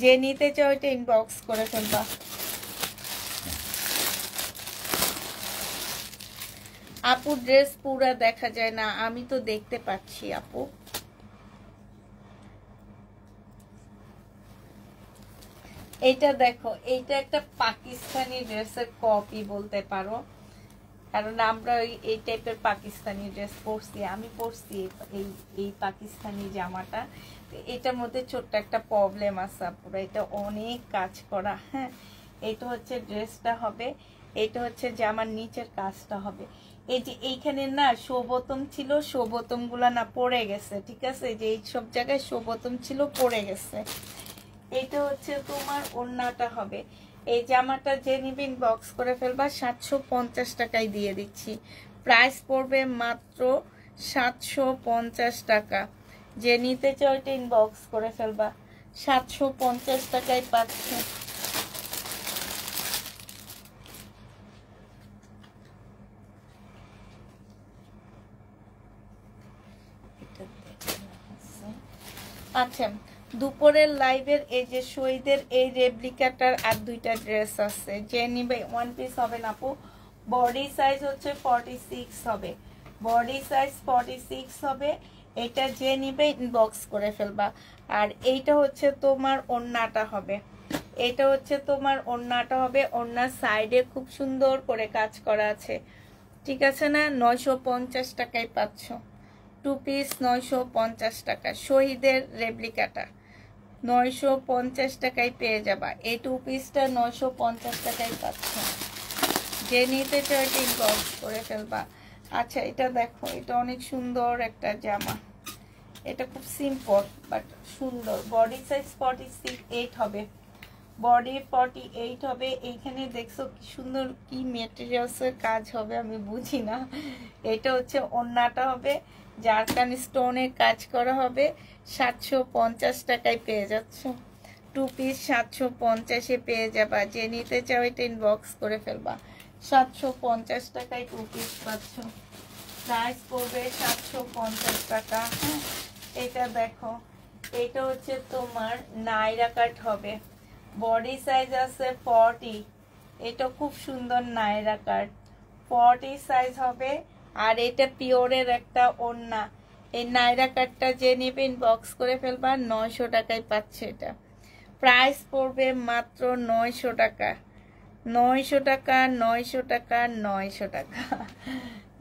যে নিতে চাও এটা ইনবক্স করে ফেলবা। আপু ড্রেস পুরা দেখা যায় না, আমি তো দেখতে পাচ্ছি আপু। এইটা দেখো, এইটা একটা পাকিস্তানি ড্রেসের কপি বলতে পারো, কারণ আমরা এই টাইপের পাকিস্তানি ড্রেস পরছি। আমি পরছি এই পাকিস্তানি জামাটা। এটার মধ্যে ছোট্ট একটা প্রবলেম আছে পুরো, এটা অনেক কাজ করা। হ্যাঁ, এটা হচ্ছে ড্রেসটা হবে, এটা হচ্ছে জামার নিচের কাজটা হবে। এই যে এইখানে না শোবতম ছিল, শোবতম গুলা না পড়ে গেছে, ঠিক আছে, যে এই সব জায়গায় শোবতম ছিল পড়ে গেছে। এটা হচ্ছে তোমার ওড়নাটা হবে। এই জামাটা যে নিবে ইনবক্স করে ফেলবা। 750 টাকায় দিয়ে দিচ্ছি। প্রাইস পড়বে মাত্র 750 টাকা। যে নিতে চাও এটা ইনবক্স করে ফেলবা। 750 টাকায় পাচ্ছে। আচ্ছা, দুপুরের লাইভের এই যে শহীদের এই রেপ্লিকাটার আর 2টা ড্রেস আছে। যে নিবে 1 পিস হবে না আপু। বডি সাইজ হচ্ছে 46 হবে। বডি সাইজ 46 হবে। এটা যে নিবে ইনবক্স করে ফেলবা। আর এইটা হচ্ছে তোমার ওড়নাটা হবে। এটা হচ্ছে তোমার ওড়নাটা হবে। ওড়নার সাইডে খুব সুন্দর করে কাজ করা আছে, ঠিক আছে না? 950 টাকায় পাচ্ছ। 2 পিস 950 টাকা। শহীদের রেপ্লিকাটা 950 টাকায় পেয়ে যাবা। এই 2 পিসটা 950 টাকায় পাচ্ছ। যে নিতে চাও এটা ইনবক্স করে ফেলবা। আচ্ছা, এটা দেখো, এটা অনেক সুন্দর একটা জামা। এটা খুব সিম্পল বাট সুন্দর। বডি সাইজ 48 হবে। বডি 48 হবে। এইখানে দেখছো কি সুন্দর, কি মেটেরিয়ালসের কাজ হবে আমি বুঝি না। এটা হচ্ছে ওড়নাটা হবে, জারকান স্টোনের কাজ করা হবে। 750 টাকায় পেয়ে যাচ্ছ। 2 পিস 750-এ পেয়ে যাবা। যে নিতে চাও এটা ইনবক্স করে ফেলবা। 750 টাকায় 2 পিস পাচ্ছ। প্রাইস পড়বে 750 টাকা। হ্যাঁ, এটা দেখো, এটা হচ্ছে তোমার নাইরা কাট হবে। বডি সাইজ আছে 40। এটা খুব সুন্দর নাইরা কাট, 40 সাইজ হবে। আর এটা পিওরের একটা ওড়না। এই নাইরা কাটটা যে নেবে ইনবক্স করে ফেলবা। 900 টাকায় পাচ্ছে এটা। প্রাইস পড়বে মাত্র 900 টাকা। 900 টাকা, 900 টাকা, 900 টাকা।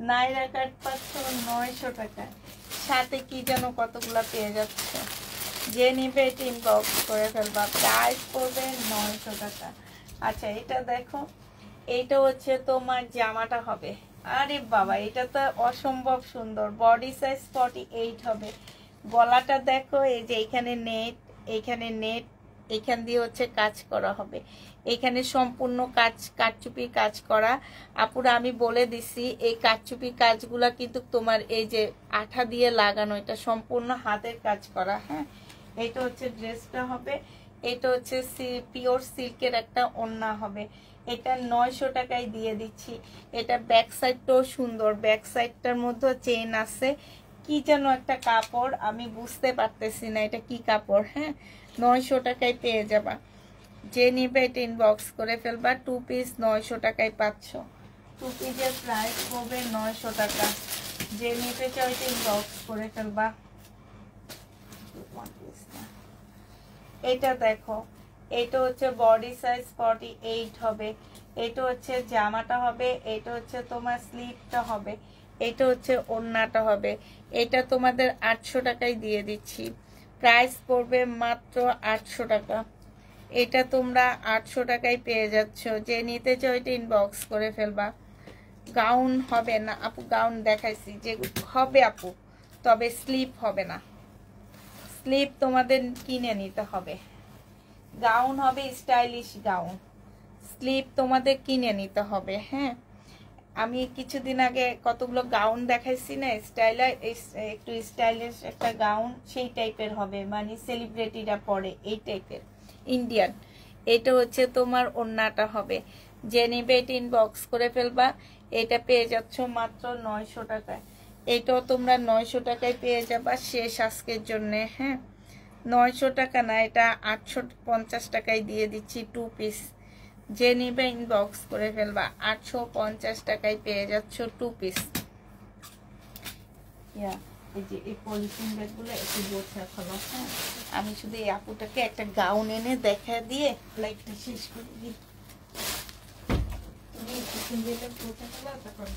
নাইরা কাট পাচ্ছ 900 টাকা। সাথে কি যেন কতগুলা পেয়ে যাচ্ছে। যে নিবে এটা ইনবক্স করে ফেলবা। প্রাইস পড়বে 900 টাকা। আচ্ছা, এটা দেখো, এইটা হচ্ছে তোমার জামাটা হবে। আরে বাবা, এটা তো অসম্ভব সুন্দর। বডি সাইজ 48 হবে। গলাটা দেখো, এই যে এখানে নেট, এখানে নেট, এখান দিয়ে হচ্ছে কাজ করা হবে। এখানে সম্পূর্ণ কাজ, কারচুপি কাজ করা। আপুরা আমি বলে দিছি, এই কারচুপি কাজগুলা কিন্তু তোমার এই যে আঠা দিয়ে লাগানো, এটা সম্পূর্ণ হাতের কাজ করা। হ্যাঁ, এটা হচ্ছে ড্রেসটা হবে। এটা হচ্ছে পিওর সিল্কের একটা ওড়না হবে। এটা 900 টাকায় দিয়ে দিচ্ছি। এটা ব্যাক সাইডটাও সুন্দর, ব্যাক সাইডটার মধ্যে চেইন আছে। কি যেন একটা কাপড়, আমি বুঝতে পারতেছি না এটা কি কাপড়। হ্যাঁ, 900 টাকায় পেয়ে যাবা। যে নিবে এটা ইনবক্স করে ফেলবা। 2 পিস 900 টাকায় পাচ্ছ। 2 পিসের প্রাইস হবে 900 টাকা। যে নিতে চাও এটা ইনবক্স করে ফেলবা। এটা দেখো, এটা হচ্ছে বডি সাইজ 48 হবে। এটা হচ্ছে জামাটা হবে, এটা হচ্ছে তোমার স্লিভটা হবে, এটা হচ্ছে ওড়নাটা হবে। এটা তোমাদের 800 টাকায় দিয়ে দিচ্ছি। প্রাইস পড়বে মাত্র 800 টাকা। এটা তোমরা 800 টাকায় পেয়ে যাচ্ছ। যে নিতে চাও এটা ইনবক্স করে ফেলবা। গাউন হবে না আপু, গাউন দেখাইছি যে হবে আপু, তবে স্লিপ হবে না। স্লিপ তোমাদের কিনে নিতে হবে। গাউন হবে স্টাইলিশ গাউন, স্লিপ তোমাদের কিনে নিতে হবে। হ্যাঁ, আমি কিছুদিন আগে কতগুলো গাউন দেখাইছি না, একটু স্টাইলিশ একটা গাউন, সেই টাইপের হবে, মানে সেলিব্রিটিরা পরে এই টাইপের ইন্ডিয়ান। এটা হচ্ছে তোমার ওড়নাটা হবে। যে নেবে এটা ইনবক্স করে ফেলবা। এটা পেয়ে যাচ্ছ মাত্র 900 টাকায়। এটাও তোমরা 900 টাকায় পেয়ে যাবা শেষ আজকের জন্যে। হ্যাঁ, 900 টাকা না, এটা 850 টাকায় দিয়ে দিচ্ছি 2 পিস। যে নিবে ইনবক্স করে ফেলবা। 850 টাকায় পেয়ে যাচ্ছ 2 পিস। এই যে এই পলিথিন ব্যাগগুলো একটু গোছা ফেলো। হ্যাঁ, আমি শুধু এই আপুটাকে একটা গাউন এনে দেখা দিয়ে লাইফটা শেষ করে দিই। তুমি পলিথিন ব্যাগটা গোছা ফেলো, তারপর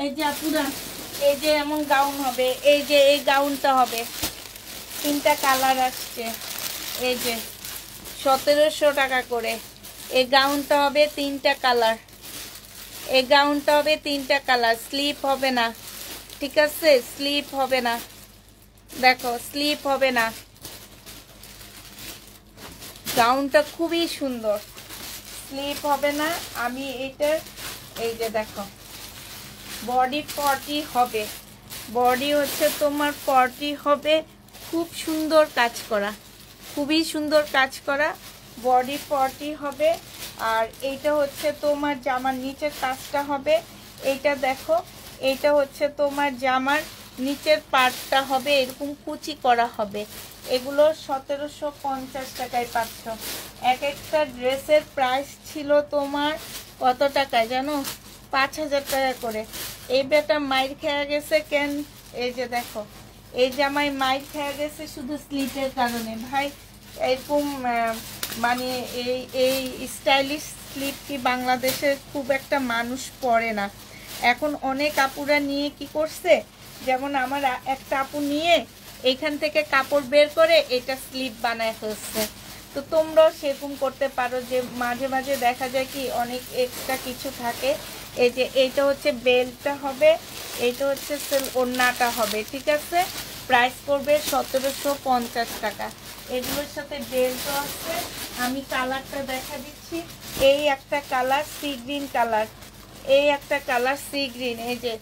এই যে আপুরা, এই যে এমন গাউন হবে, এই যে এই গাউনটা হবে, 3টা কালার আসছে। এই যে 1700 টাকা করে এই গাউনটা হবে, 3টা কালার। এই গাউনটা হবে 3টা কালার। স্লিপ হবে না, ঠিক আছে? স্লিপ হবে না, দেখো স্লিপ হবে না। গাউনটা খুবই সুন্দর, স্লিপ হবে না। আমি এটার এই যে দেখো বডি 40 হবে, বডি হচ্ছে তোমার 40 হবে। খুব সুন্দর কাজ করা, খুবই সুন্দর কাজ করা, বডি 40 হবে। আর এইটা হচ্ছে তোমার জামার নিচের কাজটা হবে। এইটা দেখো, এইটা হচ্ছে তোমার জামার নিচের পার্টটা হবে, এরকম কুচি করা হবে। এগুলো 1750 টাকায় পাচ্ছ। এক একটা ড্রেসের প্রাইস ছিল তোমার কত টাকায় জানো? 5000 টাকা করে। এই বেটা মাইর খেয়ে গেছে কেন? এই যে দেখো, এই জামাই মাইর খেয়ে গেছে শুধু স্লিপের কারণে। ভাই এরকম মানে এই স্টাইলিশ স্লিপ কি বাংলাদেশে খুব একটা মানুষ পরে না। এখন অনেক আপুরা নিয়ে কি করছে, যেমন আমার একটা আপু নিয়ে এইখান থেকে কাপড় বের করে এটা স্লিপ বানায় ফেলছে। তো তোমরাও সেরকম করতে পারো, যে মাঝে মাঝে দেখা যায় কি অনেক এক্সট্রা কিছু থাকে। এই যে এইটা হচ্ছে বেল্টটা হবে, এইটা হচ্ছে ওড়নাটা হবে, ঠিক আছে? প্রাইস পড়বে 1750 টাকা। এগুলোর সাথে বেল্টও আছে। আমি কালারটা দেখা দিচ্ছি। এই একটা কালার সি গ্রিন কালার, এই একটা কালার সি গ্রিন। এই যে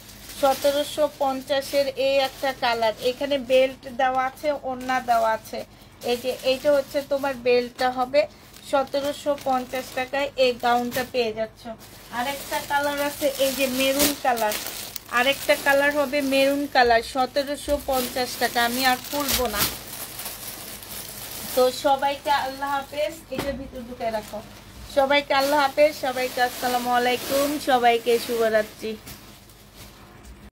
1750-এর এই একটা কালার। এখানে বেল্ট দেওয়া আছে, ওড়না দেওয়া আছে। এই যে এইটা হচ্ছে তোমার বেল্টটা হবে। 1750 টাকায় এই গাউনটা পেয়ে যাচ্ছ। আরেকটা কালার আছে, এই যে মেরুন কালার, আরেকটা কালার হবে মেরুন কালার, 1750 টাকা। আমি আর খুলবো না। তো সবাইকে আল্লাহ হাফেজ। এটার ভিতর ঢুকে রাখো। সবাইকে আল্লাহ হাফেজ, সবাইকে আসসালামু আলাইকুম, সবাইকে শুভরাত্রি।